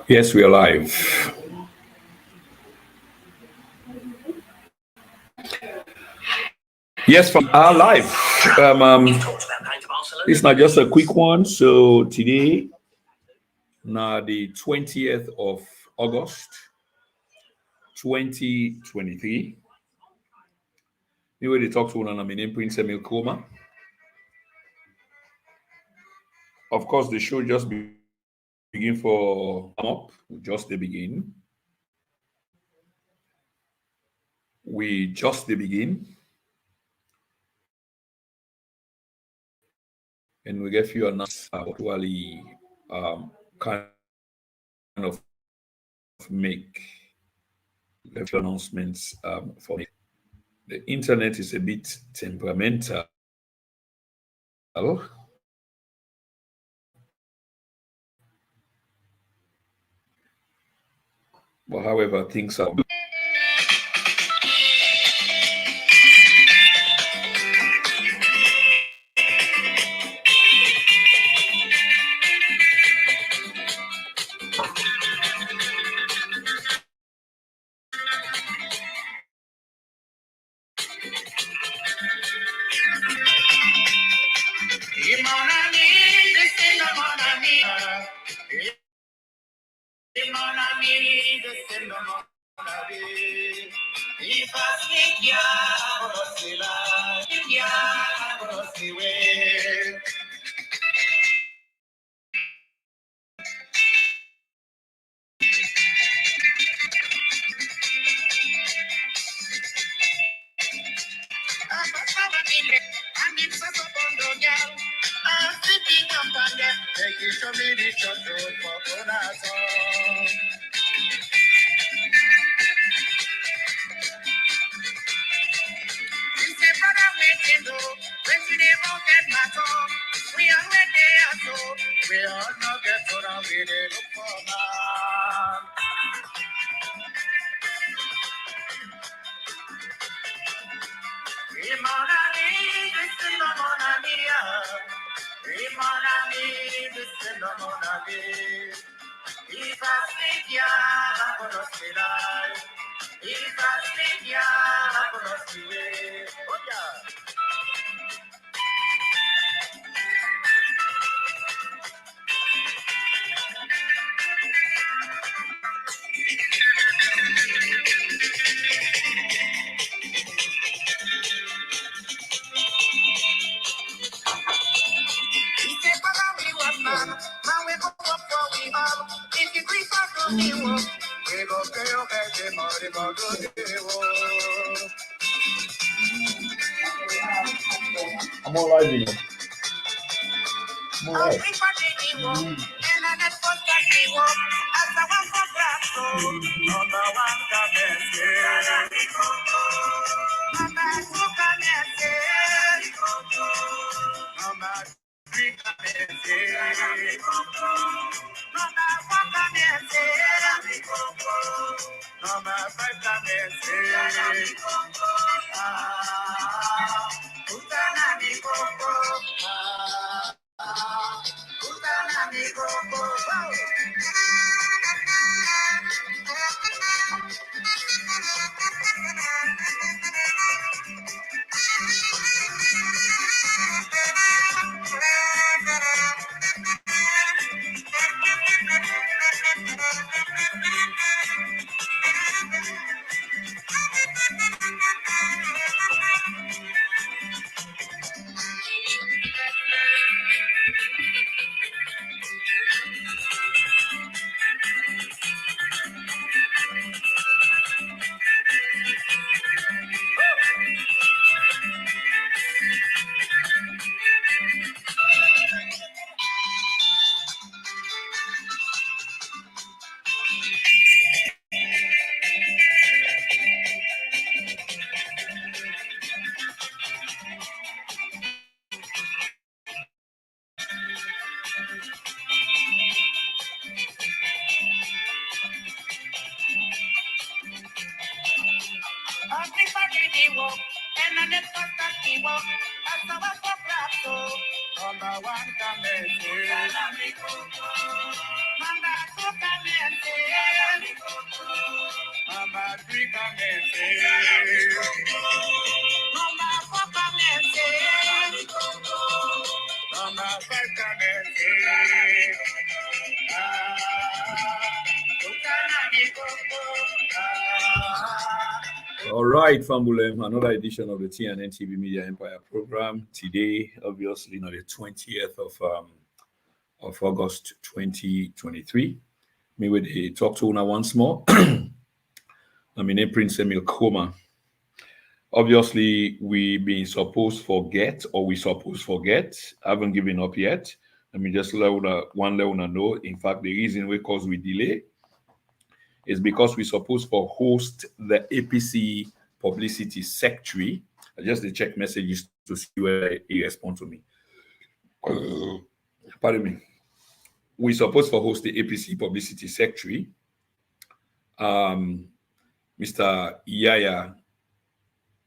Yes, we are live. Yes, from our live. It's not just a quick one. So today, now the 20th of August, 2023. We talk to one name Prince Emil Koma. Of course, the show just begin for up. Just the begin. We just the begin. And we get few announcements actually kind of make a few announcements for me. The internet is a bit temperamental. But however, things are. I'm all live, you know. I'm all live. All right, Fambulem, another edition of the TNN TV Media Empire program. Today, obviously, the 20th of August 2023. Me with the talk to una once more. I'm in Prince Emil Koma. Obviously, we been supposed forget, or we supposed forget. I haven't given up yet. Let me just let una know. In fact, the reason we cause we delay is because we supposed for host the APC publicity secretary. I just check messages to see whether he respond to me. Pardon me. We supposed for host the APC publicity secretary, Mr. Yaya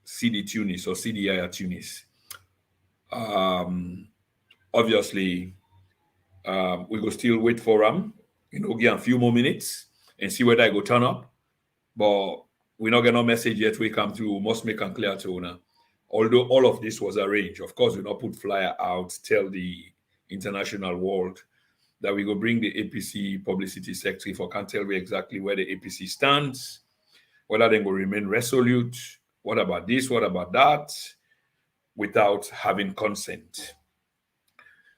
CD Tunis or CD Yaya Tunis. Obviously, we go still wait for him. Give a few more minutes and see whether I go turn up. But we're not getting no message yet. We come through. Must make it clear to una. Although all of this was arranged, of course, we not put flyer out, tell the international world that we go bring the APC publicity secretary for can't tell we exactly where the APC stands, whether they will remain resolute, what about this, what about that, without having consent.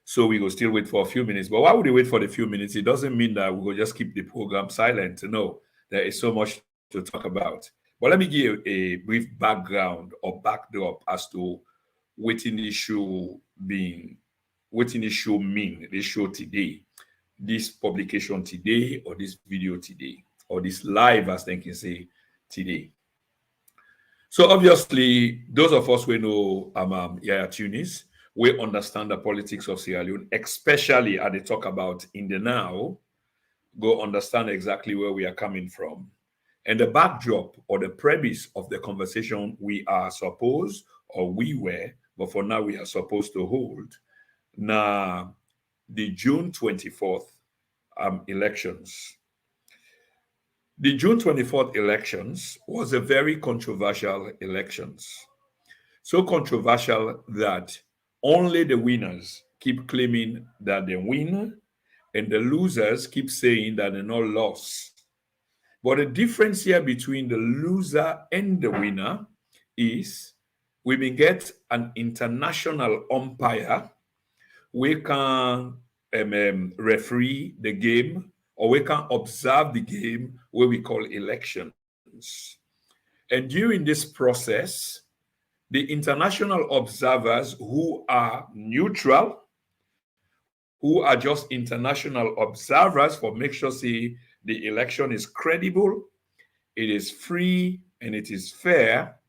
So we will still wait for a few minutes. But why would we wait for the few minutes? It doesn't mean that we will just keep the program silent. No, there is so much to talk about. But let me give a brief background or backdrop as to what in the show mean, this show today, this publication today, or this video today, or this live, as they can say, today. So obviously, those of us who know Yaya Tunis, we understand the politics of Sierra Leone, especially as they talk about in the now, go understand exactly where we are coming from. And the backdrop or the premise of the conversation we are supposed, or we were, but for now we are supposed to hold. Now, the June 24th elections. The June 24th elections was a very controversial elections. So controversial that only the winners keep claiming that they win, and the losers keep saying that they're not lost. But the difference here between the loser and the winner is we may get an international umpire. We can referee the game, or we can observe the game where we call elections. And during this process, the international observers who are neutral, who are just international observers for make sure see the election is credible, it is free, and it is fair,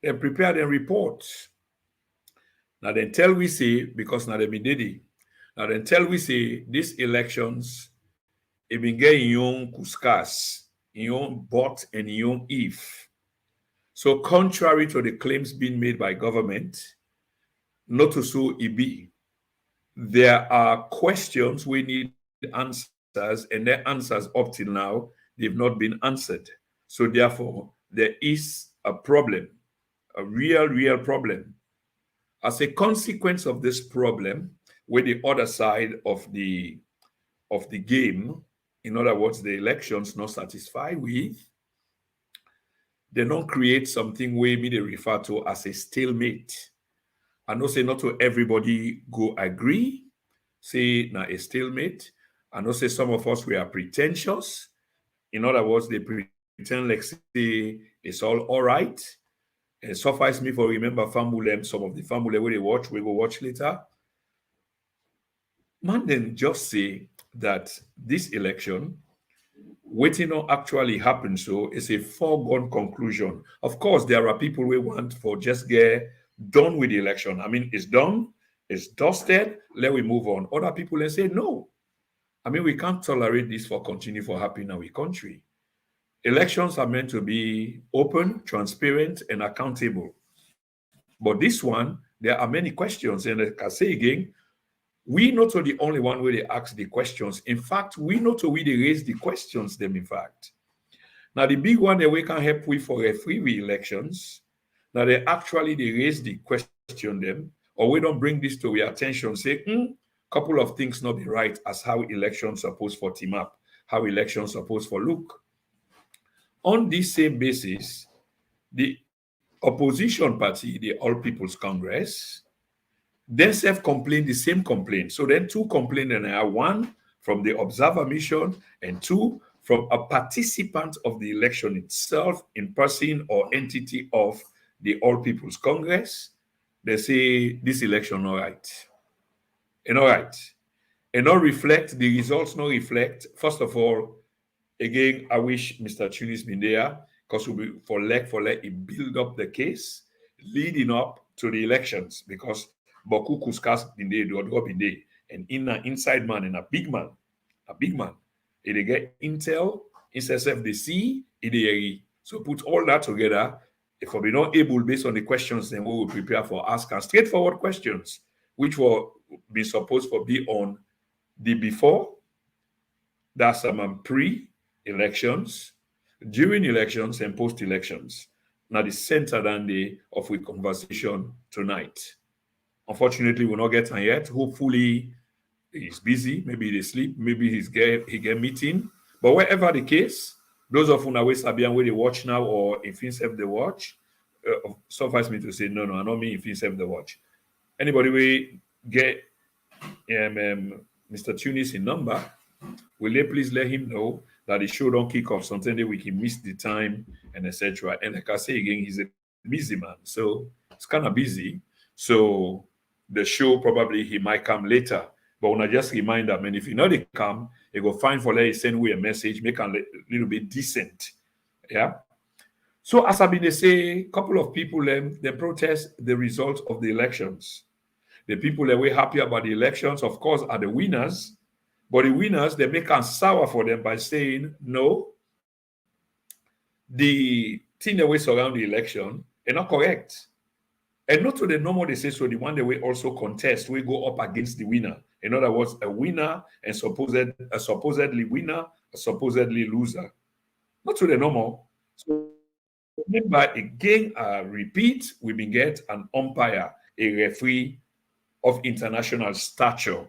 they prepare their reports. Now then tell we say, because now they been did it, now then tell we say these elections, it been getting young kuskas, young but and young if. So contrary to the claims being made by government, not to so it be, there are questions we need answers, and their answers up till now, they've not been answered. So therefore, there is a problem, a real problem. As a consequence of this problem, where the other side of the game, in other words, the elections not satisfied with, they don't create something we may refer to as a stalemate. I know say not to everybody go agree, say now a stalemate. I know say some of us we are pretentious. In other words, they pretend like say it's all right. And suffice me for remember Fambulem, some of the Fambulem where they watch, we will watch later. Man then just say that this election, waiting on actually happen, so it's a foregone conclusion. Of course, there are people we want for just get done with the election. I mean, it's done, it's dusted, let we move on. Other people they say no. I mean, we can't tolerate this for continue for happening in our country. Elections are meant to be open, transparent, and accountable. But this one, there are many questions, and like I say again, we not the only one where they ask the questions. In fact, we not we they raise the questions them, in fact. Now, the big one that we can help with for free elections, now they raise the question them, or we don't bring this to your attention, say, couple of things not be right as how elections supposed for team up, how elections supposed for look. On this same basis, the opposition party, the All People's Congress, themselves complain the same complaint. So then two complaints, and one from the observer mission, and two from a participant of the election itself, in person or entity of the All People's Congress. They say this election all right. And all right. And not reflect, the results not reflect. First of all, again, I wish Mr. Tunis been there, because we for let it build up the case leading up to the elections, because Boku Kuskas been there, been there, and inside man and a big man, they get intel, instead of the C, so put all that together. If we not able, based on the questions, then we will prepare for asking straightforward questions, which will be supposed to be on the before, that's some pre-elections, during elections, and post-elections. Now the center than the of we conversation tonight. Unfortunately, we're not getting yet. Hopefully, he's busy. Maybe they sleep. Maybe he get meeting. But wherever the case, those of whom are Sabian where they watch now, or if himself they watch, suffice me to say, no, I don't mean if himself they watch. Anybody we get Mr. Tunis in number, will they please let him know that the show don't kick off something we can miss the time and etc. And like I say again, he's a busy man, so it's kind of busy. So the show probably he might come later. But when I just remind them, and if you know they come, they go find for let send we a message, make a little bit decent. Yeah. So as I've been say, a couple of people they protest the results of the elections. The people that were happy about the elections, of course, are the winners. But the winners, they make it sour for them by saying, no, the thing that we surround the election are not correct. And not to the normal, they say, so the one that we also contest, we go up against the winner. In other words, a winner and a supposedly winner, a supposedly loser. Not to the normal. So remember, again, repeat, we been get an umpire, a referee of international stature,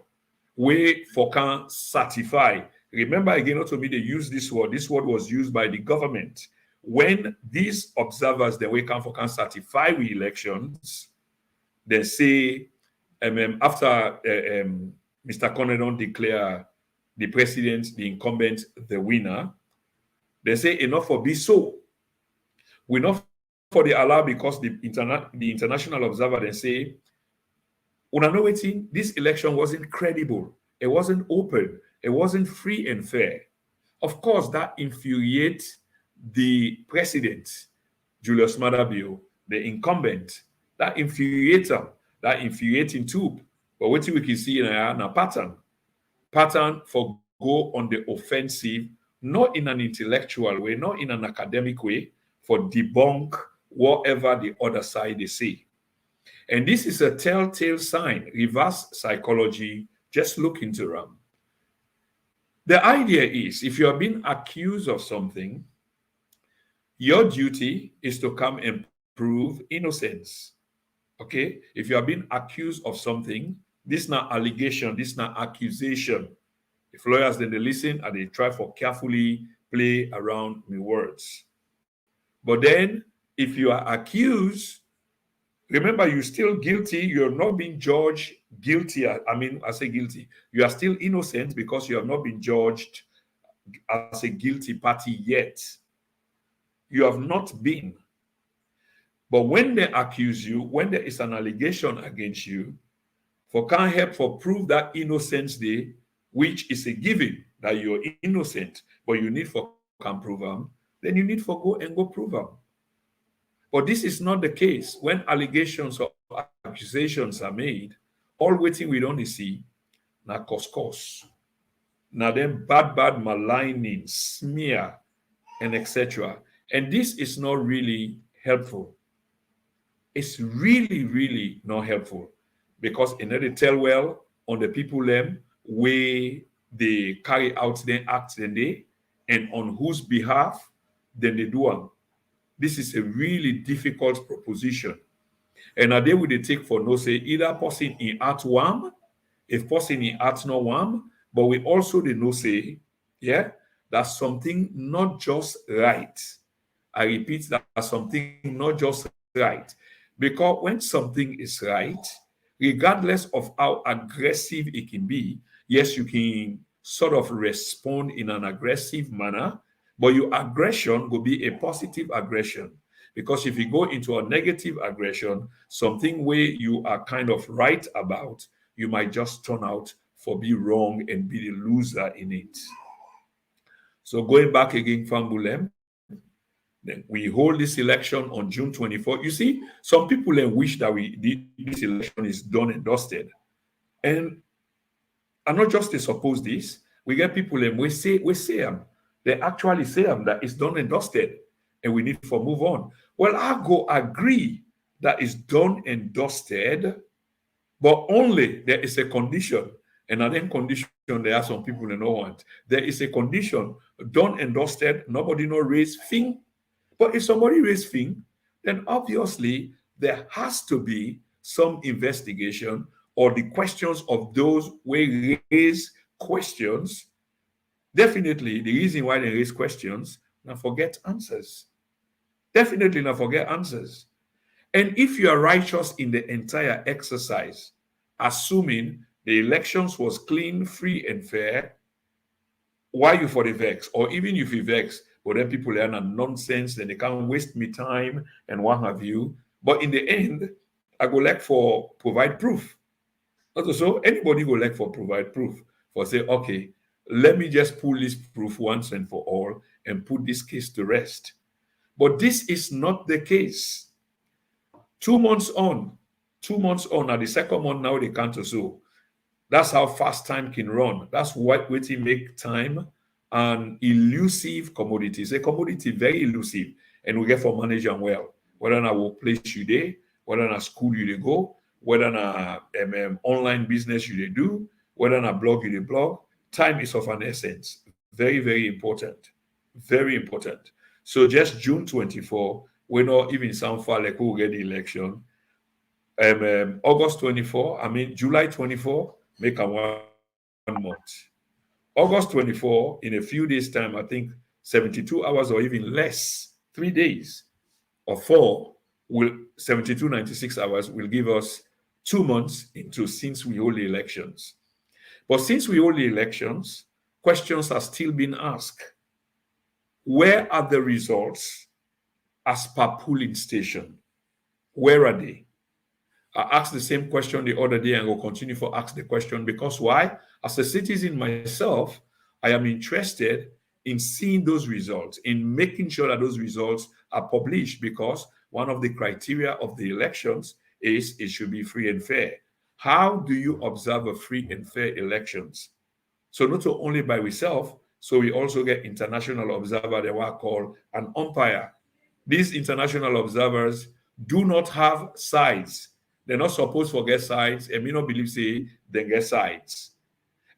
where for can certify. Remember again, not to me, they use this word. This word was used by the government. When these observers, then we come for can certify with elections, they say, after Mr. Conedon declare the president, the incumbent, the winner, they say enough for be so. We're not for the allow because the international observer, they say, this election wasn't credible. It wasn't open. It wasn't free and fair. Of course, that infuriates the president, Julius Madabio, the incumbent. That infuriates him. That infuriates him too. But what we can see in a pattern for go on the offensive, not in an intellectual way, not in an academic way, for debunk whatever the other side they say. And this is a telltale sign, reverse psychology, just look into them. The idea is, if you are being accused of something, your duty is to come and prove innocence. Okay? If you are being accused of something, this is not allegation, this is not accusation. If lawyers then they listen and they try for carefully play around with words. But then, if you are accused, remember, you're still guilty. You're not being judged guilty. I say guilty. You are still innocent because you have not been judged as a guilty party yet. You have not been. But when they accuse you, when there is an allegation against you, for can't help for prove that innocence day, which is a given that you're innocent, but you need for can prove them, then you need for go prove them. But this is not the case. When allegations or accusations are made, all waiting we don't see, now cause. Now then bad maligning, smear, and etc. And this is not really helpful. It's really, really not helpful. Because in order to tell well, on the people them where they carry out their acts then they, and on whose behalf then they do them. This is a really difficult proposition. And a day will they take for no say either person in art one, if person in art no one, but we also they know say, yeah, that's something not just right. I repeat that something not just right. Because when something is right, regardless of how aggressive it can be, yes, you can sort of respond in an aggressive manner, but your aggression will be a positive aggression. Because if you go into a negative aggression, something where you are kind of right about, you might just turn out for be wrong and be the loser in it. So going back again, Fambulem, then we hold this election on June 24th. You see, some people then wish that this election is done and dusted. And I'm not just to suppose this. We get people and we say they actually say that it's done and dusted and we need to move on. Well, I go agree that it's done and dusted, but only there is a condition. And at that condition, there are some people that don't want. There is a condition, done and dusted, nobody no raise thing. But if somebody raise thing, then obviously there has to be some investigation or the questions of those who raise questions. Definitely, the reason why they raise questions, now forget answers. Definitely not forget answers. And if you are righteous in the entire exercise, assuming the elections was clean, free, and fair, why you for the vex? Or even if you vex, but then people learn a nonsense, then they can't waste me time and what have you. But in the end, I go like for provide proof. Also, anybody go like for provide proof for say, okay, let me just pull this proof once and for all and put this case to rest. But this is not the case. 2 months on, at the second month now they can't so. That's how fast time can run. That's what waiting make time an elusive commodity. It's a commodity very elusive, and we get for manage them well. Whether in a workplace you there, whether in a school you they go, whether in a online business you they do, whether in a blog you they blog, time is of an essence. Very, very important. Very important. So just June 24, we not even sound far like who will get the election. August 24, July 24, make a 1 month. August 24, in a few days' time, I think 72 hours or even less, 3 days or 4, will 72, 96 hours will give us 2 months into since we hold the elections. But since we hold the elections, questions are still being asked. Where are the results as per polling station? Where are they? I asked the same question the other day and will continue to ask the question because why? As a citizen myself, I am interested in seeing those results, in making sure that those results are published because one of the criteria of the elections is it should be free and fair. How do you observe a free and fair elections? So not only by ourselves, so we also get international observer that we call an umpire. These international observers do not have sides. They're not supposed to get sides, and me not believe say they get sides.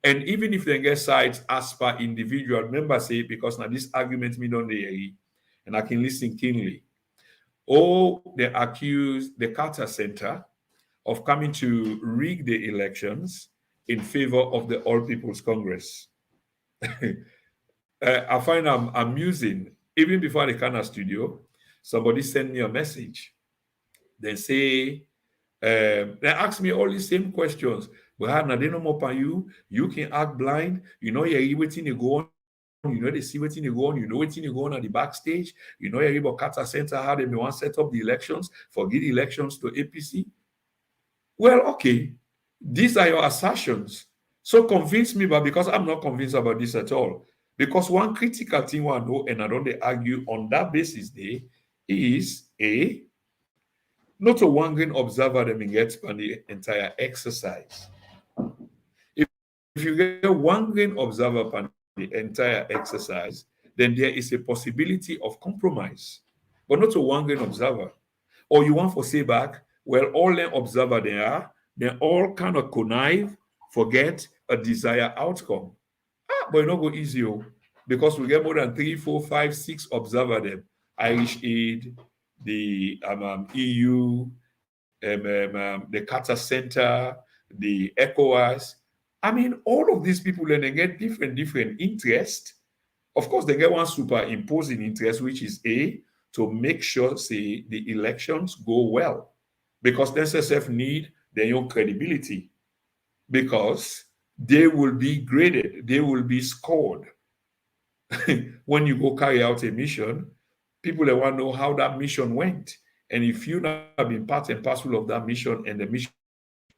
And even if they get sides as per individual, remember say, because now this argument me don't hear, and I can listen keenly. Oh, they accuse the Carter Center of coming to rig the elections in favor of the All People's Congress. I find I'm amusing. Even before the Kana studio, somebody sent me a message. They say, they ask me all the same questions. But now they know more by you. You can act blind. You know you're waiting to go on. You know they see waiting to go on. You know waiting to go on at the backstage. You know you're about Carter Center how they may want to set up the elections, forget the elections to APC. Well, okay, these are your assertions. So convince me, but because I'm not convinced about this at all. Because one critical thing I know, and I don't argue on that basis, there is a not a wandering observer that gets on the entire exercise. If you get a wandering observer on the entire exercise, then there is a possibility of compromise, but not a wandering observer. Or you want to say back, well, all the observer they are, they all kind of connive forget a desired outcome. But it not go easy, oh, because we get more than 3, 4, 5, 6 observer them. Irish Aid, the EU, the Qatar Center, the ECOWAS. I mean, all of these people then they get different interest. Of course, they get one superimposing interest, which is to make sure, say, the elections go well. Because the SSF need their own credibility. Because they will be graded, they will be scored. When you go carry out a mission, people that want to know how that mission went. And if you not been part and parcel of that mission and the mission is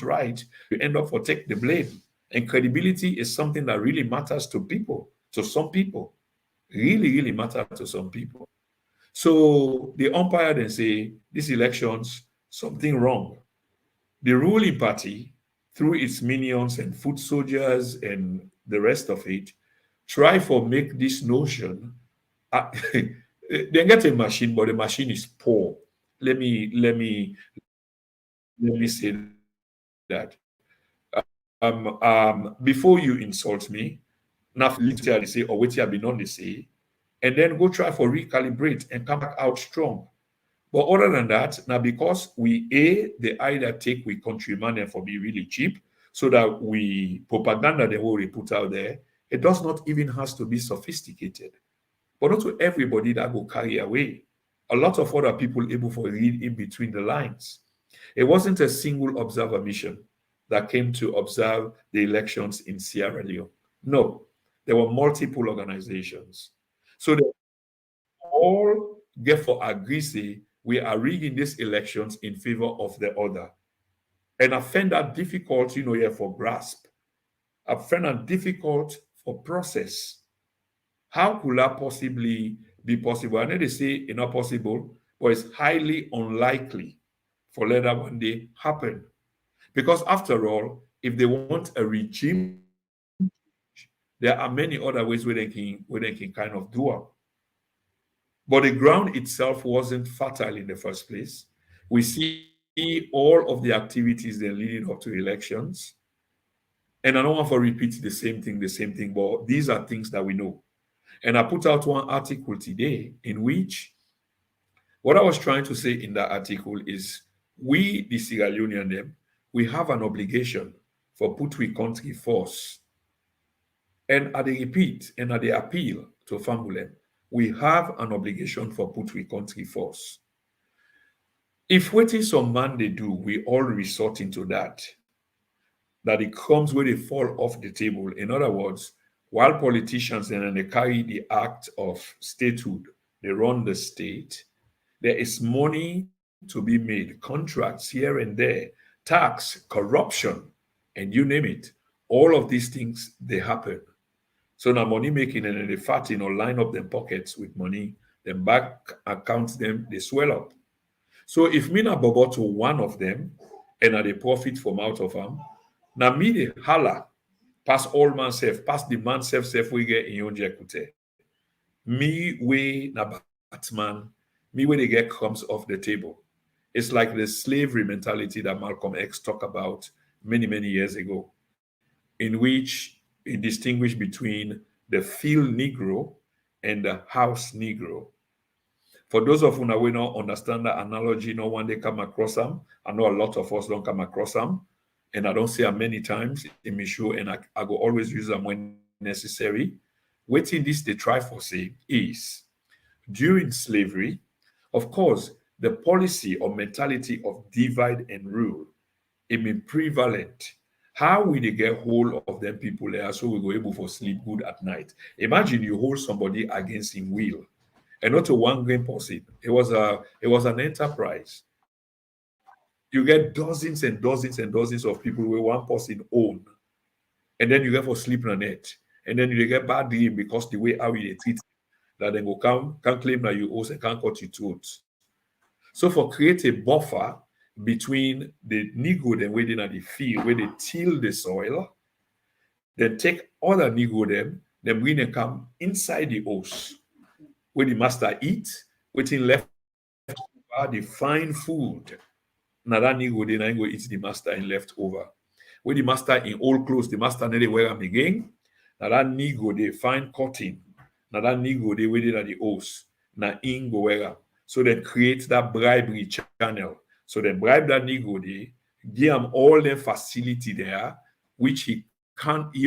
not right, you end up for take the blame. And credibility is something that really matters to people, to some people. Really matter to some people. So the umpire then say, these elections, something wrong. The ruling party, through its minions and foot soldiers and the rest of it, try for make this notion. They get a machine, but the machine is poor. Let me say that. Before you insult me, now literally say or wait, you have been on the say, and then go try for recalibrate and come back out strong. But other than that, now because they either take we country money for be really cheap, so that we propaganda they will put out there, it does not even has to be sophisticated. But not to everybody that will carry away. A lot of other people able to read in between the lines. It wasn't a single observer mission that came to observe the elections in Sierra Leone. No, there were multiple organizations. So they all get for agree say we are rigging these elections in favor of the other. And I find that difficult, here for grasp. I find that difficult for process. How could that possibly be possible? I know they say it's not possible, but it's highly unlikely for let that one day happen. Because after all, if they want a regime, there are many other ways where they can kind of do it. But the ground itself wasn't fertile in the first place. We see all of the activities that leading up to elections. And I don't want to repeat the same thing, but these are things that we know. And I put out one article today in which what I was trying to say in that article is we, the Sierra Leonean them, we have an obligation for put we country first. And at the repeat and at the appeal to Famulem, we have an obligation for put we country first. If waiting some man they do, we all resort into that it comes where they fall off the table. In other words, while politicians and they carry the act of statehood, they run the state, there is money to be made, contracts here and there, tax, corruption, and you name it. All of these things, they happen. So now money making and they fatting or line up their pockets with money, then back accounts them, they swell up. So if me na bobo to one of them and I they profit from out of them, now me they holla, pass all man self, pass the man self we get in your jekute. Me we na Batman, me when they get crumbs off the table. It's like the slavery mentality that Malcolm X talked about many years ago, in which he distinguished between the field Negro and the house Negro. For those of you who don't understand that analogy, no one they come across them. I know a lot of us don't come across them, and I don't say them many times in my show, and I go always use them when necessary. Waiting this they try for say is during slavery, of course, the policy or mentality of divide and rule it been prevalent. How will they get hold of them people there so we go able for sleep good at night? Imagine you hold somebody against his will and not a one grain person. It was an enterprise. You get dozens and dozens and dozens of people where one person own, and then you get for sleep on it, and then you get bad dream because the way how you treat that then go can claim that you also can't cut your throat. So for create a buffer between the Negro them waiting at the field where they till the soil, then take other Negro them bring them come inside the house where the master eat, waiting left over the fine food. Now that Negro then go eat the master and left over. When the master in old clothes, the master never wear them again. Now that Negro, they find cotton. Now that Negro, they wear it at the house. Now in go wear them. So they create that bribery channel. So they bribe that Negro, they give him all the facility there, which he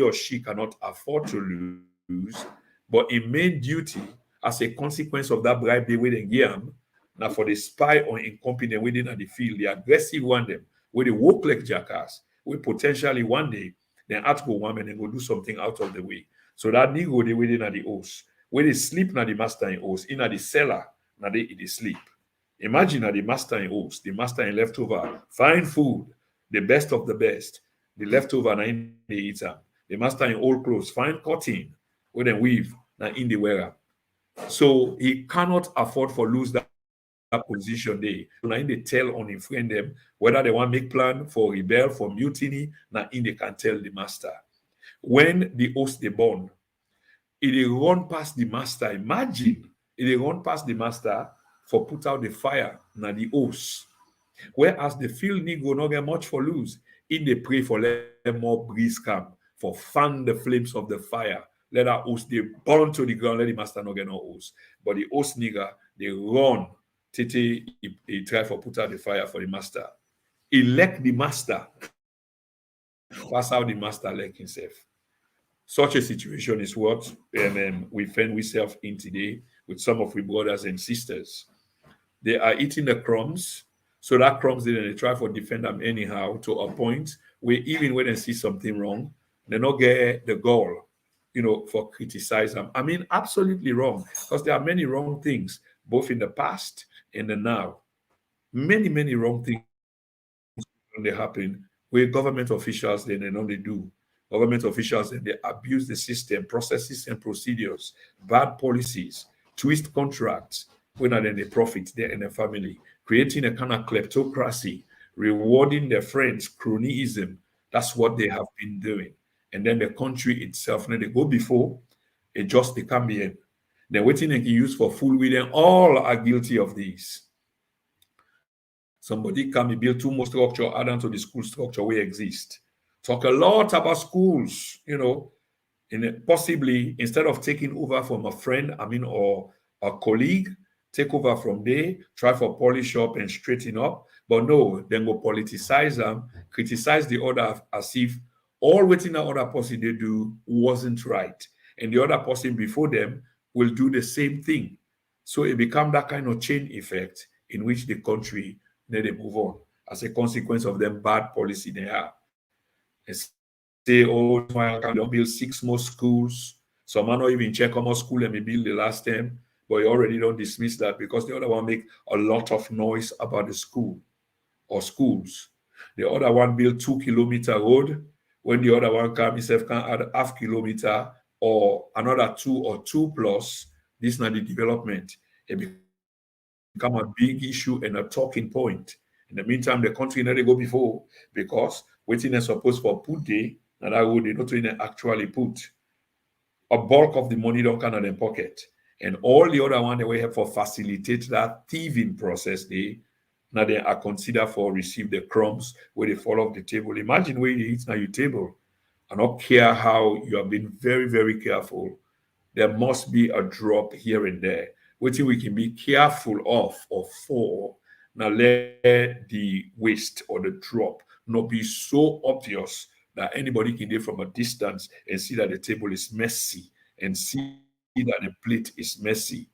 or she cannot afford to lose. But in main duty, as a consequence of that bribe they will then give him, now for the spy or incompetent within the field, the aggressive one them, where they work like jackass, we potentially one day then ask go one and then go do something out of the way. So that Negro they within at the house, where they sleep na the master in house, in at the cellar, now they sleep. Imagine at the master in house, the master in leftover, fine food, the best of the best, the leftover na in the eater. The master in old clothes, fine cotton, where they weave, na in the wearer. So he cannot afford for lose that position there. So now they tell on him friend them whether they want make plan for rebel, for mutiny, now in they can tell the master. When the host they born, it they run past the master. Imagine it they run past the master for put out the fire na the host. Whereas the field Negro not get much for lose. In they pray for let more breeze come, for fan the flames of the fire. Let that host they burn to the ground, let the master not get no host. But the host nigger, they run. Tete, he try for put out the fire for the master. Elect the master. Pass out the master like himself. Such a situation is what we find ourselves in today with some of our brothers and sisters. They are eating the crumbs, so that crumbs they try for defend them anyhow to a point where even when they see something wrong, they not get the goal, for criticize them. I mean, absolutely wrong, because there are many wrong things, both in the past and the now. Many, many wrong things when they happen, where government officials then they know they do. Government officials then they abuse the system, processes and procedures, bad policies, twist contracts, when then they profit there in the family, creating a kind of kleptocracy, rewarding their friends, cronyism. That's what they have been doing. And then the country itself, now they go before, it just they come in. Then waiting they can use for full with them, all are guilty of these. Somebody can build too much structure, add on to the school structure we exist. Talk a lot about schools, possibly instead of taking over from a friend, or a colleague, take over from there, try for polish up and straighten up. But no, then go politicize them, criticize the other as if all waiting the other person they do wasn't right. And the other person before them will do the same thing. So it become that kind of chain effect in which the country then they move on as a consequence of them bad policy they have. They say, oh, I don't build 6 more schools. Some are not even check how much school let me build the last time, but you already don't dismiss that because the other one make a lot of noise about the school or schools. The other one build 2-kilometer road. When the other one come, himself can add half kilometer or another 2 or 2 plus. This is not the development. It become a big issue and a talking point. In the meantime, the country never go before because waiting is supposed for put day, and that would they not even actually put. A bulk of the money don't come out in pocket. And all the other one they will help for facilitate that thieving process now they are considered for receive the crumbs where they fall off the table. Imagine where you eat now your table. I don't care how you have been very, very careful. There must be a drop here and there. Which we can be careful of or for. Now let the waste or the drop not be so obvious that anybody can do from a distance and see that the table is messy and see that the plate is messy.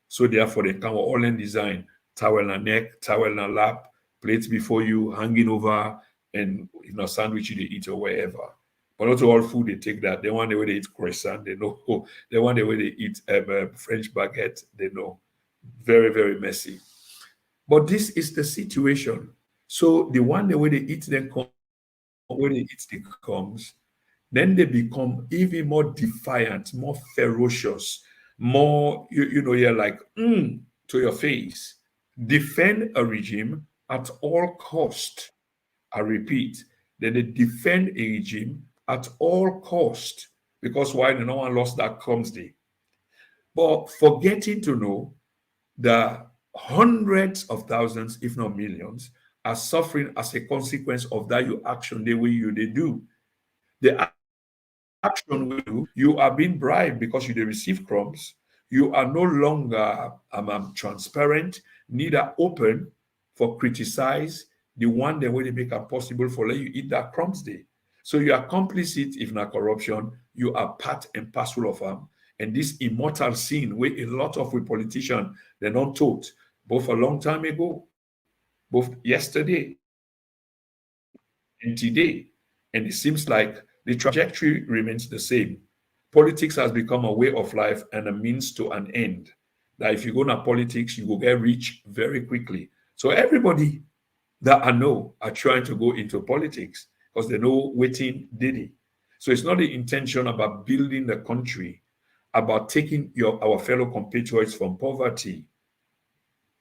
So therefore, they come all in design, towel on neck, towel on lap, plates before you, hanging over, and sandwich you they eat or wherever. But not all food they take that. They want the way they eat croissant, they know. They want the way they eat French baguette, they know. Very, very messy. But this is the situation. So the one the way they eat them when they eat the crumbs, then they become even more defiant, more ferocious, more, you're like, to your face. Defend a regime at all cost. I repeat, that they defend a regime at all cost. Because why? No one lost that crumbs day. But forgetting to know that hundreds of thousands, if not millions, are suffering as a consequence of that your action the way they do. The action we do, you are being bribed because you they receive crumbs. You are no longer transparent, neither open for criticize the one the way they make it possible for let you eat that crumbs day. So you are complicit if not corruption, you are part and parcel of them. And this immortal sin where a lot of we politicians they're not taught, both a long time ago, both yesterday and today. And it seems like the trajectory remains the same. Politics has become a way of life and a means to an end. That if you go into politics, you will get rich very quickly. So everybody that I know are trying to go into politics because they know waiting did. So it's not the intention about building the country, about taking our fellow compatriots from poverty,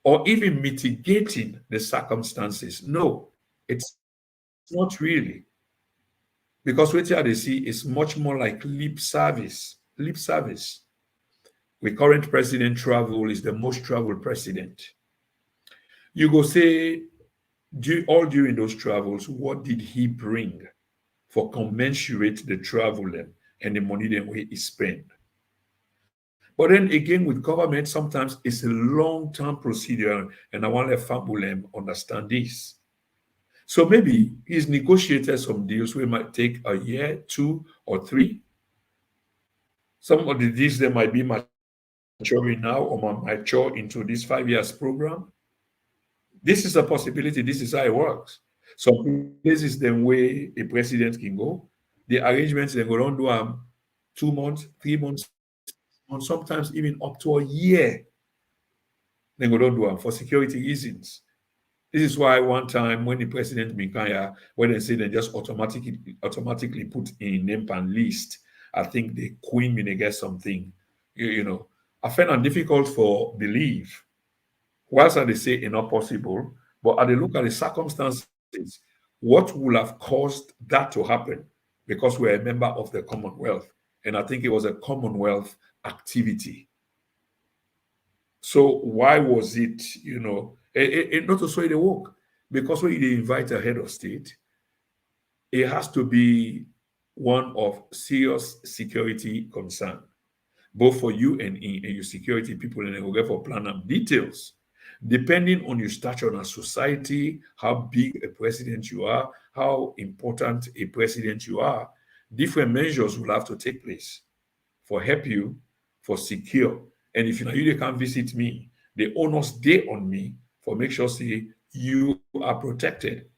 or even mitigating the circumstances. No, it's not really. Because what you they see is much more like lip service. Lip service. The current president travel is the most traveled president. You go say, all during those travels, what did he bring for commensurate the travel and the money that he spent? But then again, with government, sometimes it's a long-term procedure, and I want to let Fabulem understand this. So maybe he's negotiated some deals where it might take a year, 2 or 3. Some of the deals that might be maturing now or might mature into this 5 years program. This is a possibility. This is how it works. Some places then where a president can go, the arrangements then go on do 2 months, 3 months, 6 months, sometimes even up to a year. Then go on do for security reasons. This is why one time when the president Mikaya, when they say they just automatically put in name and list, I think the queen may get something, I find it difficult for belief. Whilst they say it's not possible, but at the look at the circumstances, what will have caused that to happen? Because we're a member of the Commonwealth. And I think it was a Commonwealth activity. So why was it, not to say the work? Because when you invite a head of state, it has to be one of serious security concern, both for you and your security people, and they will get for plan and details. Depending on your stature in a society, how big a president you are, how important a president you are, different measures will have to take place for help you, for secure. And if you can't visit me, the onus day on me for make sure say you are protected.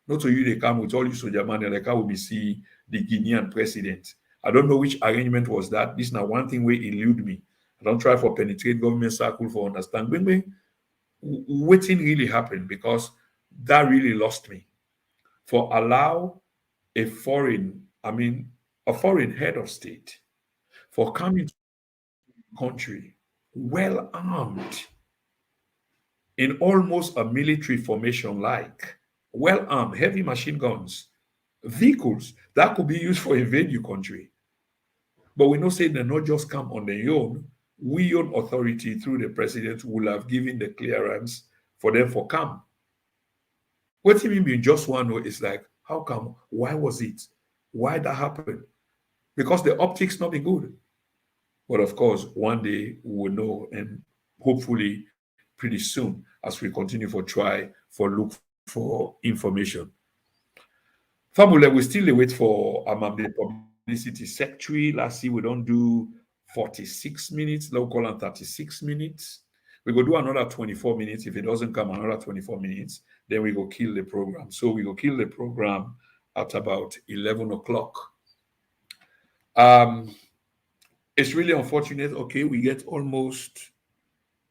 Not to you they come with all you soldier man like I will be see the Guinean president. I don't know which arrangement was that. This is not one thing will elude me. I don't try for penetrate government circle for understand. Waiting really happened because that really lost me. For allow a a foreign head of state for coming to the country well armed in almost a military formation like well armed, heavy machine guns, vehicles that could be used for invade your country. But we know say they not just come on their own. We own authority through the president will have given the clearance for them for come. What do you mean just one way is like, how come? Why was it? Why that happened? Because the optics not be good. But of course, one day we will know, and hopefully pretty soon as we continue for try for look for information. Fabula, we still wait for the publicity secretary. Last year we don't do 46 minutes, they'll call on 36 minutes. We go do another 24 minutes. If it doesn't come, another 24 minutes, then we go kill the program. So we go kill the program at about 11 o'clock. It's really unfortunate. Okay, we get almost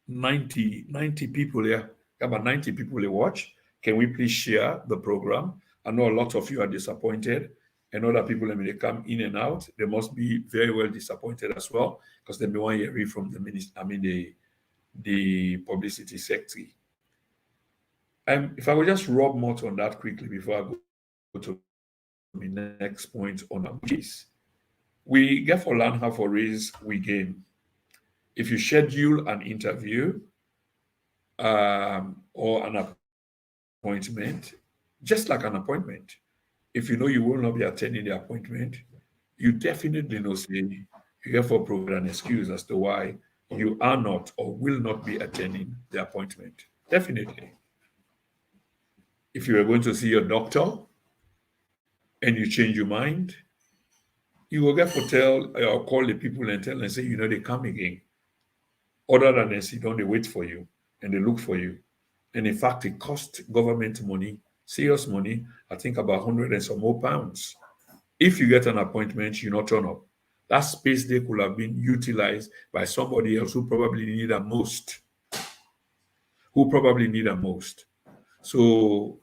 90 people here. About 90 people they watch. Can we please share the program? I know a lot of you are disappointed, and other people, when they come in and out, they must be very well disappointed as well because they may want to hear from the minister. The publicity secretary. If I would just rub more on that quickly before I go to my next point on which is we get for learn how for raise we gain. If you schedule an interview or an appointment appointment, just like an appointment. If you know you will not be attending the appointment, you definitely know, say, you therefore provide an excuse as to why you are not or will not be attending the appointment. Definitely. If you are going to see your doctor and you change your mind, you will get to tell or call the people and tell and say, they come again. Other than they sit down, they wait for you and they look for you. And in fact, it cost government money, serious money, I think about 100 and some more pounds. If you get an appointment, you not turn up. That space there could have been utilized by somebody else who probably need a most. So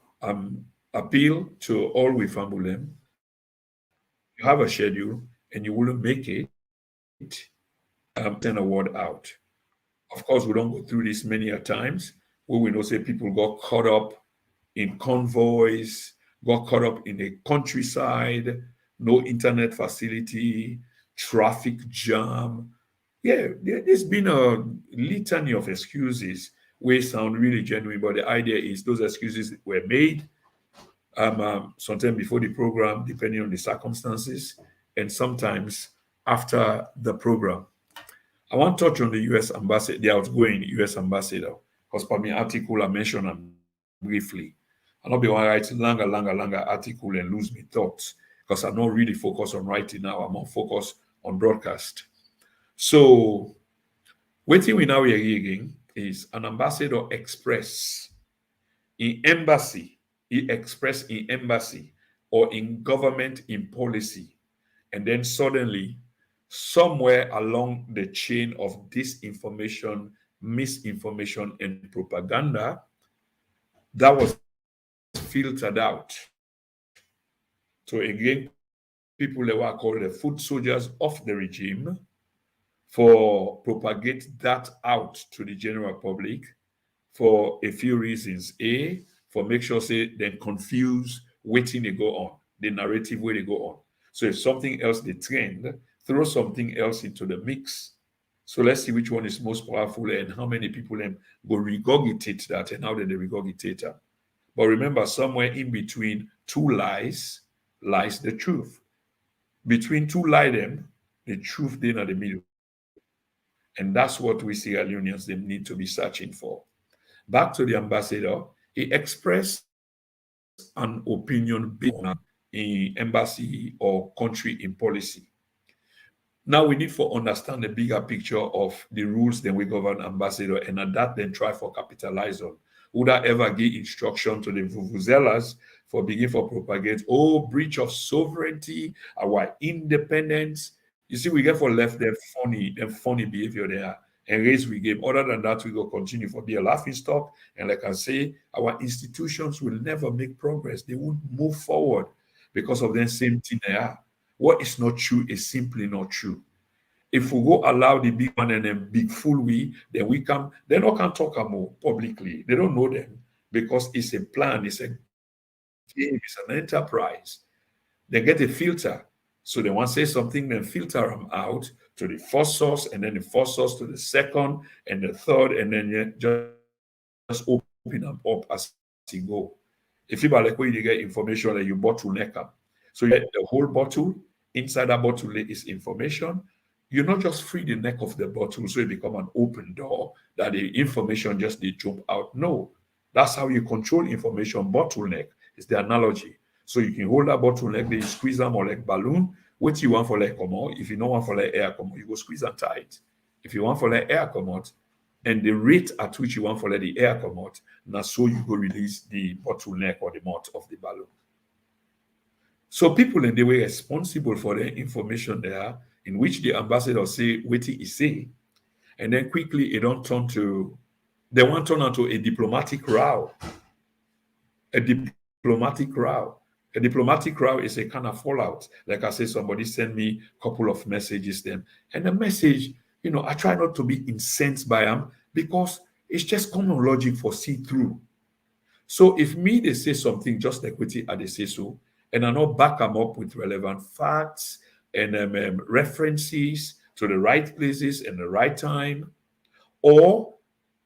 appeal to all we family. You have a schedule and you wouldn't make it, send a word out. Of course, we don't go through this many a times where we know say people got caught up in convoys, got caught up in the countryside, no internet facility, traffic jam. Yeah, there's been a litany of excuses which sound really genuine, but the idea is those excuses were made sometime before the program, depending on the circumstances, and sometimes after the program. I want to touch on the U.S. ambassador, the outgoing U.S. ambassador, because for me, article I mentioned them briefly. I'll not be one write longer article and lose my thoughts because I'm not really focused on writing now. I'm more focused on broadcast. So, waiting we now hear again is an ambassador express in embassy, he expressed in embassy or in government in policy, and then suddenly somewhere along the chain of disinformation, misinformation, and propaganda, that was filtered out. So again, people that were called the foot soldiers of the regime for propagate that out to the general public for a few reasons. A, for make sure say then confuse waiting they go on, the narrative where they go on. So if something else they trend, throw something else into the mix. So let's see which one is most powerful and how many people go regurgitate that and how did they regurgitate that. But remember, somewhere in between two lies lies the truth. Between two lies, the truth then at the middle. And that's what we see unions they need to be searching for. Back to the ambassador, he expressed an opinion based on in embassy or country in policy. Now we need to understand the bigger picture of the rules that we govern ambassador and at that then try for capitalize on. Would I ever give instruction to the vuvuzelas for begin for propagate, breach of sovereignty, our independence? You see, we get for left them funny behavior there and raise we game. Other than that, we go continue for be a laughing stock. And like I say, our institutions will never make progress. They won't move forward because of the same thing they are. What is not true is simply not true. If we go allow the big one and then big fool then we come, they not can talk more publicly. They don't know them because it's a plan, it's a game, it's an enterprise. They get a filter. So they want to say something, then filter them out to the first source, and then the first source to the second, and the third, and then just open them up as you go. If you like where you get information that you bottleneck them. So you get the whole bottle, inside that bottle is information. You're not just free the neck of the bottle so it become an open door that the information just they jump out. No, that's how you control information. Bottleneck is the analogy. So you can hold that bottleneck, then you squeeze them or like balloon. What you want for like come out. If you don't want for like air come out, you go squeeze and tight. If you want for like air come out, and the rate at which you want for let the air come out, now so you go release the bottleneck or the mouth of the balloon. So people and they were responsible for the information there, in which the ambassador say what he say, and then quickly it don't turn to they want to turn into a diplomatic row. A diplomatic row. A diplomatic row is a kind of fallout. Like I said, somebody sent me a couple of messages then, and the message, I try not to be incensed by them because it's just common logic for see through. So if me they say something just like what they say so, and I not back them up with relevant facts and references to the right places and the right time, or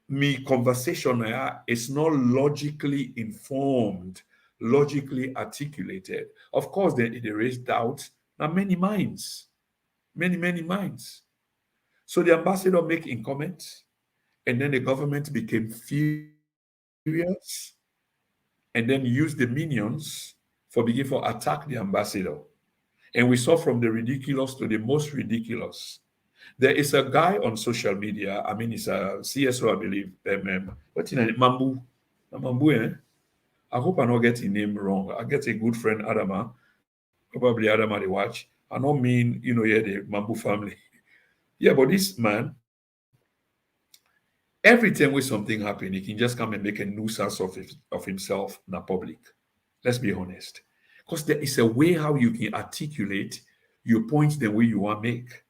me conversation is not logically informed, logically articulated. Of course, then it raised doubt. Now many minds, many minds. So the ambassador make in comments, and then the government became furious, and then used the minions for begin for attack the ambassador. And we saw from the ridiculous to the most ridiculous. There is a guy on social media. I mean, he's a CSO, I believe. What's his name? Mambu. Mambu, eh? I hope I not get his name wrong. I get a good friend, Adama. Probably Adama they watch. I don't mean, yeah, the Mambu family. Yeah, but this man, every time when something happen, he can just come and make a nuisance of himself in the public. Let's be honest. Because there is a way how you can articulate your points the way you want to make.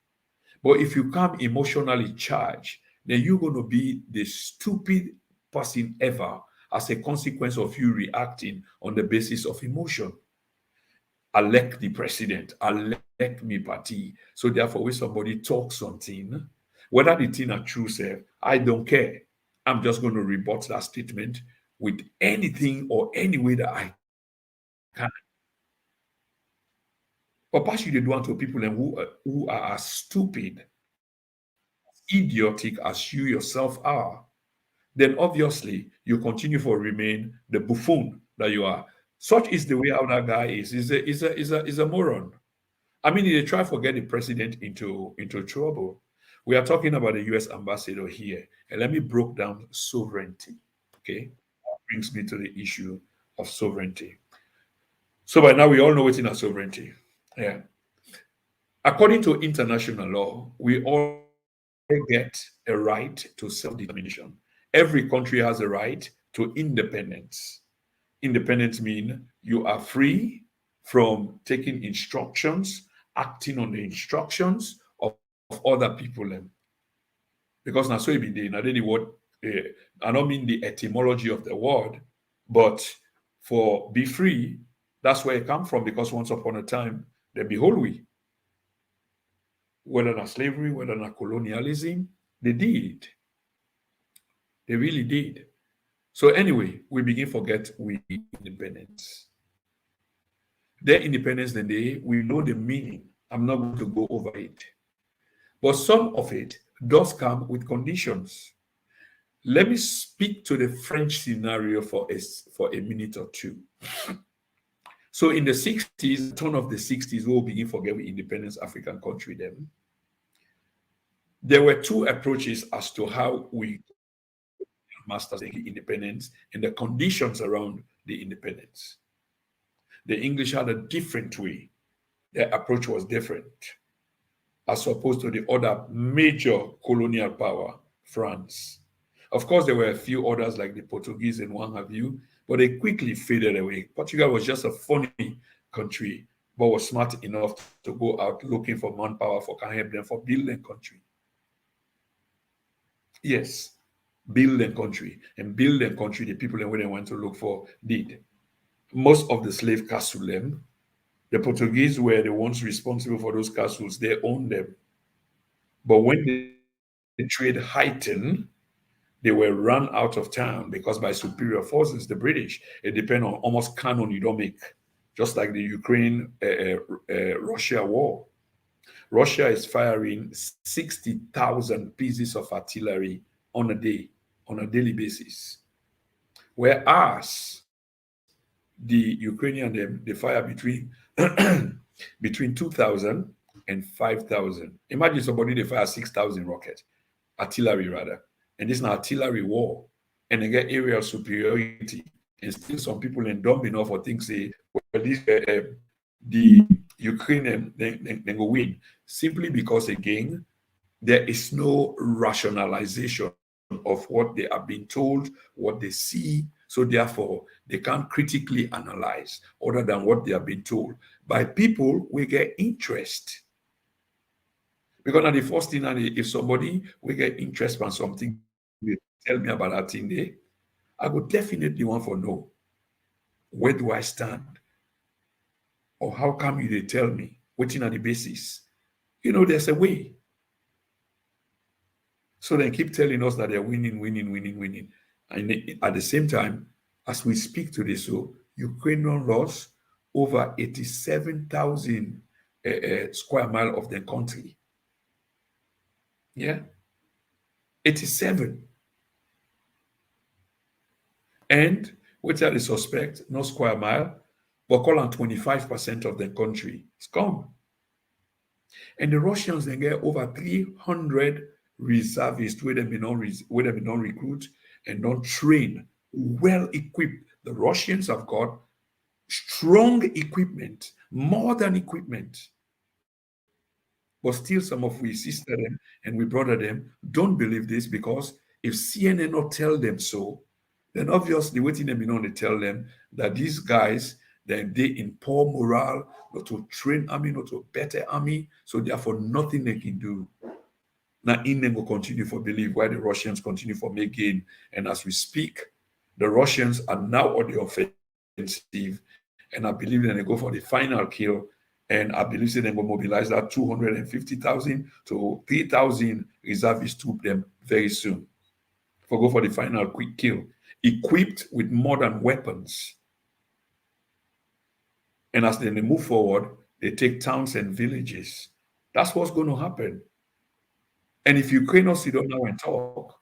But if you come emotionally charged, then you're going to be the stupid person ever as a consequence of you reacting on the basis of emotion. Elect the president, elect me party. So therefore, when somebody talks something, whether the thing are true, say, I don't care. I'm just going to rebut that statement with anything or any way that I can. But pass you they do unto people and who are as stupid, idiotic as you yourself are, then obviously you continue to remain the buffoon that you are. Such is the way how that guy is. Is a moron. I mean, they try to get the president into trouble. We are talking about the U.S. ambassador here, and let me break down sovereignty. Okay, that brings me to the issue of sovereignty. So by now we all know what's in our sovereignty. Yeah. According to international law, we all get a right to self-determination. Every country has a right to independence. Independence means you are free from taking instructions, acting on the instructions of other people. Because now so it be there. Now the word, I don't mean the etymology of the word, but for be free, that's where it come from. Because once upon a time, they behold we, whether not slavery, whether not colonialism, they did. They really did. So anyway, we begin forget we independence. Their independence the day we know the meaning. I'm not going to go over it. But some of it does come with conditions. Let me speak to the French scenario for a minute or two. So in the 60s, turn of the 60s, we'll begin forget with independence African country then. There were two approaches as to how we masters the independence and the conditions around the independence. The English had a different way. Their approach was different as opposed to the other major colonial power, France. Of course, there were a few others like the Portuguese and what have you, but they quickly faded away. Portugal was just a funny country, but was smart enough to go out looking for manpower for can help them for building country. Yes, building country. And building country, the people that they went to look for did. Most of the slave castles, the Portuguese were the ones responsible for those castles. They owned them. But when the trade heightened, they were run out of town because by superior forces, the British, it depends on almost cannon you don't make. Just like the Ukraine Russia war. Russia is firing 60,000 pieces of artillery on a day, on a daily basis. Whereas the Ukrainian they fire between 2,000 and 5,000. Imagine somebody they fire 6,000 rockets, artillery rather, and this is an artillery war, and they get aerial superiority, and still some people and dumb enough for things say, well, the Ukrainian they go win simply because again there is no rationalization of what they are being told, what they see. So therefore, they can't critically analyze other than what they are being told. By people, we get interest. Because now the first thing, if somebody we get interest on something, they tell me about that thing there, I would definitely want to know where do I stand? Or how come you they tell me? Waiting on the basis. There's a way. So they keep telling us that they're winning, winning, winning, winning. And at the same time, as we speak today, so Ukrainian lost over 87,000 square mile of their country. Yeah, 87. And which are the suspect, no square mile, but call on 25% of the country. It's gone. And the Russians then get over 300 reservists where they been on recruit and don't train, well equipped. The Russians have got strong equipment, modern equipment. But still, some of we sister them and we brother them don't believe this because if CNN not tell them so, then obviously waiting them you know they tell them that these guys then they in poor morale, not to train army, not to better army, so therefore nothing they can do. Now in them will continue for believe why the Russians continue for make gain. And as we speak, the Russians are now on the offensive, and I believe that they go for the final kill. And I believe they then will mobilize that 250,000 to 3,000 reservists to them very soon. For go for the final quick kill, equipped with modern weapons. And as they move forward, they take towns and villages. That's what's going to happen. And if Ukraine sit down now and talk,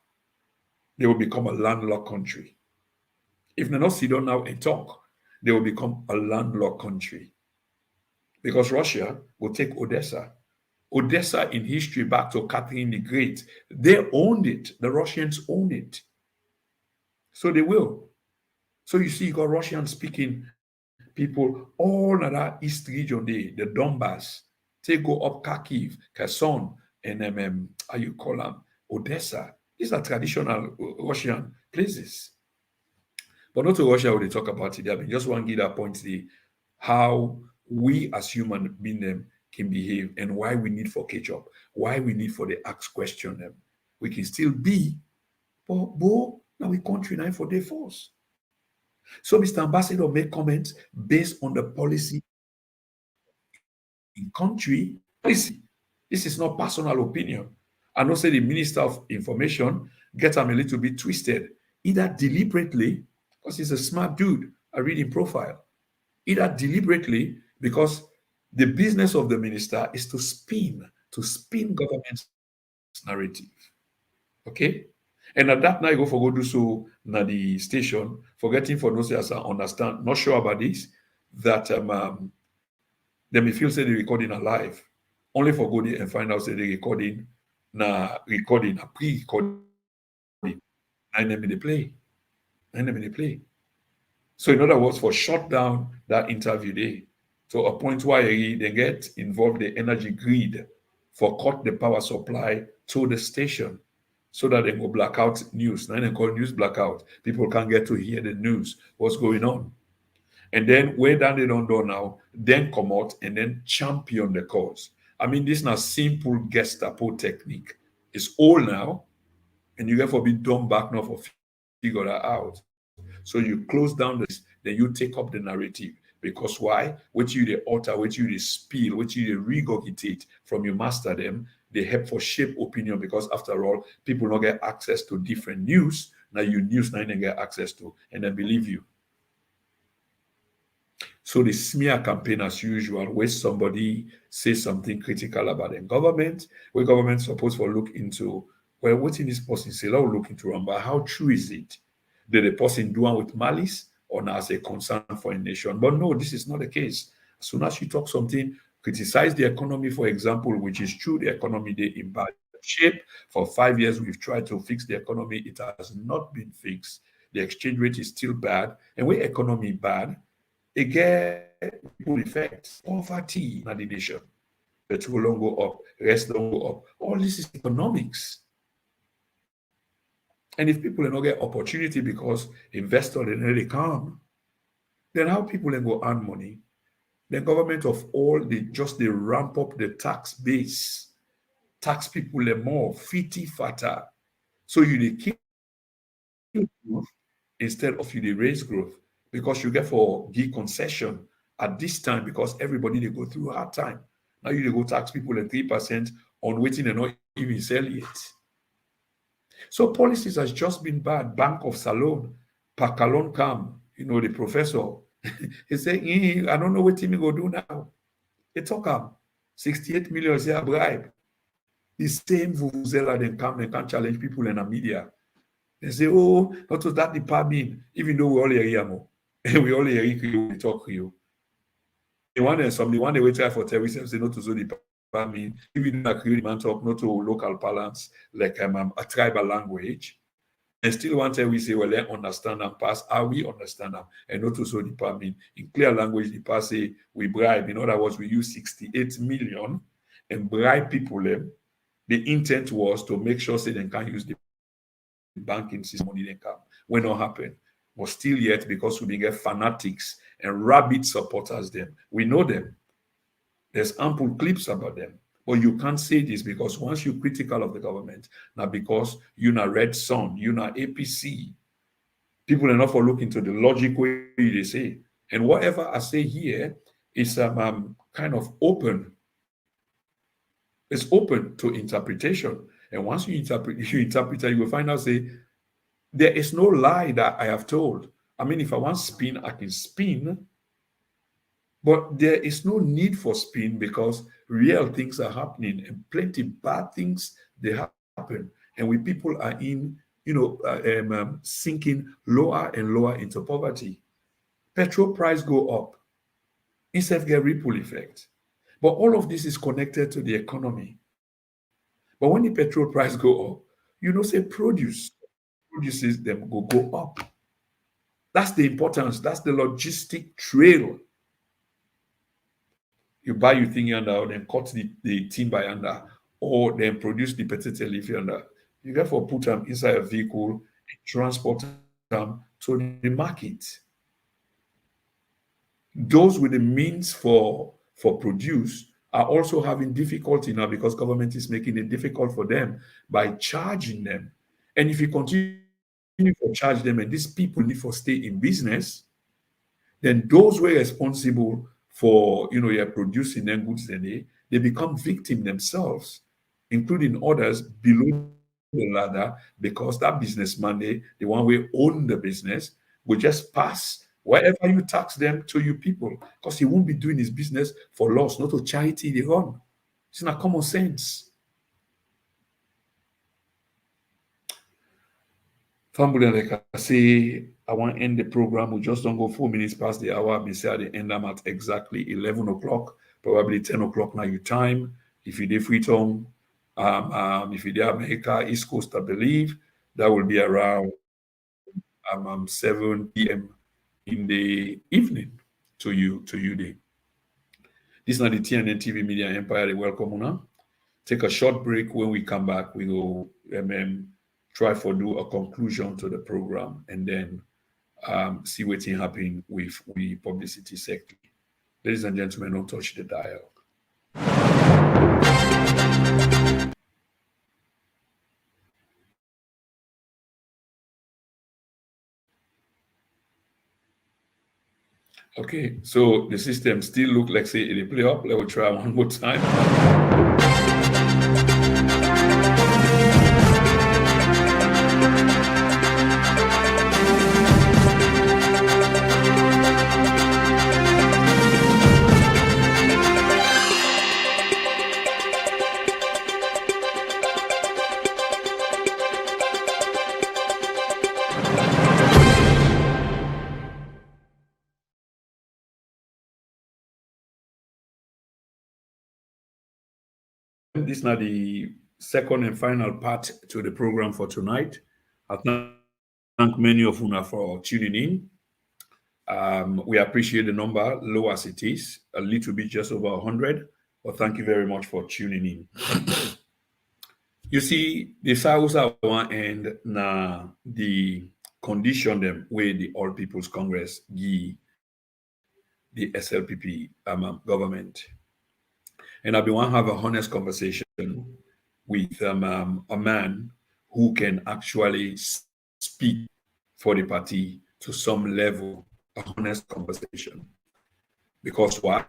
they will become a landlocked country. If they not sit down now and talk, they will become a landlocked country. Because Russia will take Odessa. Odessa in history back to Catherine the Great, they owned it. The Russians own it. So they will. So you see, you got Russian speaking people all in that east region there, the Donbass. They go up Kharkiv, Kherson, and how you call them, Odessa. These are traditional Russian places. But not to Russia when they talk about it. I mean, just want to give that point there, how we as human being them can behave and why we need for catch up, why we need for the ask question them. We can still be, but now we country now for their force. So Mr. Ambassador make comments based on the policy in country policy. This is not personal opinion. I know say the Minister of Information get him a little bit twisted, either deliberately, because he's a smart dude, I read in profile, either deliberately because the business of the minister is to spin government's narrative. Okay? And at that night, go for go do so na the station, forgetting for those as I understand, not sure about this, that they may feel say the recording are live. Only for go there and find out say the recording a pre-recording. And then they play. And then they play. So in other words, for shut down that interview day, to a point where they get involved the energy grid for cut the power supply to the station so that they will black out news. Now they call news blackout. People can't get to hear the news, what's going on. And then way down they don't do now, then come out and then champion the cause. I mean, this is not simple Gestapo technique. It's old now, and you get for be done back now for figure that out. So you close down this, then you take up the narrative. Because why? What you the alter, what you the spill, what you the regurgitate from your master them, they help for shape opinion because after all, people don't get access to different news. Now you news now they get access to, and then believe you. So the smear campaign as usual, where somebody says something critical about the government, where government supposed to look into, well, what in this person say, let's look into but how true is it? Did the person do it with malice or not as a concern for a nation? But no, this is not the case. As soon as you talk something, criticize the economy, for example, which is true, the economy they in bad shape. For 5 years, we've tried to fix the economy. It has not been fixed. The exchange rate is still bad. And when economy bad, it get ripple effects, poverty in the nation. Petrol don't go up, rest don't go up. All this is economics. And if people don't get opportunity because investors they really come, then how people then go earn money? The government of all they ramp up the tax base, tax people more, fitty fatter. So you they keep growth instead of you they raise growth because you get for give concession at this time because everybody they go through a hard time. Now you they go tax people at 3% on waiting and not even sell it. So policies has just been bad. Bank of Salone, Pakalon Kam, the professor. He said, I don't know what Timmy go do now. They talk 68 million say a bribe. The same vuvuzela then come and can challenge people in the media. They say, oh, not to that department, even though we all hear more. We all hear you, we talk you. The one they will try for terrorism, say not to the department, even though the man talk not to local parlance, like a tribal language. And still one time we say, well, they understand and pass. How we understand them and not to so department. In clear language, the pass say we bribe. In other words, we use 68 million and bribe people them. The intent was to make sure say they can't use the banking system money they come. When not happen. But still yet, because we get fanatics and rabid supporters them. We know them. There's ample clips about them. But you can't say this because once you're critical of the government, now because you're not Red Sun, you're not APC, people enough for look into the logic way they say. And whatever I say here is kind of open. It's open to interpretation. And once you interpret it, you will find out, say, there is no lie that I have told. I mean, if I want spin, I can spin. But there is no need for spin because real things are happening and plenty bad things they happen. And we people are in, sinking lower and lower into poverty. Petrol price go up. Instead of get ripple effect. But all of this is connected to the economy. But when the petrol price go up, say produces them go up. That's the importance. That's the logistic trail. You buy your thing under, then cut the timber under, or then produce the potato leaf under. You therefore put them inside a vehicle, transport them to the market. Those with the means for produce are also having difficulty now because government is making it difficult for them by charging them. And if you continue to charge them and these people need to stay in business, then those who are responsible for you're producing their goods, they become victim themselves, including others below the ladder, because that businessman, the one who own the business, will just pass wherever you tax them to you people, because he won't be doing his business for loss, not to charity they run. It's not common sense. Family, like I say, I want to end the program. We just don't go 4 minutes past the hour. We say at the end, I'm at exactly 11 o'clock, probably 10 o'clock now your time. If you're Freetown, if you're America, East Coast, I believe, that will be around 7 p.m. in the evening to you there. This is not the TNN TV Media Empire. They welcome you now. Take a short break. When we come back, we will try for do a conclusion to the program and then see what's happening with the publicity sector. Ladies and gentlemen, don't touch the dial. Okay, so the system still look like say it play up. Let me try one more time. This is now the second and final part to the program for tonight. I thank many of you for tuning in. We appreciate the number, low as it is, a little bit just over 100. But thank you very much for tuning in. You see, the South one and now the condition them where the All People's Congress give the SLPP government. And I've been want to have a honest conversation with a man who can actually speak for the party to some level, a honest conversation. Because why?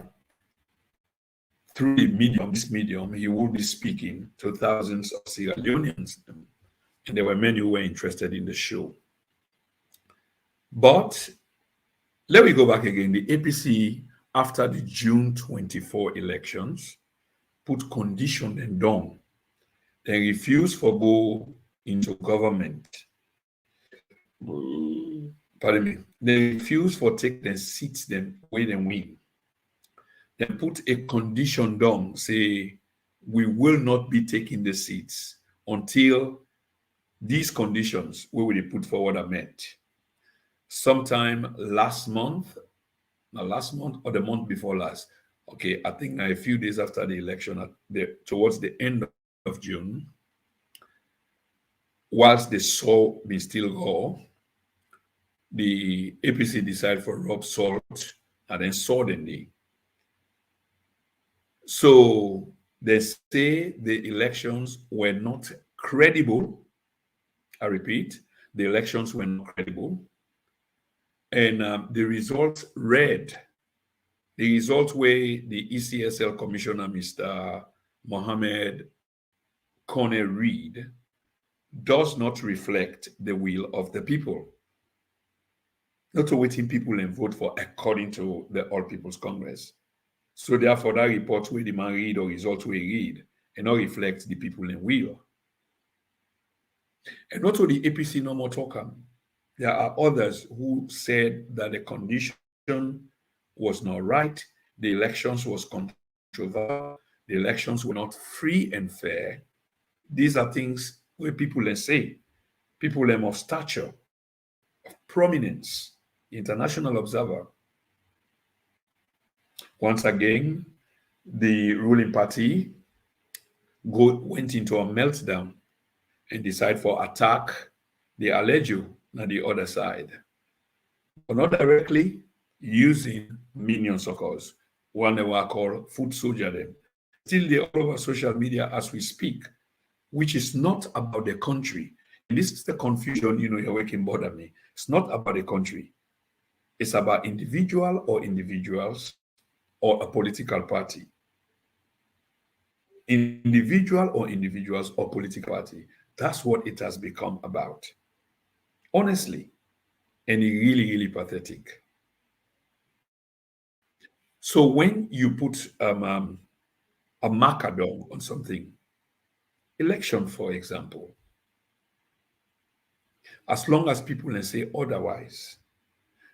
Through this medium, he will be speaking to thousands of Sierra Leoneans. and there were many who were interested in the show. But let me go back again. The APC, after the June 24 elections, put condition and down. They refused to go into government. Pardon me. They refused for take the seats them wait and win. They put a condition down, say we will not be taking the seats until these conditions we will put forward are met. Sometime last month or the month before last. Okay, I think a few days after the election, towards the end of June, whilst the saw may still go, the APC decided for rub salt and then suddenly. So they say the elections were not credible. I repeat, the elections were not credible. And the results read, the results where the ECSL Commissioner, Mr. Mohammed Kone Reed, does not reflect the will of the people. Not to waiting people and vote for according to the All People's Congress. So therefore, that report where the man read or results we read and not reflect the people in will. And not only the APC no more talker. There are others who said that the condition was not right, the elections was controversial, the elections were not free and fair. These are things where people say, people of stature, of prominence, international observer. Once again, the ruling party went into a meltdown and decided for attack the Alejo on the other side. But not directly, using minions, of course, one they were called foot soldier them. Still they're all over social media as we speak, which is not about the country. And this is the confusion, you're working bother me. It's not about the country. It's about individual or individuals or a political party. Individual or individuals or political party. That's what it has become about. Honestly, and really, really pathetic. So when you put a marker down on something, election, for example, as long as people say otherwise,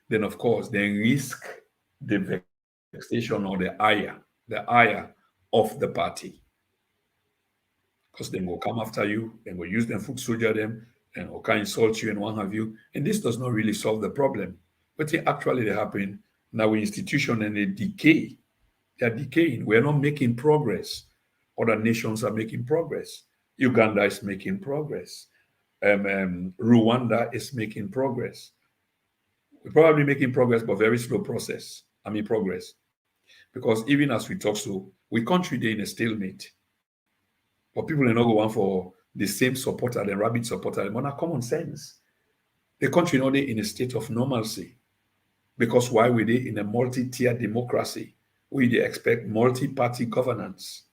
then of course they risk the vexation or the ire of the party. Because they will come after you, they will use them foot soldier them, and or can insult you and what have you. And this does not really solve the problem. But it actually they happen now institution and they decay. They are decaying. We're not making progress. Other nations are making progress. Uganda is making progress. Rwanda is making progress. We're probably making progress, but very slow progress. Because even as we talk, so we country there in a stalemate. But people are not going for the same supporter, the rabid supporter, but not common sense. The country not in a state of normalcy. Because why were they in a multi-tier democracy? We they expect multi-party governance.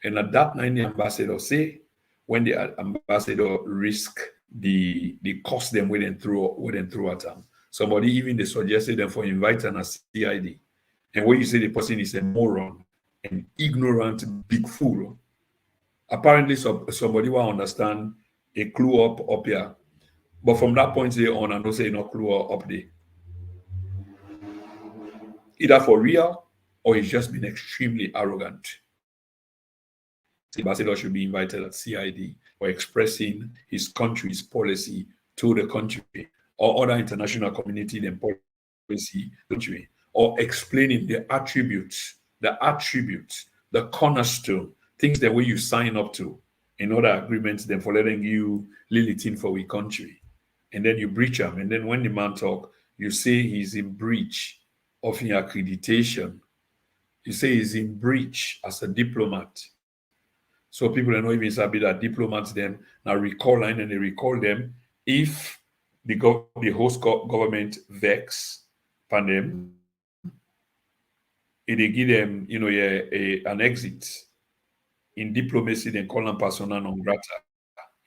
And at that night, the ambassador say, when the ambassador risk the cost them within through at them. Somebody even they suggested them for inviting a CID. And when you say the person is a moron, an ignorant big fool, apparently somebody will understand a clue up here. But from that point on, I don't say no clue up there. Either for real or he's just been extremely arrogant. The ambassador should be invited at CID for expressing his country's policy to the country or other international community and policy country, or explaining the attributes, the cornerstone, things that way you sign up to in other agreements, then for letting you Lilith in for a country. And then you breach them. And then when the man talk, you say he's in breach of your accreditation. You say he's in breach as a diplomat. So people are not even sabi that diplomats them now recall line and they recall them if the host government vex pan them, they give them an exit. In diplomacy, they call them persona non grata.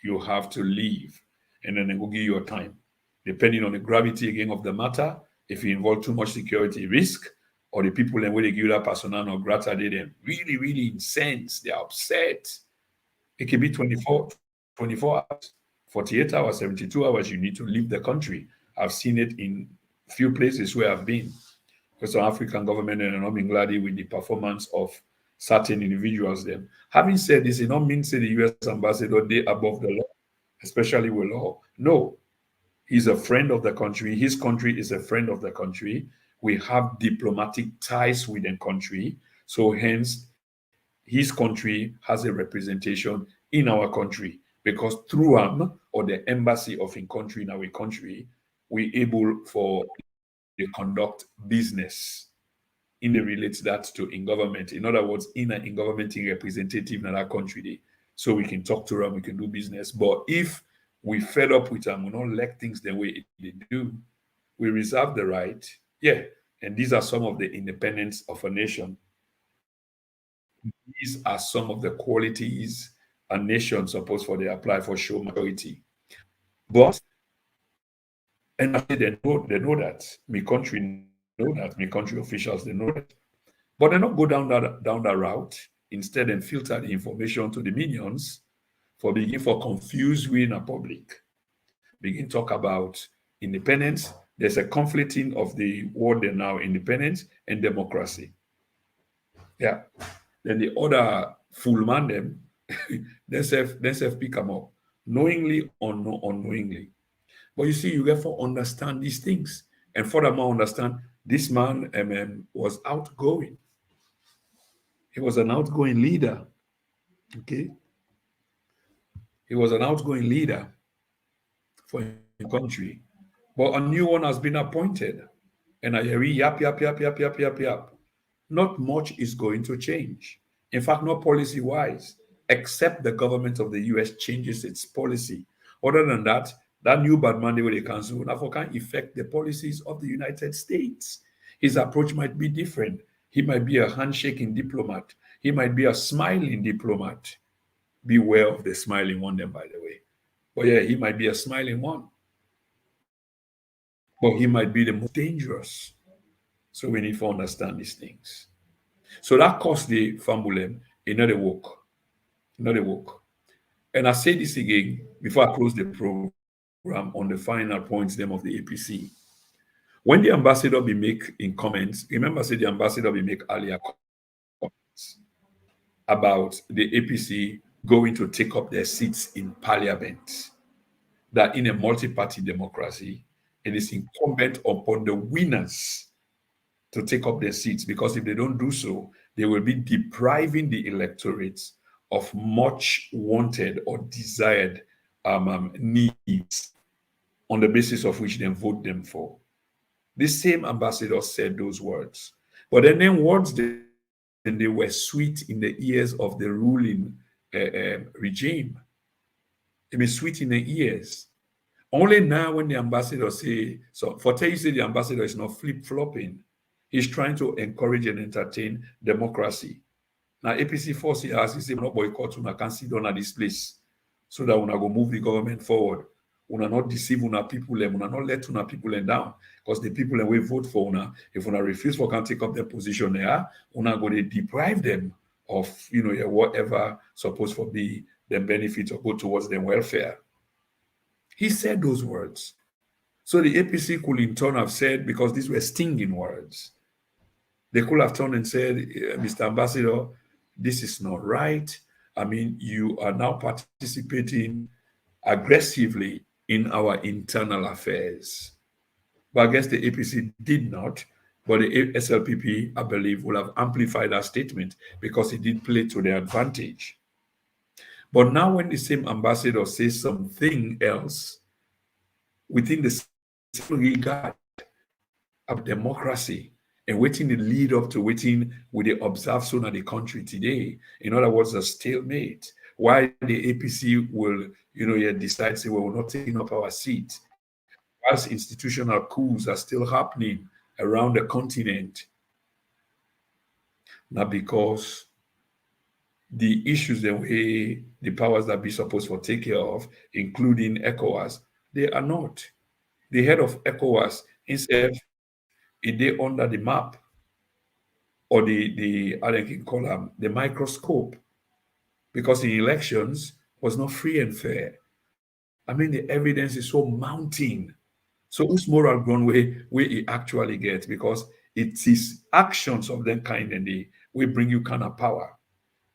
you have to leave, and then they will give you a time, depending on the gravity again of the matter. If you involve too much security risk, or the people and when they give you that persona non grata, they them really, really incensed, they're upset. It can be 24 hours, 48 hours, 72 hours. You need to leave the country. I've seen it in few places where I've been. Because the African government and not being glad with the performance of certain individuals. Them. Having said this, it not mean say the U.S. ambassador they above the law, especially with law. No, he's a friend of the country. His country is a friend of the country. We have diplomatic ties with the country. So hence, his country has a representation in our country because through him or the embassy of in country in our country, we able for they conduct business in the relates that to in government. In other words, in government in representative in that country, so we can talk to them, we can do business. But if we fed up with them, we don't let things the way they do, we reserve the right. Yeah, and these are some of the independence of a nation. These are some of the qualities a nation supposed for they apply for show maturity. But and I say they know that. My country know that. My country officials they know that. But they not go down that route. Instead, and filter the information to the minions for begin for confuse we in a public. Begin talk about independence. There's a conflicting of the word they now independence and democracy. Yeah. Then the other full man them, themselves pick them up. Knowingly or no unknowingly. But you see, you get to understand these things. And furthermore, understand this man was outgoing. He was an outgoing leader. Okay. He was an outgoing leader for his country. But a new one has been appointed. And I hear yap, yap, yap, yap, yap, yap, yap. Not much is going to change. In fact, not policy wise, except the government of the US changes its policy. Other than that, that new bad man with the council now can affect the policies of the United States. His approach might be different. He might be a handshaking diplomat. He might be a smiling diplomat. Beware of the smiling one, then, by the way. But yeah, he might be a smiling one. But he might be the most dangerous. So we need to understand these things. So that caused the fambulem another work. Another work. And I say this again before I close the program on the final points them of the APC. When the ambassador be make in comments, remember say the ambassador be make earlier comments about the APC going to take up their seats in parliament. That in a multi-party democracy, it is incumbent upon the winners to take up their seats because if they don't do so, they will be depriving the electorates of much wanted or desired needs on the basis of which they vote them for. This same ambassador said those words. But then words and they were sweet in the ears of the ruling regime. They were sweet in the ears. Only now when the ambassador say, so for tell you say the ambassador is not flip-flopping, he's trying to encourage and entertain democracy. Now APC force he has, he say, no boycott, una can sit down at this place so that una go move the government forward. Una not deceive una people, una not let una people down. Because the people will vote for una, if una refuse for can take up their position there, una go to deprive them of whatever supposed to be their benefit or go towards their welfare. He said those words. So the APC could in turn have said, because these were stinging words, they could have turned and said, Mr. Ambassador, this is not right. I mean, you are now participating aggressively in our internal affairs. But I guess the APC did not. But the SLPP, I believe, will have amplified that statement because it did play to their advantage. But now when the same ambassador says something else, within the same regard of democracy and waiting the lead up to waiting with the observe zone of the country today. In other words, a stalemate. Why the APC will, decide, say, well, we're not taking up our seat. Whilst institutional coups are still happening around the continent. Not because the issues the way the powers that be supposed to take care of, including ECOWAS, they are not. The head of ECOWAS, instead, is they under the map or the how they can call them the microscope because the elections was not free and fair. I mean, the evidence is so mounting. So whose moral ground where he actually gets because it is actions of that kind and they will bring you kind of power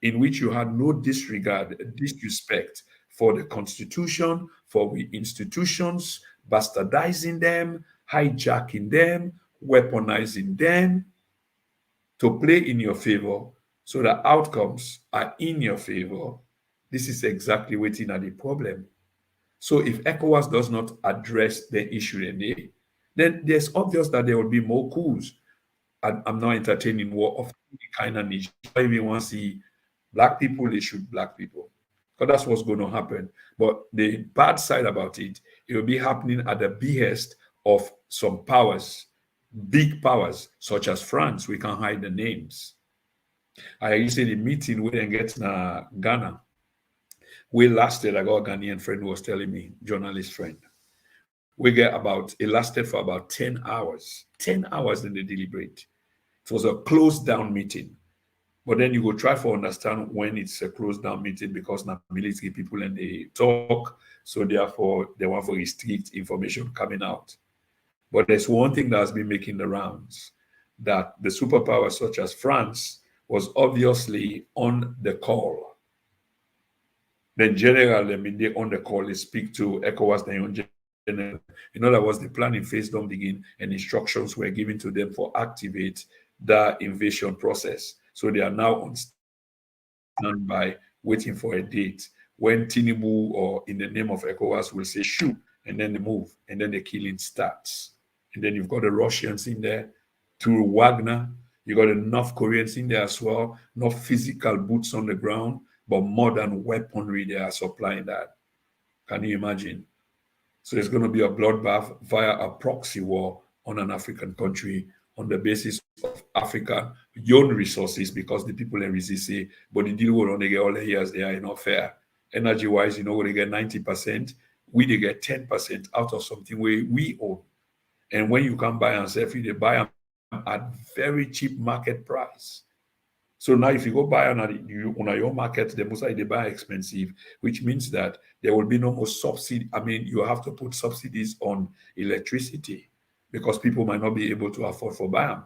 in which you had no disregard, disrespect for the constitution, for the institutions, bastardizing them, hijacking them, weaponizing them to play in your favor so the outcomes are in your favor. This is exactly what's at the problem. So if ECOWAS does not address the issue today, then there's obvious that there will be more coups. I'm not entertaining war of any kind of nature. I even want to see black people, they shoot black people. Because that's what's going to happen. But the bad side about it, it will be happening at the behest of some powers, big powers, such as France. We can hide the names. I used to say the meeting we didn't get in Ghana. We lasted, I got a Ghanaian friend who was telling me, journalist friend. It lasted for about 10 hours. 10 hours in the deliberate. It was a closed down meeting. But then you go try to understand when it's a closed down meeting because now military people and they talk. So therefore, they want to restrict information coming out. But there's one thing that has been making the rounds that the superpowers such as France was obviously on the call. Then general, I mean, they on the call, they speak to ECOWAS, their own general. In other words, the planning phase don't begin and instructions were given to them for activate the invasion process. So they are now on standby, waiting for a date when Tinubu or in the name of ECOWAS will say shoot, and then they move, and then the killing starts. And then you've got the Russians in there through Wagner. You got the North Koreans in there as well, not physical boots on the ground, but modern weaponry they are supplying that. Can you imagine? So it's going to be a bloodbath via a proxy war on an African country on the basis of African own resources because the people in resist say, but the deal will only get all the years they are not fair. Energy wise, they get 90%, we they get 10% out of something we own. And when you can buy and sell, they buy them at very cheap market price. So now if you go buy on your market, the most they buy expensive, which means that there will be no more subsidy. I mean, you have to put subsidies on electricity because people might not be able to afford for buy them.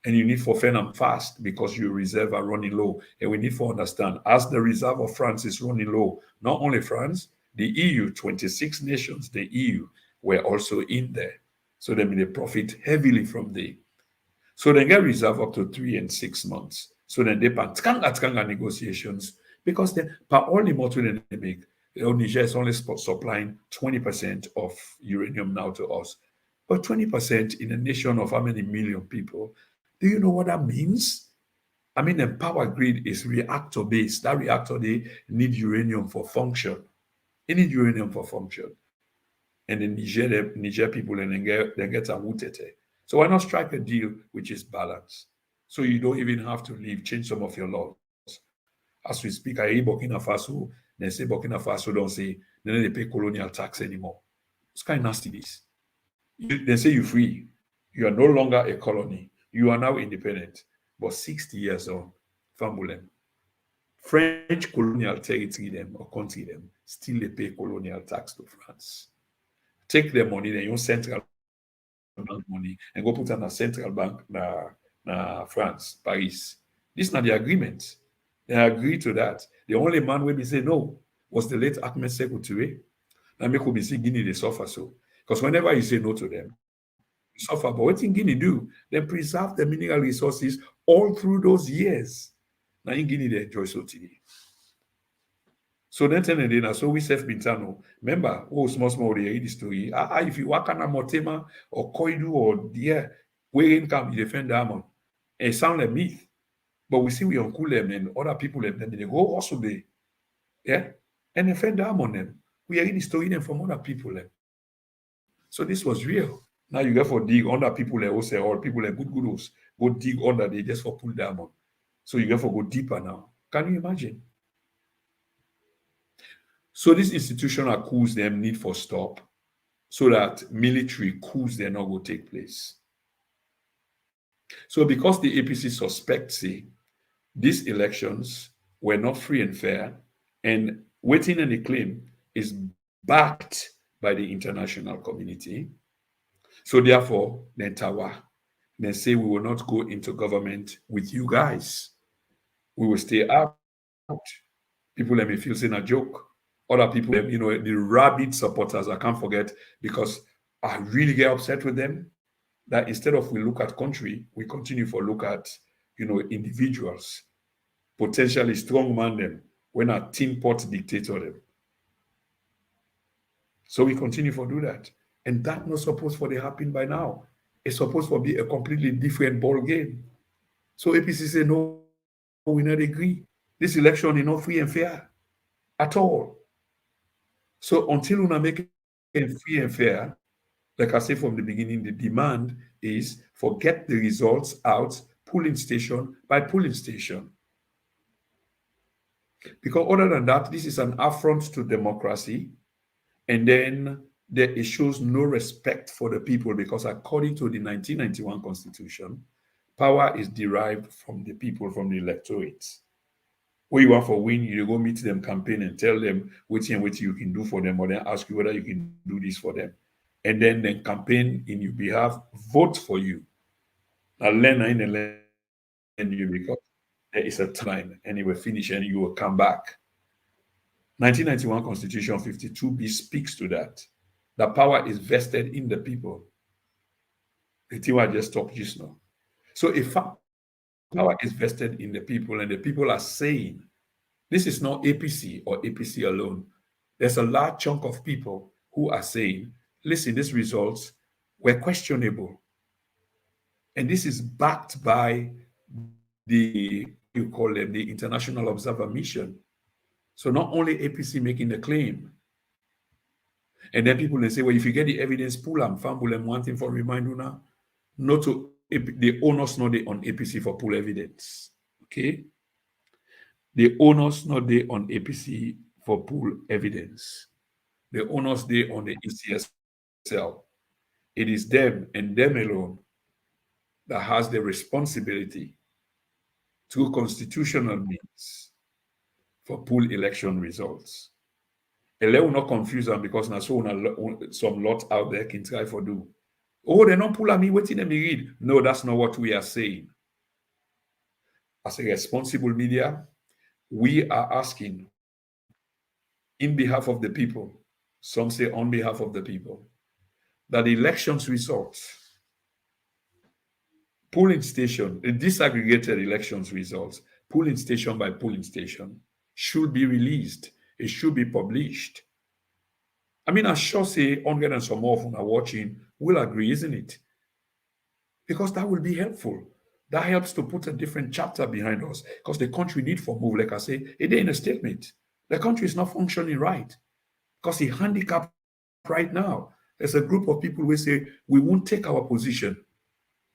And you need for fair and fast because your reserve are running low. And we need to understand, as the reserve of France is running low, not only France, the EU, 26 nations, the EU were also in there. So they profit heavily from the. So they get reserve up to 3 and 6 months. So then they pan negotiations because then per all the motor they make, Niger is only supplying 20% of uranium now to us. But 20% in a nation of how many million people? Do you know what that means? I mean, the power grid is reactor based. That reactor, they need uranium for function. They need uranium for function. And the Niger people, and they get a wutete. So why not strike a deal which is balanced? So you don't even have to leave, change some of your laws. As we speak, I hear Burkina Faso, they say Burkina Faso don't say, they pay colonial tax anymore. It's kind of nasty this. They say you're free. You are no longer a colony. You are now independent. But 60 years on, Fambulem. French colonial territory them or country them, still they pay colonial tax to France. Take their money, then you central bank money and go put on a central bank na France, Paris. This is not the agreement. They agree to that. The only man where we say no was the late Ahmed Sekou Touré. Now make we see Guinea they suffer so. Because whenever you say no to them, you suffer. But what in Guinea do? They preserve the mineral resources all through those years. Now in Guinea they enjoy so today. So then tell them, so we self bintano. Remember, small they read the story. If you work on a Motema or Koidu or dear, where in come you defend them. It sound like myth. But we see we uncool them and other people and then they go also they and defend them on them. We are reading the story them from other people. So this was real. Now you get for dig under people who say all people good hosts go dig under they just for pull them on. So you get for go deeper now. Can you imagine? So these institutional coups them need for stop so that military coups they not go take place. So because the APC suspects these elections were not free and fair, and waiting and the claim is backed by the international community. So therefore, then Tawa, then say we will not go into government with you guys. We will stay out. People let me feel saying a joke. Other people, the rabid supporters, I can't forget, because I really get upset with them that instead of we look at country, we continue for look at, individuals, potentially strong man them, when a tin pot dictator them. So we continue for do that. And that not supposed for to happen by now. It's supposed to be a completely different ball game. So APC say, no, we not agree. This election is not free and fair at all. So until we make it free and fair, like I said from the beginning, the demand is for get the results out polling station by polling station. Because other than that, this is an affront to democracy. And then it shows no respect for the people because according to the 1991 Constitution, power is derived from the people, from the electorate. Where you want for win, you go meet them, campaign, and tell them which and which you can do for them, or then ask you whether you can do this for them. And then campaign in your behalf, vote for you. Now learn in the land you because there is a time and it will finish and you will come back. 1991 Constitution 52B speaks to that. The power is vested in the people. The thing I just talked just now. So if power is vested in the people and the people are saying, this is not APC or APC alone. There's a large chunk of people who are saying, listen, these results were questionable. And this is backed by the, you call them, the International Observer Mission. So not only APC making the claim, and then people they say, well, if you get the evidence, pull them, fumble them. One thing for remind you now, not to the owners not they on APC for pull evidence. Okay. The owners not they on APC for pull evidence. The owners they on the ECSL. It is them and them alone that has the responsibility through constitutional means for pull election results. And let us not confuse them because now so some lot out there can try for do. Oh, they're not pull me waiting and me read. No, that's not what we are saying. As a responsible media, we are asking in behalf of the people, some say on behalf of the people, that the elections results, polling station, the disaggregated elections results, polling station by polling station, should be released. It should be published. I mean, I sure say 100 and some more from are watching will agree, isn't it? Because that will be helpful. That helps to put a different chapter behind us because the country need for move, like I say, it ain't a statement. The country is not functioning right because the handicap right now. There's a group of people who say, we won't take our position.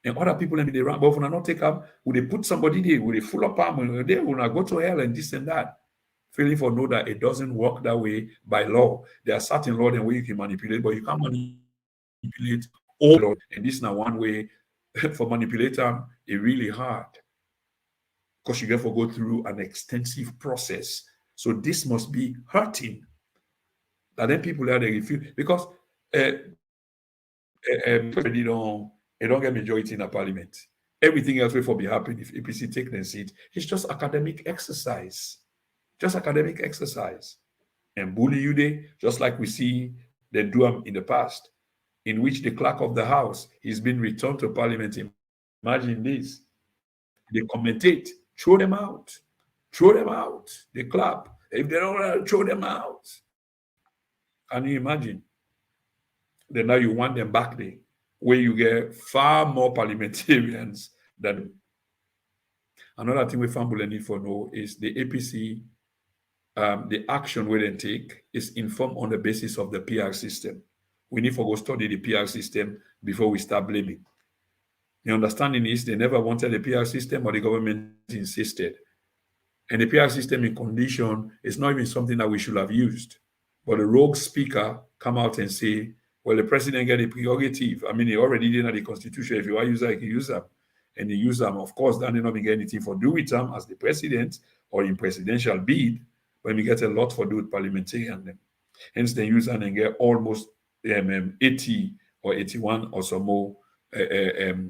And other people in the round, but when I not take up, will they put somebody there, will they full up arm, they will not go to hell and this and that. Failing for know that it doesn't work that way by law. There are certain laws and way you can manipulate, but you can't manipulate all law. And this is now one way for manipulator, it's really hard. Because you have to go through an extensive process. So this must be hurting. That then people are they refuse because they don't get majority in the parliament. Everything else will be happening if APC take their seat. It's just academic exercise. Just academic exercise. And bully you there, just like we see them do them in the past, in which the clerk of the house is being returned to parliament. Imagine this. They commentate, throw them out. Throw them out. They clap. If they don't want to throw them out. Can you imagine? Then now you want them back there, where you get far more parliamentarians than. Another thing we found need for know is the APC, the action we then take is informed on the basis of the PR system. We need to go study the PR system before we start blaming. The understanding is they never wanted a PR system or the government insisted. And the PR system in condition is not even something that we should have used. But the rogue speaker come out and say, well, the president get a prerogative. I mean, he already did in the constitution. If you want to use that, he can use them. And he use them. Of course, then they not get anything for do with them as the president or in presidential bid, when we get a lot for do with parliamentarian. Hence, they use and get almost 80 or 81 or some more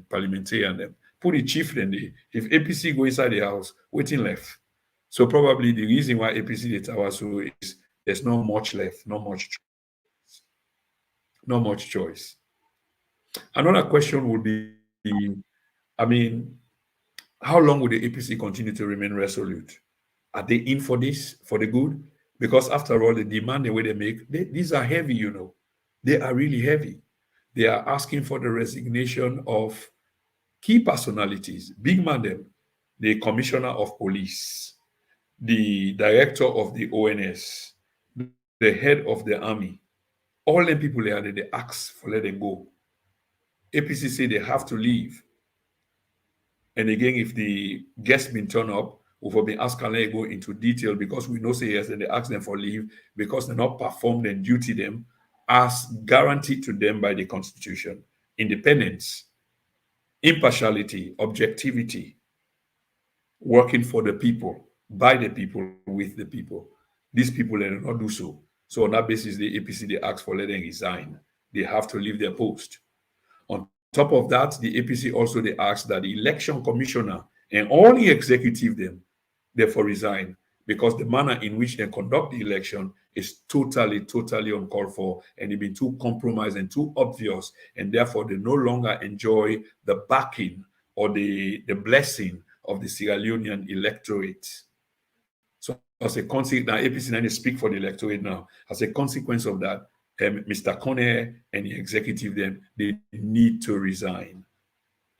parliamentarian. Put the chief then, if APC go inside the house, waiting left. So probably the reason why APC the tower so is there's not much left, not much choice. Another question would be, I mean, how long will the APC continue to remain resolute? Are they in for this, for the good? Because after all, the demand, the way they make, these are heavy, you know. They are really heavy. They are asking for the resignation of key personalities, big man them, the commissioner of police, the director of the ONS, the head of the army. All them people there, they ask for let them go. APC say they have to leave. And again, if the guests been turned up, we've been asked can they go into detail because we know say yes, and they ask them for leave because they not perform their duty them as guaranteed to them by the Constitution. Independence, impartiality, objectivity, working for the people, by the people, with the people. These people they do not do so. So on that basis, the APC they ask for letting resign. They have to leave their post. On top of that, the APC also they ask that the election commissioner and all the executive them therefore resign because the manner in which they conduct the election is totally uncalled for, and it's been too compromised and too obvious, and therefore they no longer enjoy the backing or the blessing of the Sierra Leonean electorate. So as a consequence, now APC now speak for the electorate now. As a consequence of that, Mr. Kone and the executive them, they need to resign.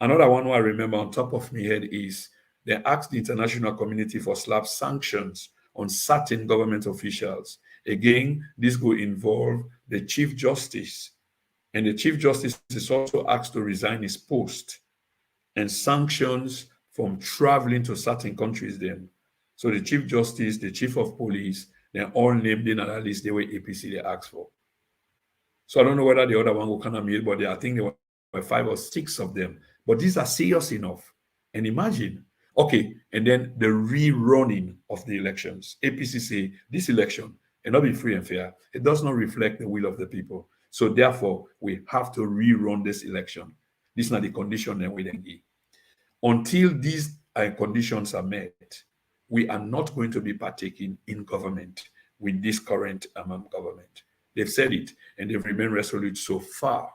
Another one who I remember on top of my head is they asked the international community for slap sanctions on certain government officials. Again, this will involve the Chief Justice. And the Chief Justice is also asked to resign his post and sanctions from traveling to certain countries then. So the Chief Justice, the Chief of Police, they're all named in that list the way APC they asked for. So I don't know whether the other one will kind of meet, but I think there were 5 or 6 of them. But these are serious enough. And imagine, okay, and then the rerunning of the elections. APC say this election cannot be free and fair. It does not reflect the will of the people. So therefore, we have to rerun this election. These are the conditions that we then give. Until these conditions are met, we are not going to be partaking in government with this current government. They've said it, and they've remained resolute so far.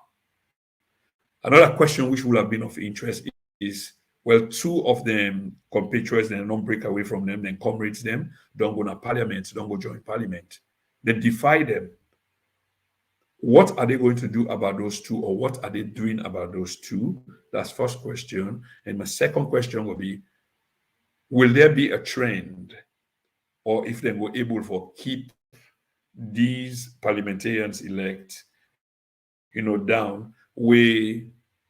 Another question which will have been of interest is, well, 2 of them compatriots, they don't break away from them, then comrades them, don't go to parliament, don't go join parliament. They defy them. What are they going to do about those 2, or what are they doing about those 2? That's first question. And my second question will be, will there be a trend, or if they were able to keep these parliamentarians elect, down, where a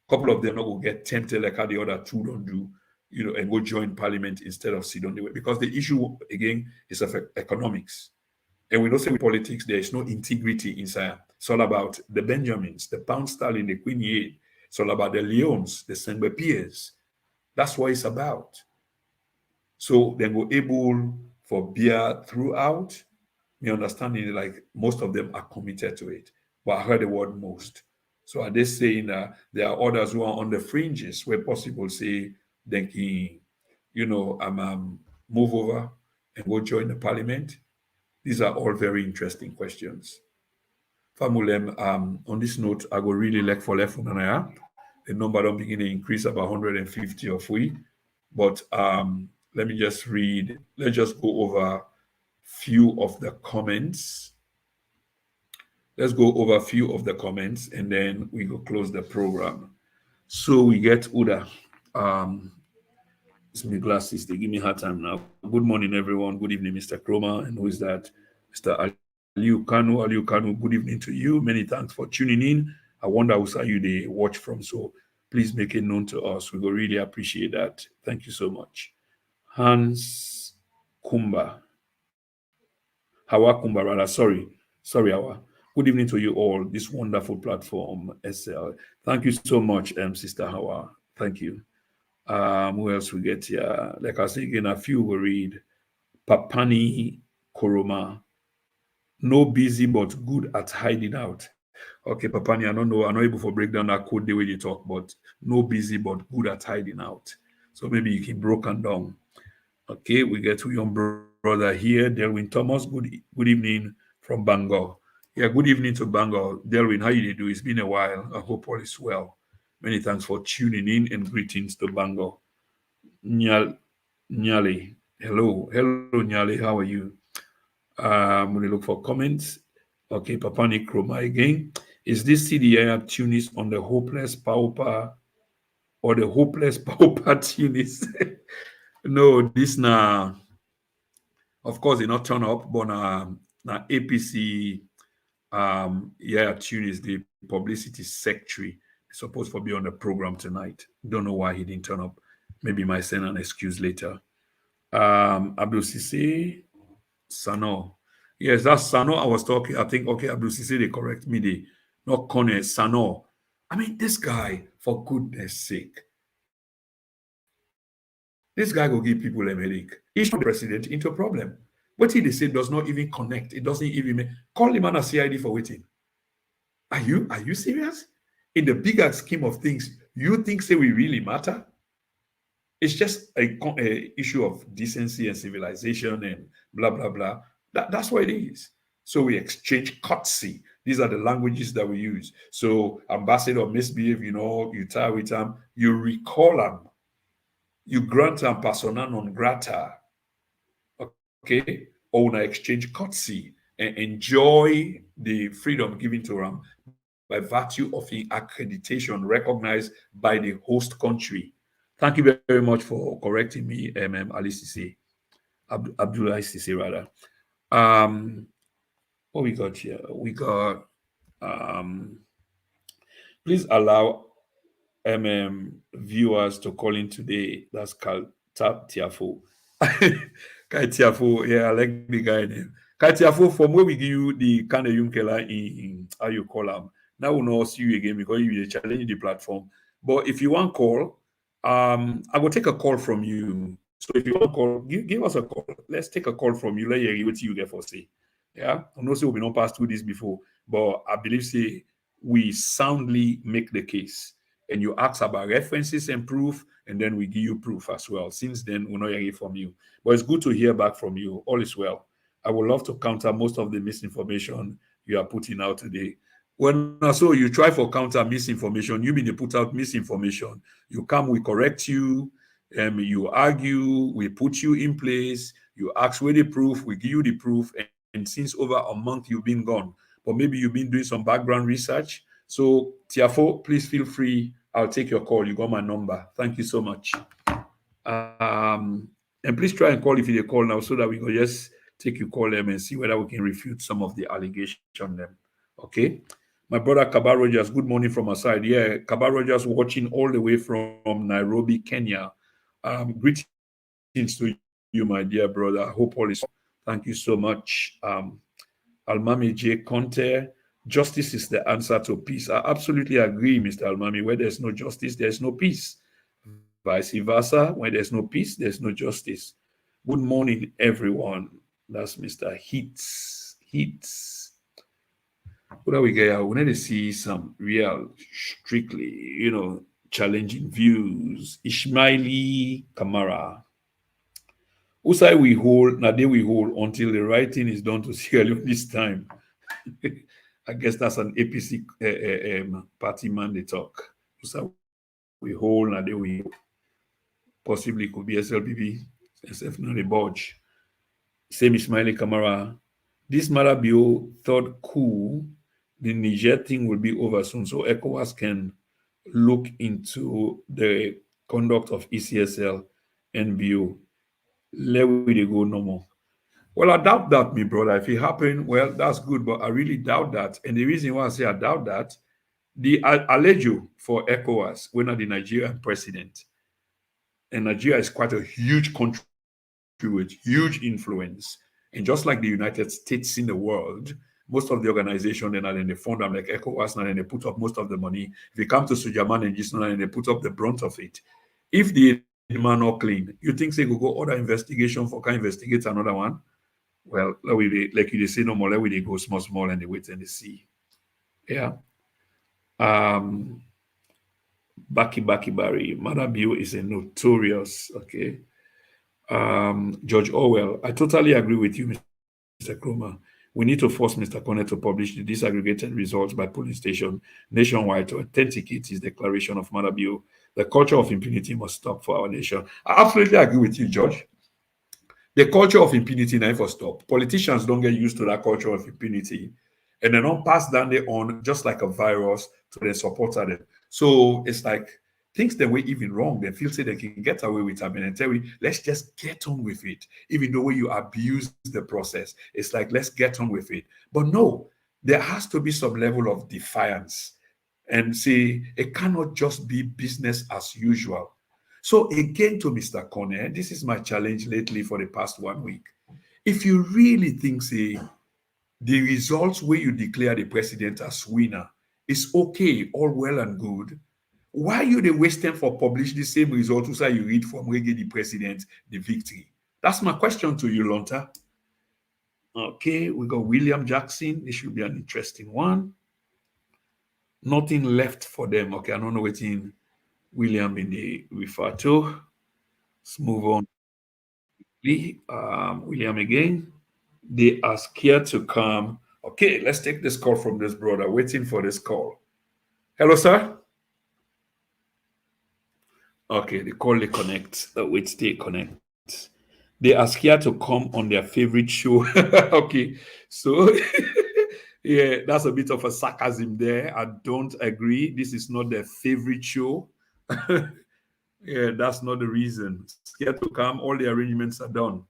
couple of them not go get tempted like how the other 2 don't do, and go join parliament instead of sit on the way. Because the issue, again, is of economics. And we know say with politics, there is no integrity inside. It's all about the Benjamins, the pound sterling, the Queen Ye. It's all about the Leons, the Sengbe Piers. That's what it's about. So they were able for beer throughout. My understanding, like most of them are committed to it. But I heard the word most. So are they saying that there are others who are on the fringes where possible say they can, move over and go join the parliament? These are all very interesting questions. Famulem, on this note, I go really like for left one and the number don't begin to increase about 150 of we. But let me just read. Let's just go over few of the comments. Let's go over a few of the comments and then we go close the program. So we get Uda. It's my glasses. They give me hard time now. Good morning, everyone. Good evening, Mr. Chroma. And who is that? Mr. Aliu Kanu. Aliu Kanu, good evening to you. Many thanks for tuning in. I wonder who saw you they watch from. So please make it known to us. We will really appreciate that. Thank you so much. Hans Kumba. Hawa Kumba, rather. Sorry, Hawa. Good evening to you all. This wonderful platform, SL. Thank you so much, Sister Hawa. Thank you. Who else we get here? Like I say again, a few will read. Papani Koroma. No busy but good at hiding out. Okay, Papani, I don't know. I'm not able to break down that code the way you talk, but no busy but good at hiding out. So maybe you can broken down. Okay, we get to young brother here, Delwin Thomas. Good evening from Bangor. Yeah, good evening to Bangor. Delwin, how you do? It's been a while. I hope all is well. Many thanks for tuning in and greetings to Bangor. Nyal, Nyali, hello, Nyali, how are you? I'm going to look for comments. Okay, Papani Chroma again. Is this CDI Tunis on the hopeless pauper or the hopeless pauper Tunis? No, this now. Of course, they not turn up, but na APC yeah, Tunis, the publicity secretary, supposed to be on the program tonight. Don't know why he didn't turn up. Maybe might send an excuse later. Abdul Sisi Sano. Yes, that's Sano I was talking. I think okay, Abdul Sisi, they correct me. They not Kone Sano. I mean, this guy, for goodness sake, this guy will give people a headache. He's turned the president into a problem. What he they say does not even connect. It doesn't even make, call him on a CID for waiting. Are you serious? In the bigger scheme of things, you think say we really matter? It's just a issue of decency and civilization and blah blah blah. That's what it is. So we exchange courtesy. These are the languages that we use. So ambassador misbehave, you tie with him, you recall him, you grant him persona non grata, okay, or una exchange courtesy and enjoy the freedom given to him by virtue of the accreditation recognized by the host country. Thank you very much for correcting me, Ali Sisi, Abdullah Sisi, rather. Um, what we got here? We got, um, please allow viewers to call in today. That's called Tap Tiafo. Kai Tiafo, yeah, I like the guy name. Kai Tiafo, from where we give you the kind of Yunkela in how you call them. Now we'll not see you again because you challenge the platform. But if you want call, I will take a call from you. So if you want call, give us a call. Let's take a call from you. Let you what you get for say. Yeah, I know say we not pass through this before, but I believe say we soundly make the case and you ask about references and proof, and then we give you proof as well. Since then, we're not hearing from you. But it's good to hear back from you. All is well. I would love to counter most of the misinformation you are putting out today. When I saw you try for counter misinformation, you mean you put out misinformation. You come, we correct you, you argue, we put you in place, you ask where the proof, we give you the proof, and since over a month you've been gone. But maybe you've been doing some background research. So Tiafo, please feel free. I'll take your call. You got my number. Thank you so much. And please try and call if you call now so that we can just take you call them and see whether we can refute some of the allegation them. Okay. My brother Kaba Rogers, good morning from our side. Yeah, Kaba Rogers watching all the way from Nairobi, Kenya. Greetings to you, my dear brother. I hope all is well. Thank you so much. Almami J. Conte, justice is the answer to peace. I absolutely agree, Mr. Almami. Where there's no justice, there's no peace. Vice versa, when there's no peace, there's no justice. Good morning, everyone. That's Mr. Heats. What do we get? We need to see some real, strictly, challenging views. Ishmaeli Kamara. Usai we hold, na day we hold until the right thing is done to Sierra Leone this time. I guess that's an APC party man they talk. Usai we hold, na day we hold. Possibly could be SLPP, SF not a budge. Same Ismaili Kamara. This Marabio third coup, the Niger thing will be over soon, so ECOWAS can look into the conduct of ECSL, NBO. Let we go no more. Well, I doubt that, me brother. If it happen, well, that's good, but I really doubt that. And the reason why I say I doubt that, the Alejo for ECOWAS, when not the Nigerian president, and Nigeria is quite a huge country with huge influence. And just like the United States in the world, most of the organization and they fund them like ECOWAS and they put up most of the money. If you come to Sujaman and Gisna and they put up the brunt of it. If the man not clean, you think they go order investigation for can investigate another one? Well, like you say no more, let we go small and they wait and they see. Yeah. Baki Barry, Madabio is a notorious, okay. George Orwell, I totally agree with you, Mr. Cromer. We need to force Mr. Cornett to publish the disaggregated results by polling station nationwide to authenticate his declaration of Madabio. The culture of impunity must stop for our nation. I absolutely agree with you, George. The culture of impunity never stop. Politicians don't get used to that culture of impunity, and they don't pass down their own just like a virus to their supporters. So it's like things that were even wrong. They feel say they can get away with it, and tell you, let's just get on with it. Even though you abuse the process, it's like let's get on with it. But no, there has to be some level of defiance, and see, it cannot just be business as usual. So again, to Mr. Corner, this is my challenge lately for the past 1 week. If you really think, say, the results where you declare the president as winner is okay, all well and good, why you they wasting for publish the same result as you read from where the president the victory? That's my question to you, Lonta. Okay, we got William Jackson. This should be an interesting one. Nothing left for them. Okay, I don't know what in William in the refer to. Let's move on. William again. They are scared to come. Okay, let's take this call from this brother. Waiting for this call. Hello, sir. Okay, the call they connect. Wait, stay connect. They are scared to come on their favorite show. Okay, so yeah, that's a bit of a sarcasm there. I don't agree. This is not their favorite show. Yeah, that's not the reason. Scared to come. All the arrangements are done.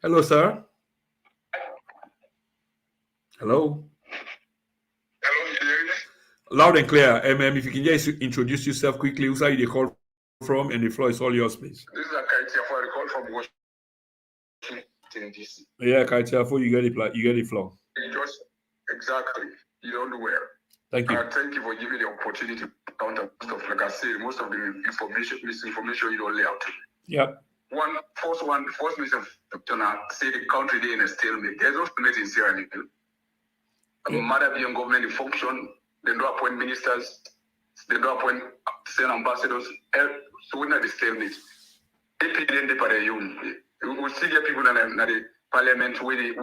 Hello, sir. Hello. Loud and clear. If you can just introduce yourself quickly, who's you call from, and the floor is all yours, please. This is Akaitia. I call from Washington, D.C. Yeah, Akaitia, you get the floor. Just exactly. You don't do well. Thank you. Thank you for giving the opportunity to counter stuff. Like I said, most of the misinformation you don't lay out. Yeah. First misinformation say the country they in a stalemate. There's no stalemate in Sierra Leone. Madabian government function. They don't appoint ministers. They don't appoint send ambassadors. So we're not the stalemate. We still get people in the parliament with the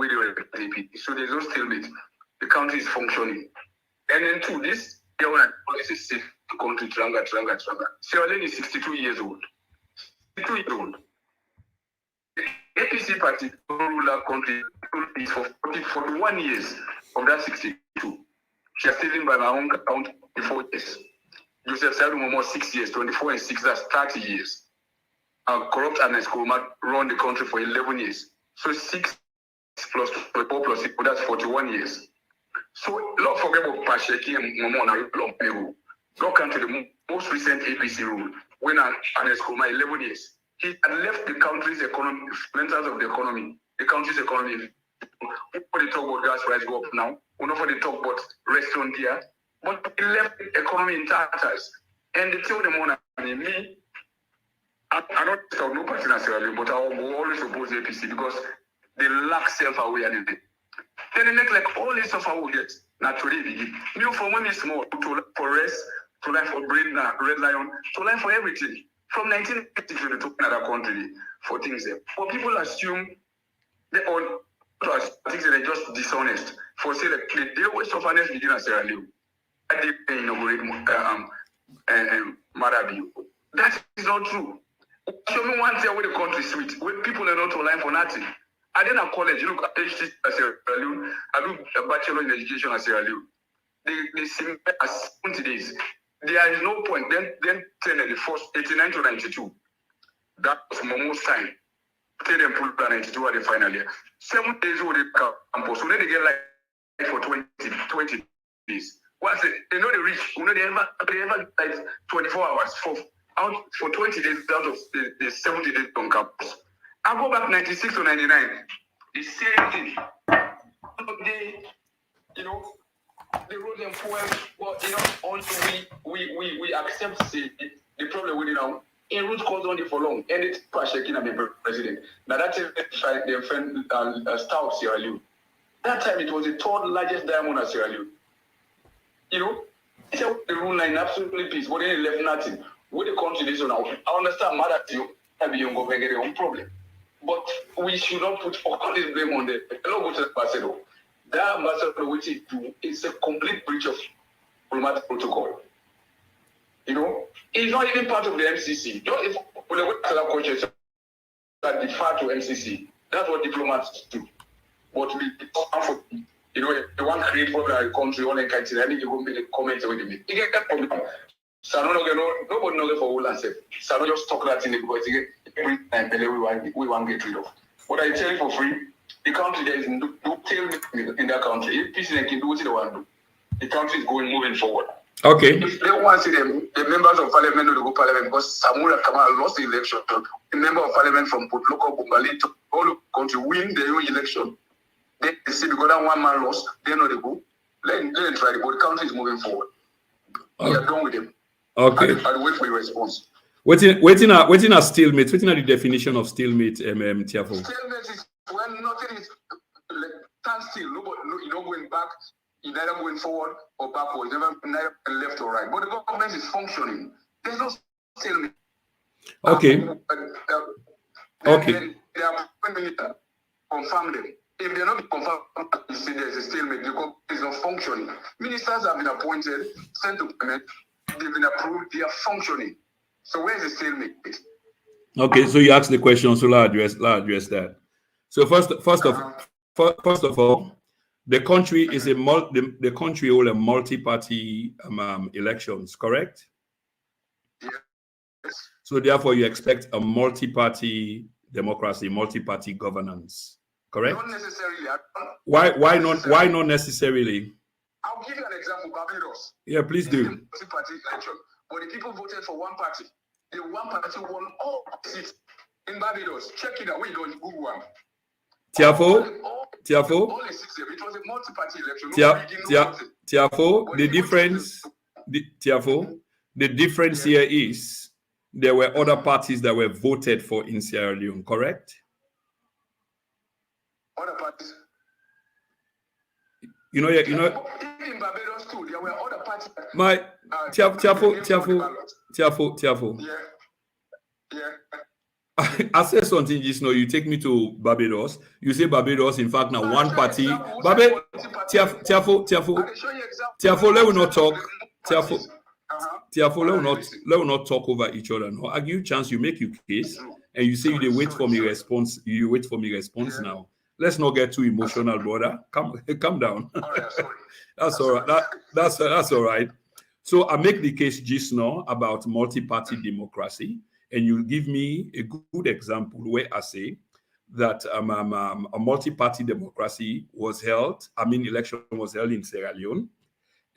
AP. So there's no stalemate. The country is functioning. And then two, this policy is safe to country tranga. Sierra Leone is 62 years old. 62 years old. The APC party rule that country for 41 years of that 62. She has taken by my own count 24 years. Joseph Salum more 6 years, 24 and 6, that's 30 years. Corrupt Ernest Kuruma run the country for 11 years. So 6 plus 24 plus 6, that's 41 years. So let's forget about Pasheki and Momona long ago. Go to the most recent APC rule, when Ernest Kuruma 11 years. He had left the country's economy, fundamentals of the economy, the country's economy. When they talk about gas price go up now, we know they talk about restaurant here, but he left the economy in tatters. And they tell them on me, I don't have no person in Sierra Leone, but I will always oppose APC because they lack self-awareness. Then they make like all this stuff I will get naturally. You for money small, for rest, to life for brain, red lion, to life for everything. From 1980 to the another country for things there. But people assume they all things that are just dishonest. For say that they always honest begin in Sierra Leone. They inaugurate Madabi. That is not true. Show me one thing where the country is sweet, where people are not online for nothing. I did at college, look at HT at Sierra Leone, I do a bachelor in education at Sierra Leone. They seem as 20 days. There is no point. Then 10 the first 89 to 92. That was Momo's time. Tell them pull plan 92 at the final year. 7 days with the campus. So then they get like for 20 days. Once they know they reach, they ever like 24 hours for 20 days out of the 70 days on campus. I go back 96 to 99. The same thing. They, you know, they wrote them poems, but you know, only we accept the problem with it now. In root cause only for long, and it's shaking at the president. Now that's the friend Stout Sierra Leone. That time it was the third largest diamond at Sierra Leone. You know, it's the rule line absolutely peace, but then it left nothing. With the country this now, I understand mad at you, have your own problem. But we should not put all this blame on the go to the ambassador. That ambassador which it do is a complete breach of diplomatic protocol. You know, it's not even part of the MCC. Just if we look at other countries that defer to MCC, that's what diplomats do. But you know, they want to create problem in the country, all in country, I think you go make a comment with me. You get that problem. So nobody knows for all answer. So don't just talk that in it because you get every time we want to get rid of. What I tell you for free, the country there is no tailwind in that country. If people can do what they want to do, the country is moving forward. Okay. If they want to see them, the members of parliament will go parliament because Samura Kamal lost the election. The member of parliament from local Bumbali to all the country win their own election. They see because that one man lost, they know they go. Let them try it, but the country is moving forward. We are done with them. Okay. I'll wait for your response. Waiting a stalemate. Waiting at the definition of stalemate, Tiafo. Stalemate is when nothing is stand still. Nobody, you're not going back. You're neither going forward or backwards. Neither left or right. But the government is functioning. There's no stalemate. Okay. Okay. They are confirm them. If they're not confirmed, you see there's a stalemate. The government is not functioning. Ministers have been appointed, sent to government. They've been approved. They are functioning. So where is the stalemate? Okay, so you asked the question, so I'll address that. So first of all, the country is the country hold a multi-party elections, correct? Yes. So therefore, you expect a multi-party democracy, multi-party governance, correct? Not necessarily. Why not? Why not necessarily? I'll give you an example. Barbados. Yeah, please do. Multi-party election, but the people voted for one party. The one party won all seats in Barbados. Check it out. We don't Google one. Tiafo. All the six. It was a multi-party election. Tiafo. The difference here is there were other parties that were voted for in Sierra Leone, correct? Other parties. You know. In Barbados too, there were other parties. Tiafo. Yeah. I said something just now. You take me to Barbados. You say Barbados, in fact, now one party. Tiafo, let me not talk. Tiafo, let me not talk over each other. No, I give you a chance. You make your case, and you say you wait for me response. You wait for me response now. Let's not get too emotional, brother. Calm down. That's all right. That's all right. So I make the case just now about multi-party democracy, and you give me a good example where I say that a multi-party democracy was held. Election was held in Sierra Leone,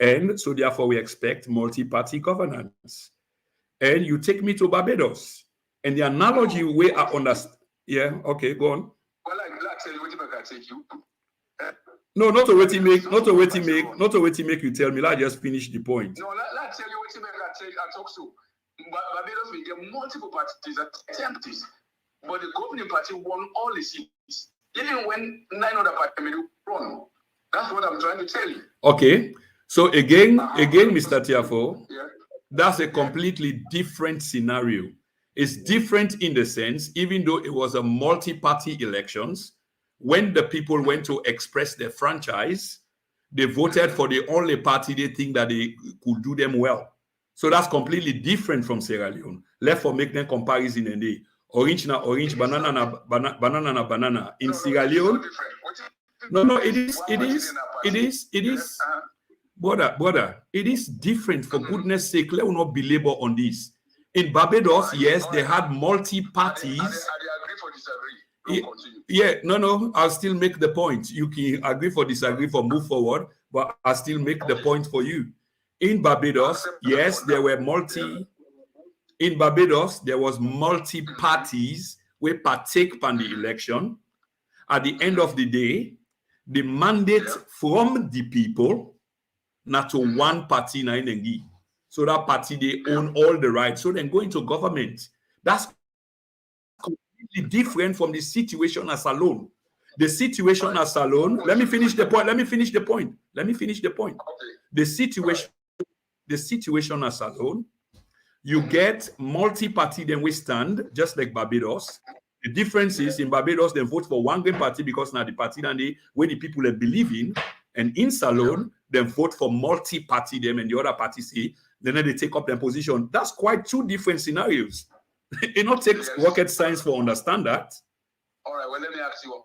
and so therefore we expect multi-party governance. And you take me to Barbados, and the analogy where I understand. Yeah. Okay. Go on. Well, like tell you what I can take you. No, not to wait to make you tell me. Let's just finish the point. No, let's tell you what I can talk to. Barbados will get multiple parties attempts, but the governing party won all the seats, even when 9 other parties won. That's what I'm trying to tell you. Okay, so again, Mr. Tiafo, that's a completely different scenario. It's different in the sense, even though it was a multi-party elections, when the people went to express their franchise, they voted for the only party they think that they could do them well. So that's completely different from Sierra Leone. Let's for make them comparison in the orange na orange, banana na banana. In Sierra Leone, no, it is. Brother, it is different. For goodness sake, let us not belabor on this. In Barbados, yes, they had multi-parties. I agree for disagree. Yeah, no, I'll still make the point. You can agree for disagree for move forward, but I'll still make the point for you. In Barbados, yes, there were in Barbados, there was multi-parties we partake in the election. At the end of the day, the mandate from the people, not to one party, so that party they own all the rights. So then go into government. That's completely different from the situation as alone. The situation as alone. Let me finish the point. The situation as alone. You get multi-party, then we stand, just like Barbados. The difference is in Barbados, they vote for one great party because now the party and where the people believe in. And in Salon, they vote for multi-party them and the other party say, then they take up their position. That's quite two different scenarios. It not takes rocket science for understand that. All right, well, let me ask you.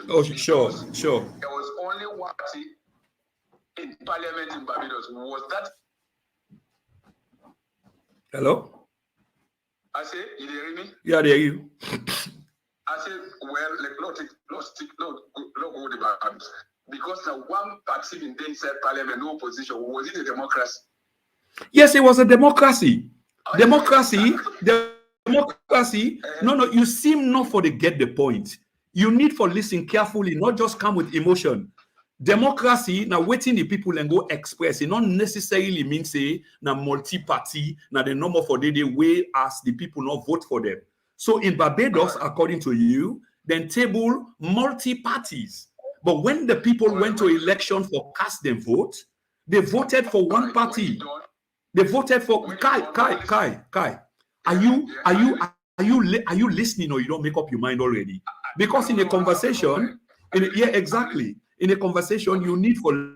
Oh, sure. There was only one party in parliament in Barbados. Was that? Hello? I say, you hear me? Yeah, I hear you. I said, well, like, no, go the Barbados. Because the one party in the inside parliament, no opposition, was it a democracy? Yes, it was a democracy. Democracy. No, you seem not for to get the point. You need for listen carefully, not just come with emotion. Democracy, now waiting the people and go express, it not necessarily means say na multi-party, na the number for the way as the people not vote for them. So in Barbados, according to you, then table multi-parties. But when the people went to election for cast them vote, they voted for one party. They voted for Kai. Are you listening or you don't make up your mind already? Because in a conversation, in a conversation, you need for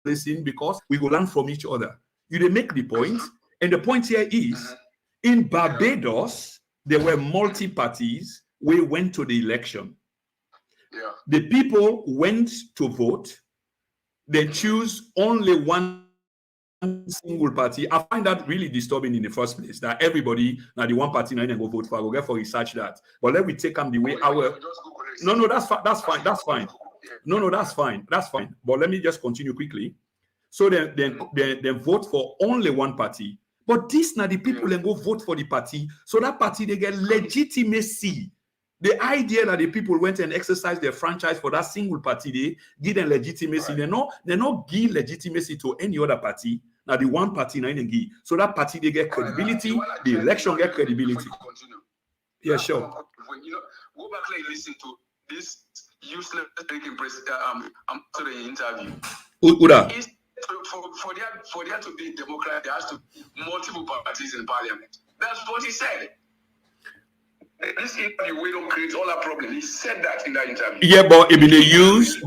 listen because we will learn from each other. You make the point, and the point here is in Barbados, there were multi-parties. We went to the election. Yeah. The people went to vote. They choose only one single party. I find that really disturbing in the first place. That everybody now the one party now go vote for. I will get for research that. But let me take them the way our. No, that's fine. That's fine. No, that's fine. But let me just continue quickly. So then vote for only one party. But this now the people then go vote for the party. So that party they get legitimacy. The idea that the people went and exercised their franchise for that single party, they give them legitimacy. Right. They not give legitimacy to any other party. Now the one party now give. So that party they get credibility. Right. The election get credibility. Yeah, sure. Go back and listen to this useless after the interview. Uda. For there to be democracy, there has to be multiple parties in parliament. That's what he said. This interview we don't create all our problems. He said that in that interview. Yeah, but it been use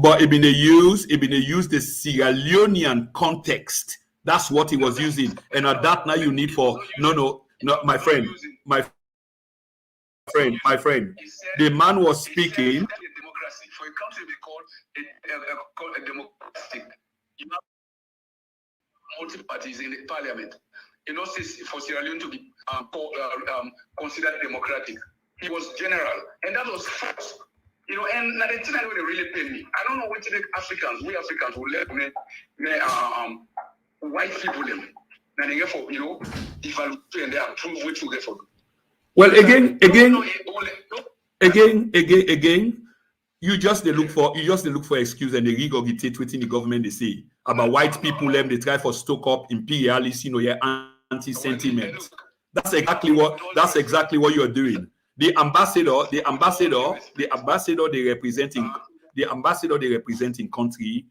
the Sierra Leonean context. That's what he was using. And at that now you need for no, my friend. The man was speaking. Democracy for a country to be called a democratic. You have multiple parties in the parliament. You know, for Sierra Leone to be considered democratic. He was general, and that was false. You know, and the thing that really paid me. I don't know what we Africans will let white people them. And they get for evaluate and they approve what you get for. Well, again, you just look for excuse and they regurgitate within the government they say about white people them they try for stoke up imperialism, anti-sentiment. That's exactly what you're doing. The ambassador they representing country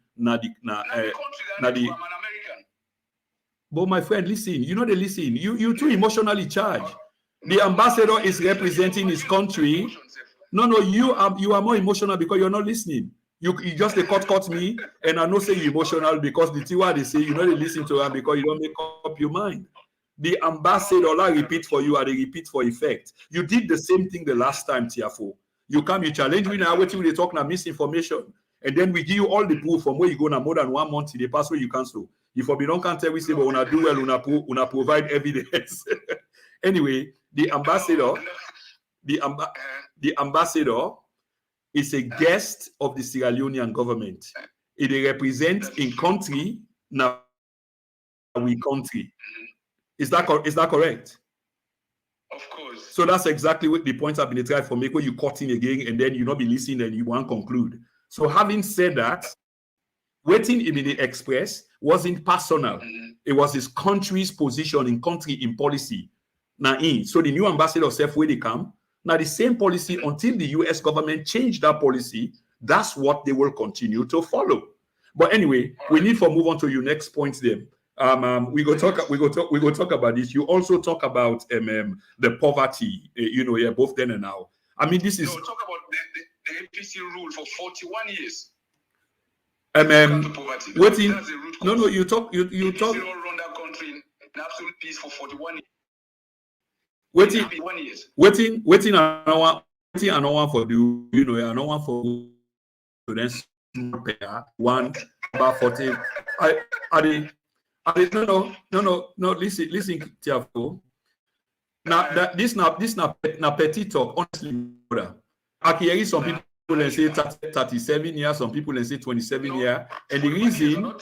But my friend, listen, they listen. You too emotionally charged. The ambassador is representing his country. No, you are more emotional because you're not listening. You just they cut me, and I know say you're emotional because the Tiwa they say they listen to her because you don't make up your mind. The ambassador, I repeat for you, and they repeat for effect. You did the same thing the last time, Tiafo. You challenge me now, waiting they talk now misinformation. And then we give you all the proof from where you go now more than 1 month in the past where you cancel. If we don't tell we say, but una do well, una provide evidence. Anyway, the ambassador is a guest of the Sierra Leonean government. It represents in country, now we country. Is that correct? Of course. So that's exactly what the point I've been trying for make, where you cut in again and then you not be listening and you won't conclude. So having said that, waiting in the express wasn't personal. It was his country's position in country in policy. Now, so the new ambassador self where they come. Now the same policy until the US government changed that policy, that's what they will continue to follow. But anyway, we need to move on to your next point there. We go talk about this. You also talk about the poverty, both then and now. I mean, this is talk about the APC rule for 41 years. Waiting. No, you talk. You talk. Run that country in absolute peace for 41 years. Waiting another one for you. Another one for then one about 40. No. Listen, careful. Now that this petty talk. Honestly, brother, I can hear some people and say 37 years, some people and say 27 years, and the reason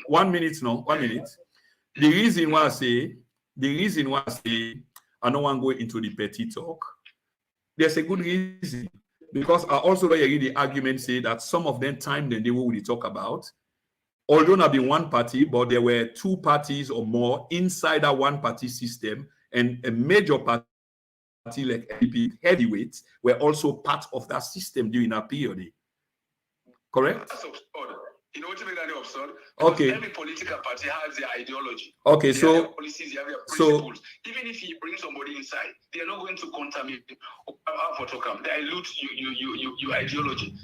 1 minute. The reason why I say I don't want to go into the petty talk. There's a good reason, because I also hear the argument say that some of them time than they will talk about. Although not be one party, but there were two parties or more inside that one party system, and a major party like LP heavyweights were also part of that system during that period. Correct? That's absurd. You know what you mean that absurd? Okay. Every political party has their ideology. Okay, they so have their policies, they have their principles. Even if you bring somebody inside, they are not going to contaminate dilute your ideology.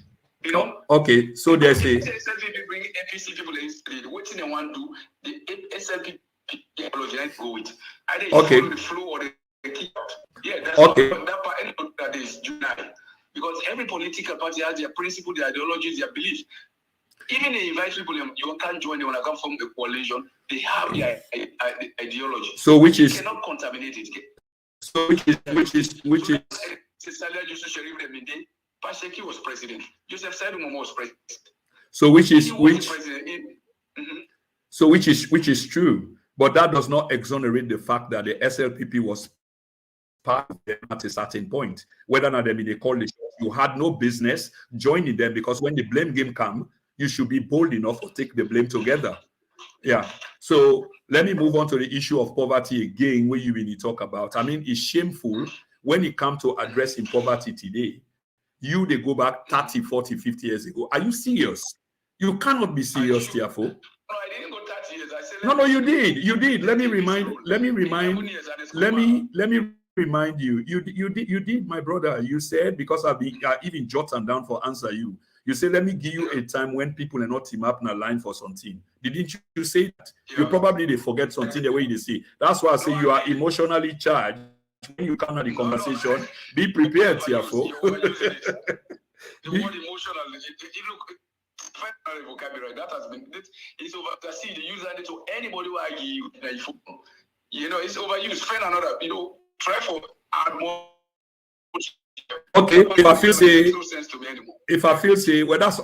You know? Okay, so there's a SLP bring APC people inside. What they want to do, the SLP ideology and go with. Either you follow the flow or the keep out. Yeah, that's okay. That part that is juvenile. Because every political party has their principles, their ideologies, their beliefs. Even they invite people, you can't join, they want to come from the coalition, they have their ideology. So which is, you cannot contaminate it. So which is Pasheki was president. Joseph Said was president. So which is true, but that does not exonerate the fact that the SLPP was part of them at a certain point. Whether or not they call it, you had no business joining them, because when the blame game comes, you should be bold enough to take the blame together. Yeah. So let me move on to the issue of poverty again, where you really talk about. I mean, it's shameful when it comes to addressing poverty today. They go back 30, 40, 50 years ago. Are you serious? You cannot be serious, therefore. No, I didn't go 30 years. I said, no, you did. You did. Let me remind you. You did, my brother. You said, because I've been even jotting down for answer you. You say, let me give you a time when people are not team up in a line for something. Didn't you say that? Yeah. You probably they forget something the way they say. That's why I say you are emotionally charged. When you come to the conversation, be prepared, therefore. The word emotional, vocabulary that has been, it's over. See, the user it to anybody who argue, it's overused. Find another, try for add more. Okay, if I feel say, well, that's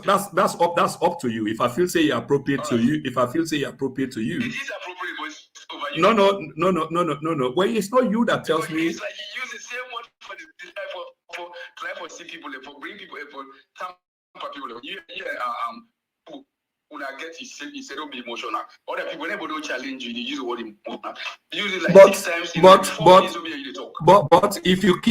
up to you. If I feel say appropriate to you, it is appropriate, but it's overused. No. Well, it's not you that tells me. It's like you use the same word for try for see people, for bring people, for tamper people. When I get it said don't be emotional. Other people, whenever don't challenge you, they use the word emotional. Use it like 6 times. But if you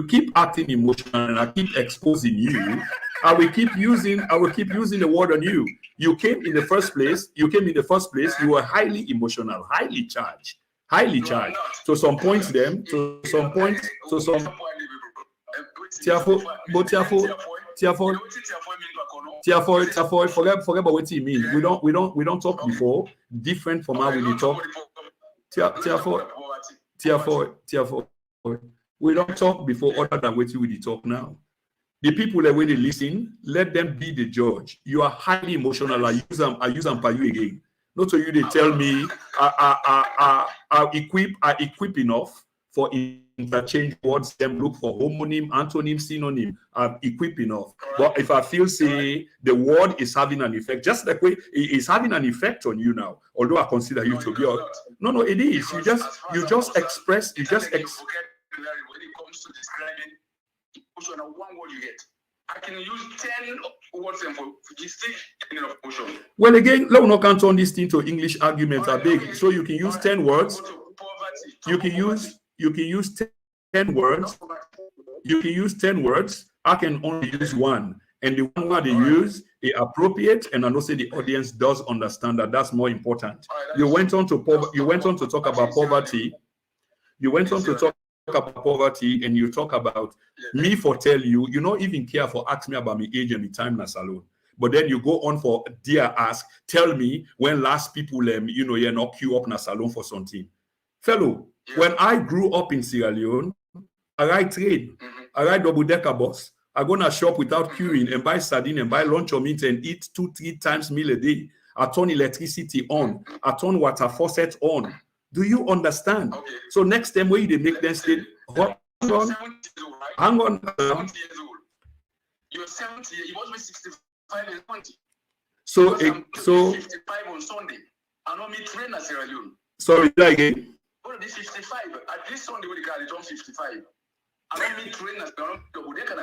keep acting emotional and I keep exposing you, I will keep using the word on you. You came in the first place. You were highly emotional, highly charged. To some points, forget about what he means. We don't talk before. Different from how we talk. We don't talk before other than what we talk now. The people that when they listen, let them be the judge. You are highly emotional. I use them for you again. Not so you they tell me I equip enough for interchange words, them look for homonym, antonym, synonym. I'm equipped enough. But if I feel say the word is having an effect, just like way it is having an effect on you now, although I consider you to be no, it is. You just express. When it comes to describing emotion, one word you get. I can use 10 words for distinct meaning of emotion. Well, again, let me not count on this thing to English arguments are big. So you can use 10 words. You can use 10 words. You can use 10 words. I can only use one. And the one word they use is appropriate, and I know say the audience does understand that that's more important. You went on to talk about poverty. You went on to talk about poverty, and you talk about me for tell you, you not even care for ask me about my age and my time na salon. But then you go on for dear ask, tell me when last people you're not queue up na salon for something. Fellow, when I grew up in Sierra Leone, I ride train, I ride double-decker bus. I go to shop without queuing and buy sardine and buy lunch or meat and eat 2-3 times meal a day. I turn electricity on. I turn water faucet on. Do you understand? Okay. So next time when you make them say, hang on. You're 70, you must be 65 and 20. So 55 on Sunday. I know me train at Sierra Leone. Sorry, that again. Oh, this 55. At least Sunday when you got it on 55. I don't mean train at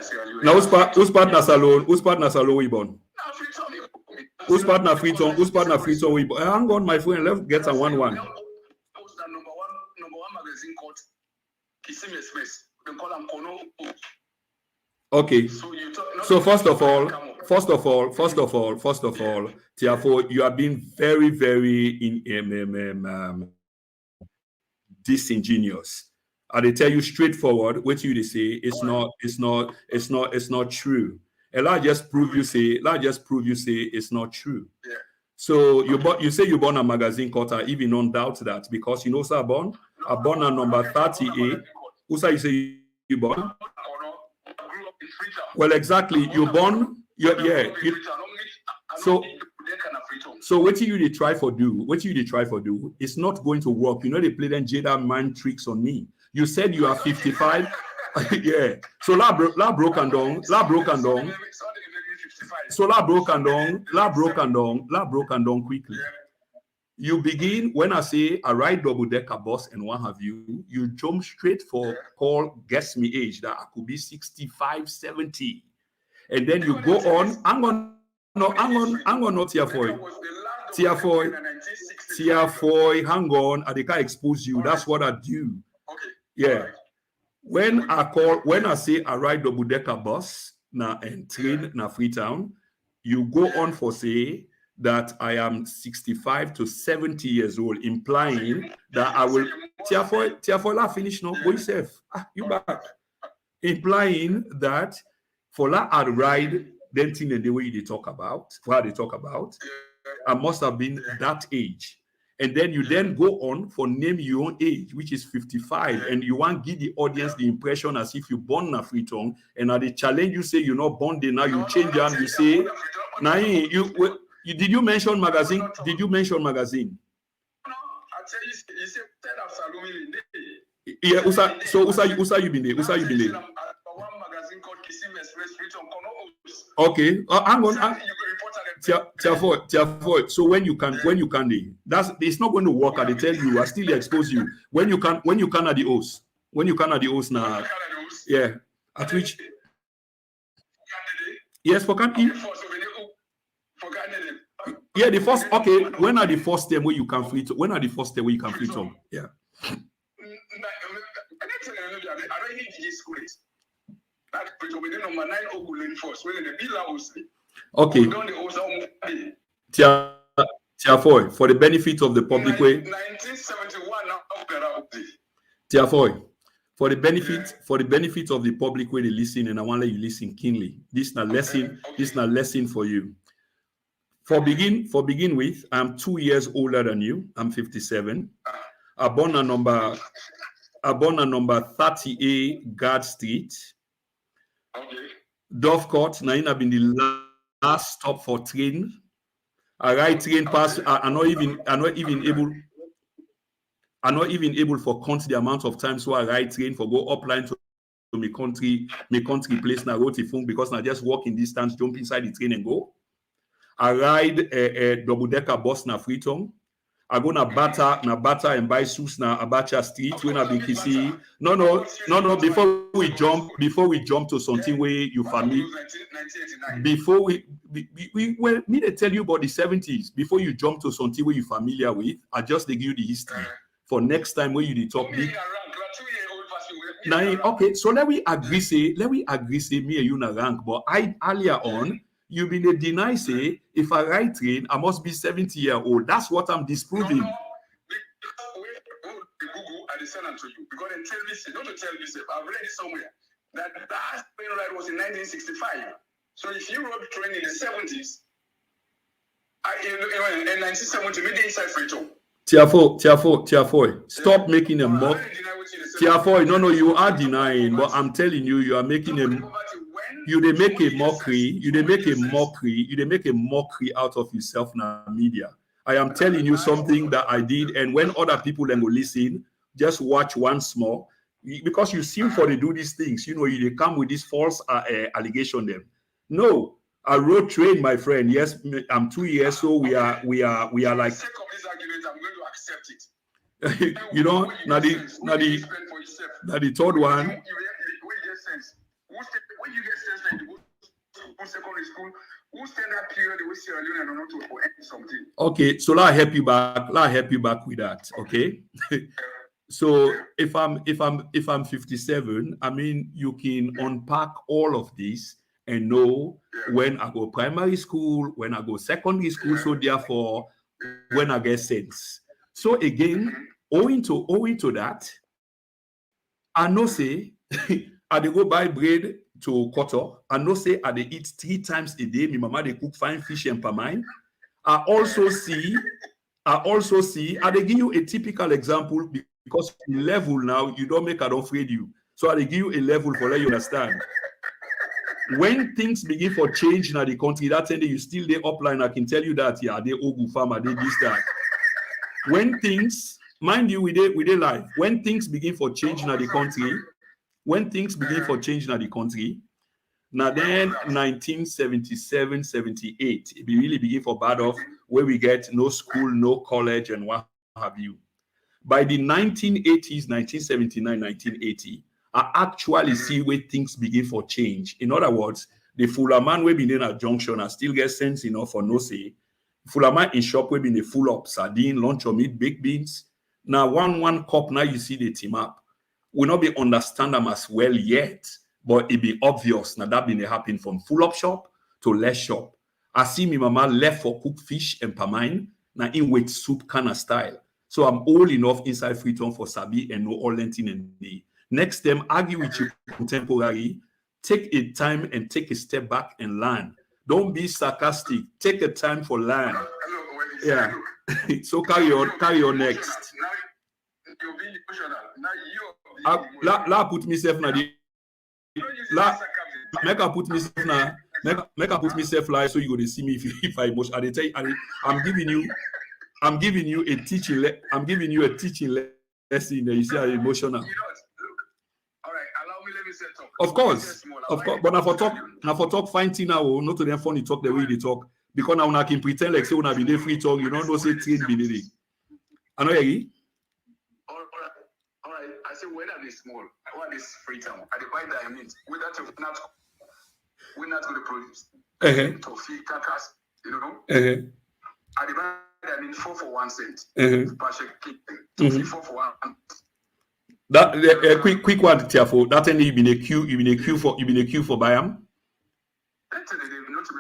Sierra Leone. Now who's partner salon? Who's partner salon we born? Who's partner Freetown? Who's partner Freetown we born? Hang on, my friend. Let's get a 1-1. Number one magazine called Kissimmee Express. They call them Kono. Okay. So first of all, Tiafo, you are being very, very disingenuous. And they tell you straightforward what you say it's not true. And I just prove you say it's not true. Yeah. So you say you born a magazine cutter, even don't doubt that, because you know so I born at number 38. Who say you say you born? Well, exactly. You born. So what you try for do? It's not going to work. You know they play them Jada mind tricks on me. You said you are 55. Yeah. So la broken down. So la broken down quickly. You begin when I say I ride double-decker bus and what have you, you jump straight for call guess me age that I could be 65, 70. And then you go on, hang on, not Tiafoy, hang on, I can't expose you. That's what I do. Okay. Yeah. When I say I ride double-decker bus and train na Freetown, you go on for say that I am 65 to 70 years old, implying that I will Tiafoy la finish now. Go yourself. You back. Implying that for la I ride then thing and the way they talk about, I must have been that age. And then you then go on for name your own age, which is 55, and you want to give the audience the impression as if you born in a Freetown, and at the challenge you say you're not born there now, you change and you say, now did you mention magazine? Did you mention magazine? No, I tell you say yeah, Usa you been there? Usa you been there? One magazine called Kissimmee Express Freetown. Okay, hang on. Tiafoy. So when you can, it's not going to work. I tell you, I still expose you. When you can at the host. Now, yeah. At which, yes, for can yeah, the first. Okay, when are the first time where you can free? When are the first time where you can free Tom? Yeah. Okay. Tiafoy, for the benefit of the public way. 1971. Tiafoy, for the benefit of the public way they listen, and I want to let you listen keenly. This is a lesson. Okay. This is a lesson for you. For begin with, I'm 2 years older than you. I'm 57. I born a number 38 Guard Street. Okay. Dovecourt. Now I've been the last stop for train. I ride train past. I'm not even able. are not even able for count the amount of times so I ride train for go upline to my country place na road phone because now just walk in distance, jump inside the train and go. I ride a double-decker bus na Freetown. I go na Bata and buy suits na Abacha Street when I be kissy. No. Before we jump to something where you family. Before we me they tell you about the 70s. Before you jump to something where you familiar with, I just give you the history for next time where you talk big. Now, okay, so let we agree say me and you na rank, but I earlier on. You been a deny say if I ride train, I must be 70-year-old. That's what I'm disproving. No, Google and they send them to you because they tell me, not to tell you, I've read it somewhere that the last train ride was in 1965. So if you rode train in the 70s, in 1970, maybe inside Freetown. Tiafoe, stop making a mock. Tiafoe, no, you are denying, but I'm telling you, you are making a. You they make a mockery. You they make a mockery out of yourself now, media. I am telling you something that I did, and when other people then go listen, just watch once more because you seem for they do these things. You know, they come with this false allegation. Them, no, I rode train, my friend. Yes, I'm 2 years, so we are like. For the sake of this argument, I'm going to accept it. You know, now the third one. When you get sense like the secondary school, who stand that period with Sierra Leone and not to end something? Okay, so I'll help you back. With that. Okay. So if I'm 57, I mean you can unpack all of this and know when I go primary school, when I go secondary school. So therefore, when I get sense. So again, owing to that, I know say I dey go buy bread to Koto. I know say I dey eat 3 times a day. My mama they cook fine fish and pamine. I also see. I dey give you a typical example because level now you don't make I don't afraid you. So I dey give you a level for let you understand. When things begin for change in the country, that time you still dey upline. I can tell you that they Ogu farmer, they this that. When things, mind you, we dey live. When things begin for change in the country. Now then 1977, 78, it be really begin for bad off where we get no school, no college, and what have you. By the 1980s, 1979, 1980, I actually see where things begin for change. In other words, the fuller man will be in a junction and still get sense enough for no say. Fuller man in shop will be in a full up sardine, lunch or meat, baked beans. Now one cup, now you see the team up. Will not be understand them as well yet, but it be obvious now that been happen from full up shop to less shop. I see me mama left for cook fish and pamine now in with soup kind of style. So I'm old enough inside Freetown for Sabi and no all lentin and day. Next time argue with you contemporary, take a time and take a step back and learn. Don't be sarcastic. Take a time for learn. Yeah. So carry on next. You're being emotional. Now La put myself na the la make I put myself like so you go to see me if I emotional. I tell you, I'm giving you a teaching lesson that you see I'm emotional. all right, allow me, let me say talk. Of course. But now for talk fine thing now, not to them funny talk the way they talk. Because now I can pretend like say when I be there free talk, you don't know say train be needing. I know you. I say when I be small, I want this Freetown. I divide that I mean without we're not going to produce. To feed carcass, you know. I divide that I mean 4 for 1 cent. Per shake, to feed 4 for 1. That quick one, Tiafo. That time you been a queue for Bayam. Not to be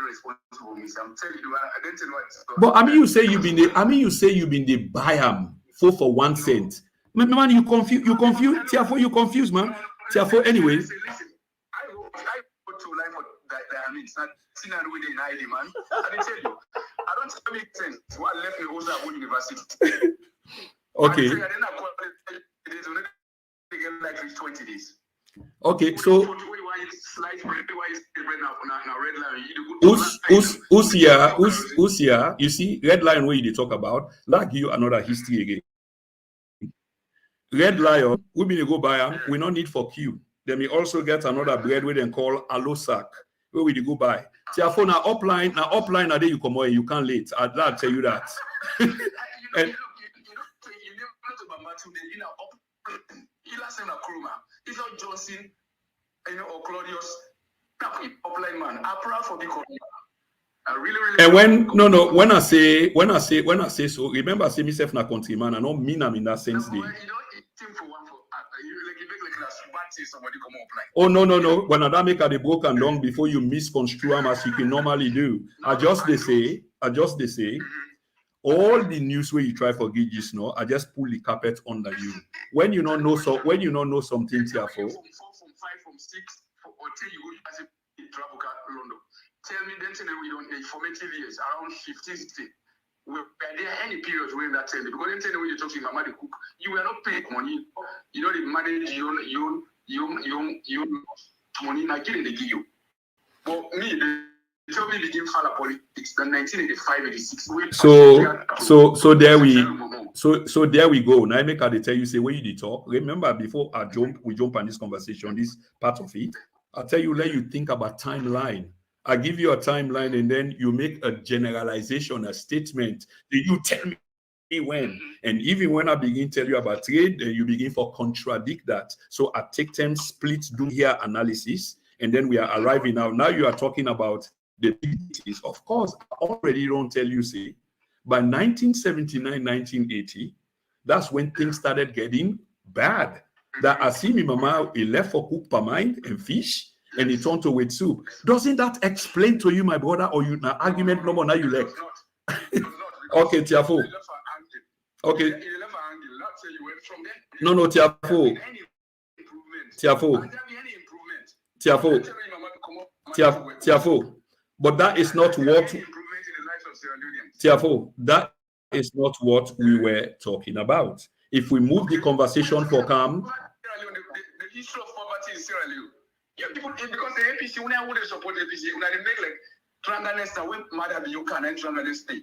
responsible, miss. I'm telling you, I don't tell you what. But you say you been the Bayam 4 for 1 cent. Man, you confuse. Tiafo, you confused, man. Tiafo, anyway. Listen, I go to life for that. I mean, it's not seen and with the ID, man. I tell you, I don't tell me sense. What left me also at university. Okay. I didn't have like 20 days. Okay, so who's here? You see, red line where you talk about. Like you another history again. Red Lion, we mean go buy them, we don't need for Q. Then we also get another bread we then call Alosac. Where we go buy? Tiafo na upline, na day you come away, you can't late. I'd like to tell you that. And it's not Johnson, or Claudius. Upline man. I'm proud for the I really. And when I say so, remember I say myself na country man. I don't mean I'm in that sense. Oh no. When I make the broken down before you misconstrue them as you can normally do. I just they say. All the news where you try for get just now, I just pull the carpet under you. When you don't know something, Tiafo. From 5, from 6, or tell you as a London. Tell me then we don't need formative years around 15, 16. Were there any periods when that tell me? Because then when you talk to Mama the cook, you were not paid money. You know, they manage you money not getting the give you. But me, they tell me they give Fala politics in 1985, 86. So there we go. Now I make her tell you say where you did talk. Remember before we jump on this conversation, this part of it. I'll tell you, let you think about timeline. I give you a timeline and then you make a generalization, a statement. You tell me when. And even when I begin to tell you about trade, then you begin to contradict that. So I take 10 splits, do here analysis, and then we are arriving now. Now you are talking about the entities. Of course, I already don't tell you, say, by 1979, 1980, that's when things started getting bad. That I see me mama, he left for cook per mind and fish. And he turned to with soup. Doesn't that explain to you, my brother, or you an argument no more now you left? Okay, Tiafo. Okay. No, Tiafo. Tiafo. But that is not what Tiafo. That is not what we were talking about. If we move the conversation for calm. The issue of poverty in Sierra Leone. Yeah, people, because the APC, when I would support the APC, when I make like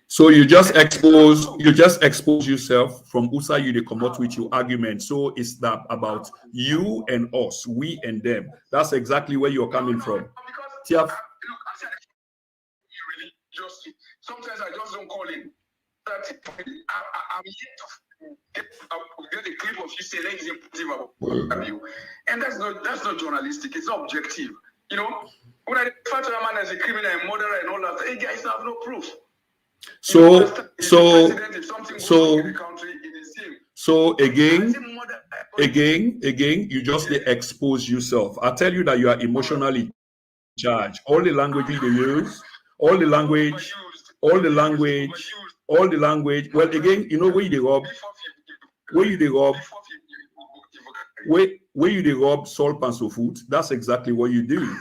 so you just expose yourself from Usa you they come out with your argument. So it's that about you and us, we and them. That's exactly where you're coming from. Look, sometimes I just don't call in. I'm yet to get a clip of you saying about you, and that's not journalistic. It's not objective. You know, when I refer to a man as a criminal and murderer and all that, hey guys have no proof. So again, you just expose yourself. I tell you that you are emotionally charged. All the language you use, all the language. Well, again, you know where you rob salt and so food. That's exactly what you do.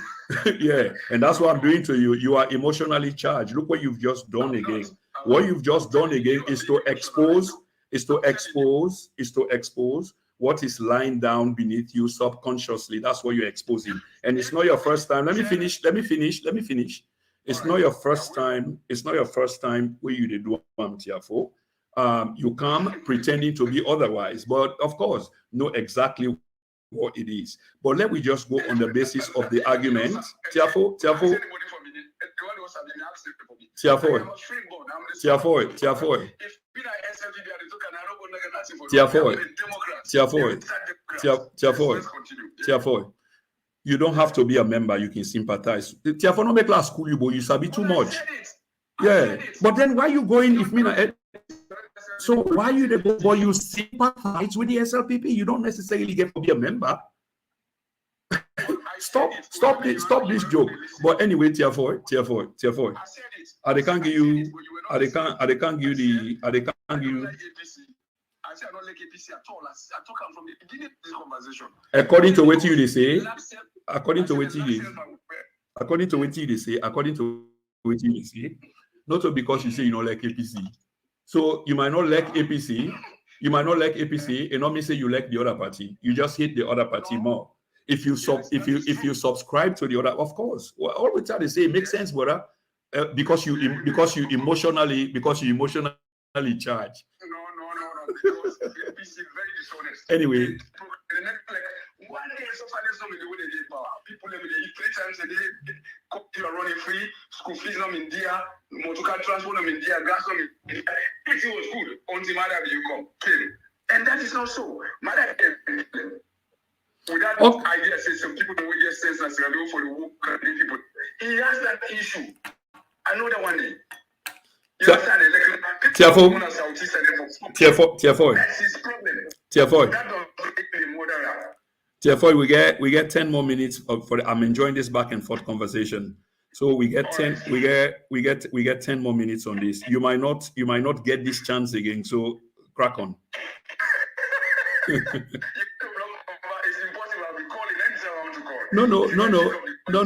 Yeah, and that's what I'm doing to you. You are emotionally charged. Look what you've just done again. What you've just done again is to expose what is lying down beneath you subconsciously. That's what you're exposing. And it's not your first time. Let me finish. It's not your first time. It's not your first time where you did do Tiafo. You come pretending to be otherwise, but of course, know exactly what it is. But let me just go on the basis of the argument. Tiafo. You don't have to be a member. You can sympathize. Tiafo no make last school you, but you sabi too much. Yeah, but then why you going if me na? So why you the boy you sympathize with the SLPP? You don't necessarily get to be a member. Stop this joke. But anyway, Tiafo. I can't give you. I can't give you. I don't like APC at all. I talk from the beginning of this conversation. According to what you say. Not because you say you don't like APC. So you might not like APC. And not mean say you like the other party. You just hate the other party more. If you subscribe to the other, of course. Well, all we try to say makes sense, brother. Because you emotionally charged. because APC very dishonest. Anyway. Like, one day, so far, there's no way they get power. People live in the 3 times a day. You are running free. School fees not in India. Motorcar transport not in India. Gas not in India. Everything was good until Madam you came. And that is not so. Madam came. Without that idea, say some people don't get sense and say, I do for the work people. He has that issue. Another one day. You understand? Tier 4. That's his problem. Tier 4. That don't make me moderate. Tier 4, we get 10 more minutes I'm enjoying this back and forth conversation. So we get 10 we get 10 more minutes on this. You might not get this chance again. So crack on. It's impossible. I'll be calling anytime I want to call.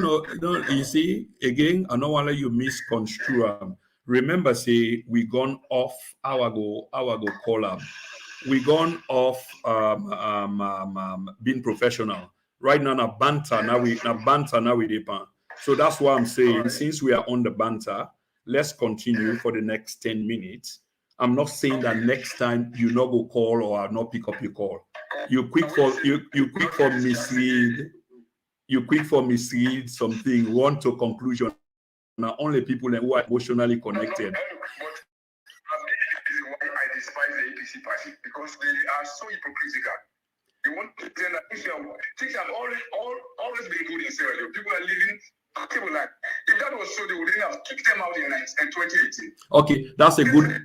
No. You see, again, I don't want to let you misconstrue. Remember, say we gone off our go collab. We gone off being professional. Right now, banter. Now we depend. So that's why I'm saying, since we are on the banter, let's continue for the next 10 minutes. I'm not saying that next time you not go call or not pick up your call. You quick for mislead something, run to conclusion. Now only people who are emotionally connected. I despise the APC party because they are so hypocritical. They want to tell that things have always been good in Sierra Leone. People are living stable life. If that was so, they wouldn't have kicked them out in 2018. Okay, that's a good.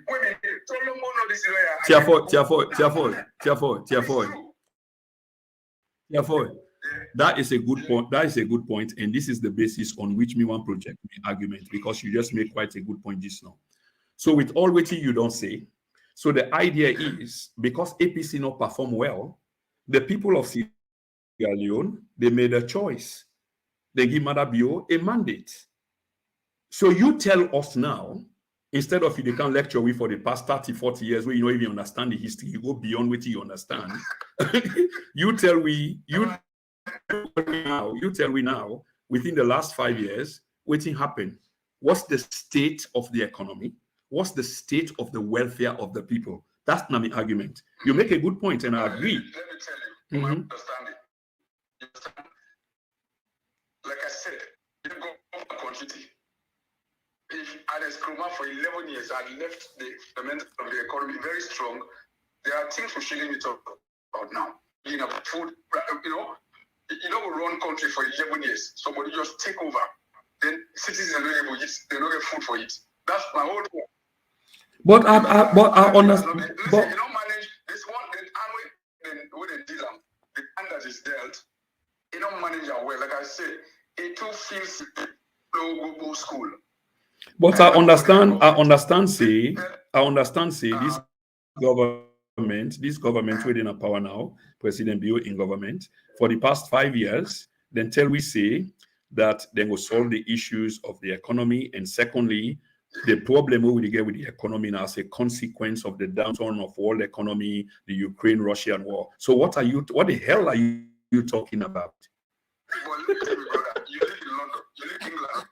Tier 4. That is a good point. That is a good point, and this is the basis on which me want project my argument, because you just made quite a good point just now. So with all waiting you don't say. So the idea is, because APC not perform well, the people of Sierra Leone, they made a choice. They give Madabio a mandate. So you tell us now, instead of you can lecture we for the past 30, 40 years where you don't even understand the history, you go beyond what you understand. You tell we now, within the last 5 years, what happened? What's the state of the economy? What's the state of the welfare of the people? That's not my argument. You make a good point, and I agree. Let me tell you, my understanding. Like I said, you go for quantity. If I had Skruma for 11 years, I left the fundamental of the economy very strong. There are things we shouldn't be talking about now. You know, food, you know, we run country for 11 years. Somebody just take over. Then citizens are not able to eat. They don't get food for it. That's my whole point. But I understand. Listen, you don't manage this one, with the deal, the hand that is dealt, you don't manage it well. Like I said, it too feels go school. But I understand. Say this government within a power now, President Bio in government for the past 5 years. Then tell we say that they will solve the issues of the economy, and secondly, the problem we get with the economy now as a consequence of the downturn of world economy, the Ukraine-Russian war. So what the hell are you talking about? Well, listen, brother, you live in London, you live in England.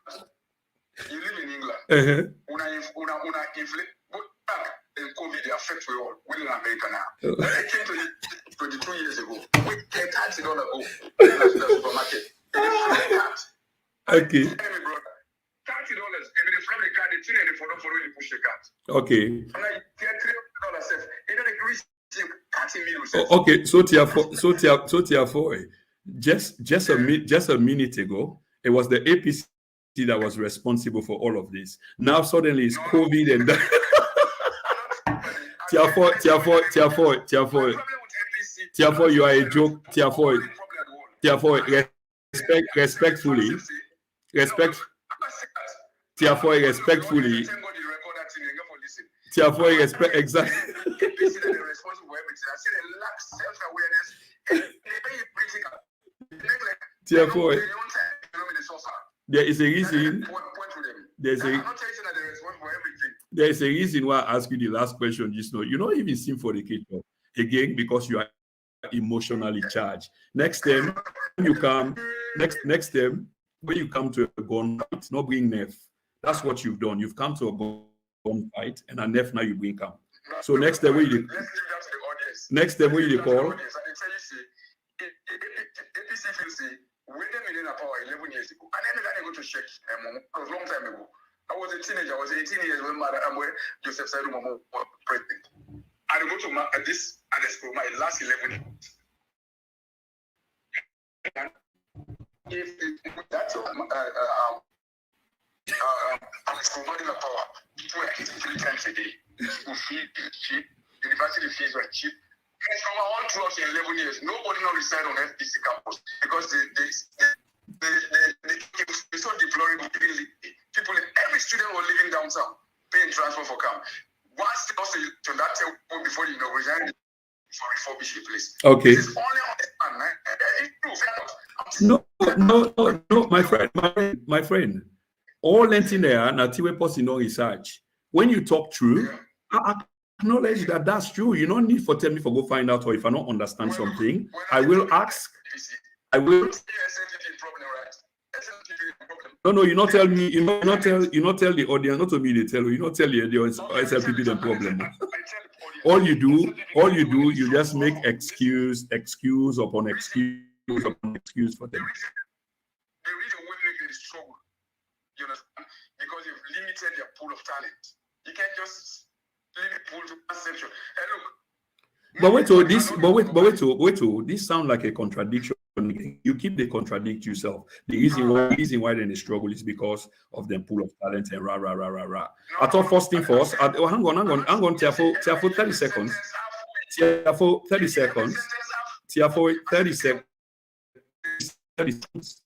You live in England. Una inflate, but back in COVID, they affect we all. We're in America now. When I came to you 22 years ago, we get $30 go in the supermarket. Okay. Tell me, brother, $30. If they from the card, they tell you for you push the card. Okay. And I get $3 safe. It don't agree. Okay, so tier 4. Just a minute ago, it was the APC that was responsible for all of this. Now suddenly it's COVID and that. Tier 4, you are a joke. Tier 4, respectfully. Tier 4, respectfully. Tier 4, exactly. Tier 4. There is a reason. There is a reason why I asked you the last question just now. You don't even seem for the case again because you are emotionally charged. Next time when you come to a gun fight, not bring NEF. That's what you've done. You've come to a gun fight, and a NEF now you bring come. So next time when you Next time when you call. APC will say, when they made in power 11 years ago, and then I go to check a long time ago. I was a teenager, I was 18 years when Joseph Saidu was president. I go to this and my last 11 years. If that's promoting the power, people are eating 3 times a day. People feed cheap, university fees were cheap. And from our own throughout 11 years, nobody now reside on FPC campus because they so deplorable. People, every student was living downtown, paying transfer for camp. Once they also to that table before the inauguration for refurbish the place. Okay. This is only on No, my friend. All anything there, Natiwe post no research. When you talk true, I acknowledge that that's true. You don't need for tell me for go find out, or if I don't understand something, I will ask. I will. No, you not tell me. You not tell the audience. Not to me, they tell you. You not tell the audience SLPP the problem. All you do, you just make excuse upon excuse for them. The reason women they struggle, you understand? Because you've limited their pool of talent. You can't just limit pool to one section. And look. This sounds like a contradiction. You keep the contradict yourself. The reason why then they struggle is because of the pool of talent and rah. I thought first thing first. Hang on, Tiafo, 30 seconds. Tiafo, 30 seconds. Tiafo, 30 seconds. 30 seconds.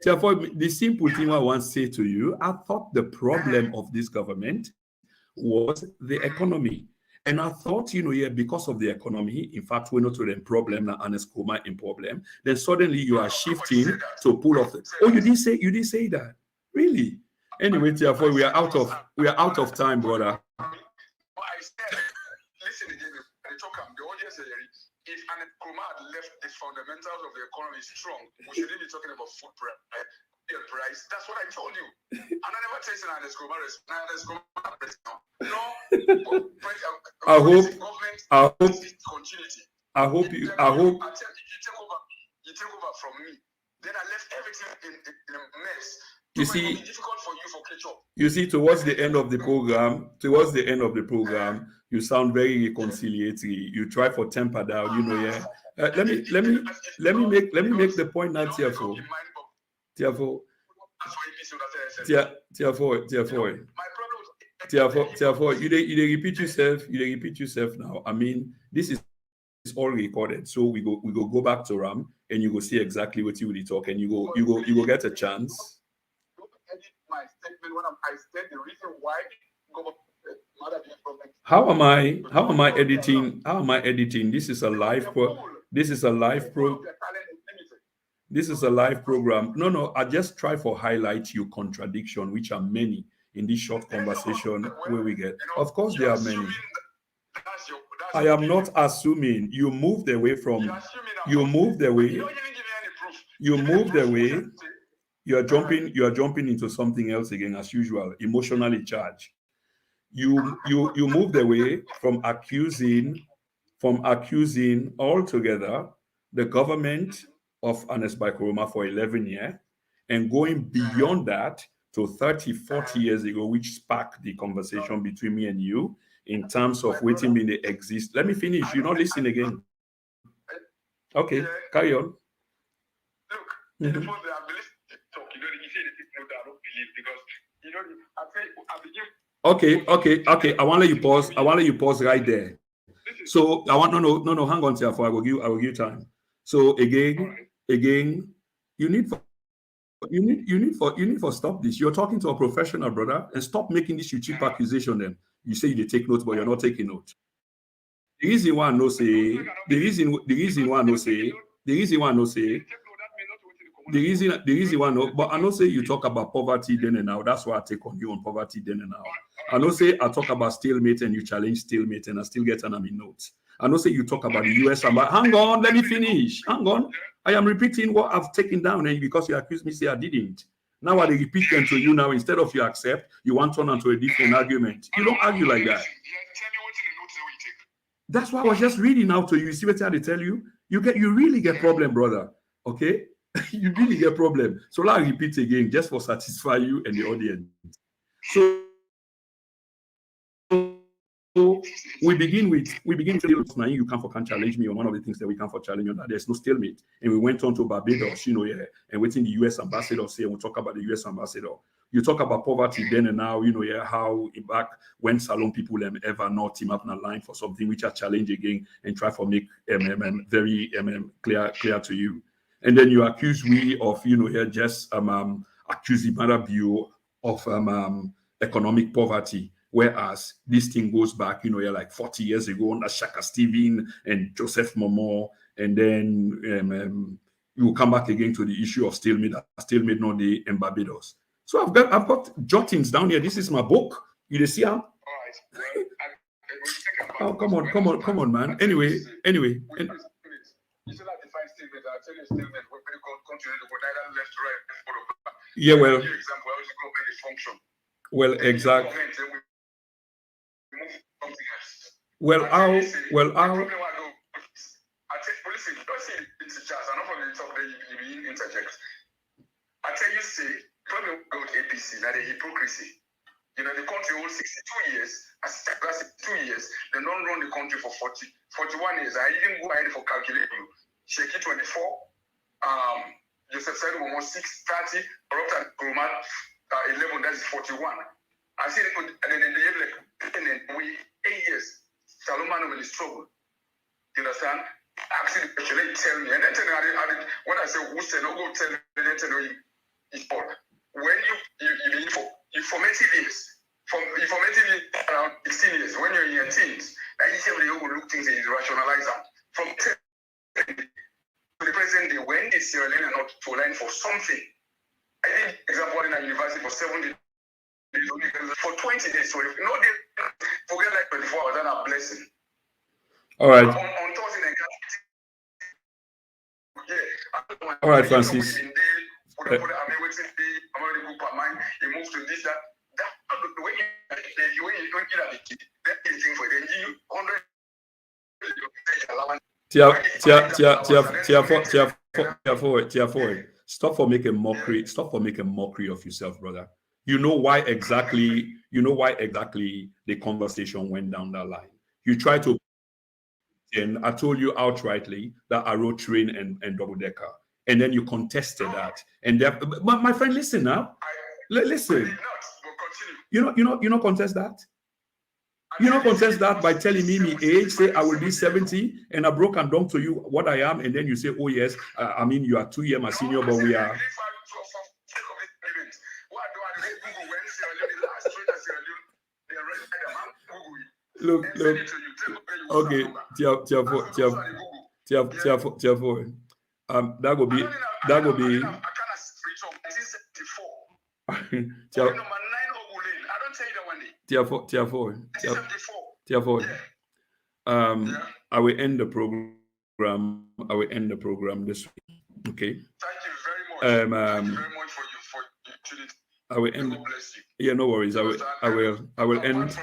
Tiafo, the simple thing I want to say to you, I thought the problem of this government was the economy. And I thought, because of the economy, in fact, we're not to the problem, and it's in problem, then suddenly you are shifting to pull off. Oh, you didn't say that. Really? Anyway, therefore, we are out of time, brother. Listen again, the audience if an Nkrumah had left the fundamentals of the economy strong, we shouldn't be talking about food price. That's what I told you. And I never tasted an Nkrumah price now. No. I hope continuity. I hope you take over from me. Then I left everything in a mess. You it see, will be difficult for you for catch up. You see, towards the end of the program, you sound very reconciliatory. You try for temper down, let me make the point now, Tiafo. Tiafo, you repeat yourself now. I mean, this is all recorded, so we go back to Ram, and you go see exactly what you will talk, and you go get a chance. My statement when I said the reason why how am I editing? This is a live program. No, I just try for highlight your contradiction, which are many in this short conversation where we get. Of course there are many. I am not assuming. You moved away. You are jumping into something else again, as usual, emotionally charged. You moved away from accusing altogether the government of Ernest Bai Koroma for 11 years and going beyond that to 30, 40 years ago, which sparked the conversation between me and you in terms of waiting mean they exist. Let me finish. You're not listening again. Okay, carry on. Look, mm-hmm. Okay. I want to let you pause right there. So I want no. Hang on, Tiafo. I will give you time. So again, you need for stop this. You're talking to a professional, brother, and stop making this cheap accusation. Then you say you take notes, but you're not taking notes. The reason why I no say. The reason why no, but I know say you talk about poverty then and now. That's why I take on you on poverty then and now. I know say I talk about stalemate and you challenge stalemate and I still get an notes. I know say you talk about the US. Hang on, let me finish. Hang on. I am repeating what I've taken down and because you accuse me, say I didn't. Now I repeat them to you now. Instead of you accept, you want to turn onto a different argument. You don't argue like that. That's why I was just reading out to you. You see what I tell you? You really get problem, brother. Okay? You really get problem. So I'll repeat again just for satisfy you and the audience. So we begin with now you can challenge me on one of the things that we can for challenge on that there's no stalemate. And we went on to Barbados, and within the US ambassador say, and we talk about the US ambassador. You talk about poverty then and now, how back when Salon people ever not team up in a line for something which I challenge again and try for make very clear to you. And then you accuse me of, just accusing Mother View of economic poverty. Whereas this thing goes back, like 40 years ago under Shaka Stephen and Joseph Momo, and then you come back again to the issue of stalemate not the in Barbados. So I've got jottings down here. This is my book. You see how? All right. Oh, come on, man. Anyway. You should not define statement. I'll tell you a statement. We're going to continue to go neither left, right, yeah, well. For example, how is government function? Well, exactly. Well, how? I take police. Don't say it's a chance. I'm not going to talk that you interject. I tell you, say, problem about APC, now the hypocrisy. The country holds 62 years, as 2 years, they don't run the country for 41 years. I didn't go ahead for calculating. Sheki 24, Joseph said almost 630, Robert Groma 11, that's 41. I see and then they have like 8 years. Salomon will struggle. You understand? Actually, they tell me, and then tell me when I say who said no, go tell me, then tell me it's all. When you formative years, around 16 years, when you're in your teens, and you say you will look things and rationalize them. From 10 to the present day, when did Sierra Leone not to line for something? I did example in a university for 7 days. For 20 days, so if forget like 24 hours, that's a blessing. All right. On Thursday, all right, Francis. Stop for making mockery. Stop for making mockery of yourself, brother. You know why exactly the conversation went down that line. You try to, and I told you outrightly that I wrote train and double decker, and then you contested that. And my friend, listen now. Listen. You know contest that. You don't contest that by telling me age, say I will be 70, and I broke and down to you what I am, and then you say, oh yes, I mean you are 2 years my senior, but we are. Look. Okay, Tiafo. That will be. Tiafo. I will end the program this week. Okay. Thank you very much. Thank you very much for your opportunity. I will end. Yeah, no worries. I will end.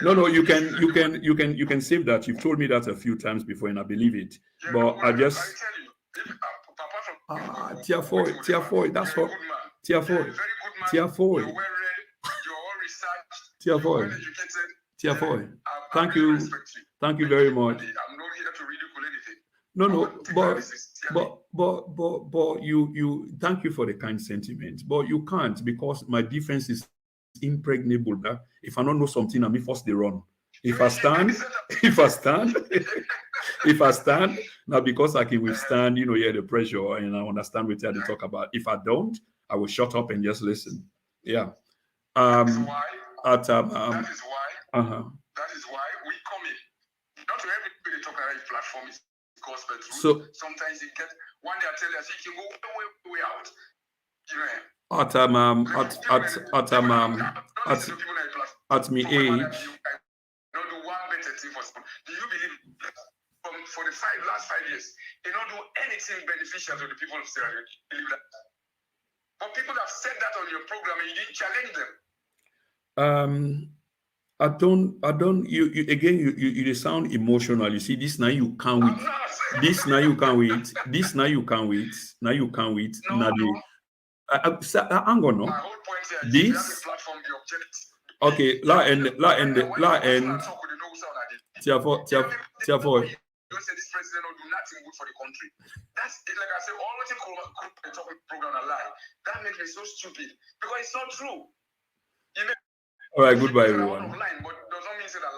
No, you can save that. You've told me that a few times before, and I believe it. Yeah, but I just. Tiafo, that's what. Tiafo. Tiafo. Thank you very much. I'm not here to ridicule anything. No, but you thank you for the kind sentiment, but you can't, because my defense is impregnable. If I don't know something, I may first they run. If I stand, now because I can withstand, the pressure, and I understand what they talk about. If I don't, I will shut up and just listen. Yeah. That is why. That is why we come in. Not to everybody talk about his platform is gospel truth. So sometimes you get one day I tell you, I think you go way out. At me age. Do you believe from for the last 5 years, they don't do anything beneficial to the people of Sierra Leone. Believe that. But people have said that on your program and you didn't challenge them. You sound emotional. You see, this now you can't wait. This now you can't wait. This now you can't wait. Now you can't wait. No, now no. Hang on, no. My whole point here is This, if you have a platform, the object. Okay, la end. Tier 4. You don't say this president will do nothing good for the country. That's it, like I said, all what you talk program a lie. That makes me so stupid because it's not true. All right, goodbye, everyone. But does not mean say that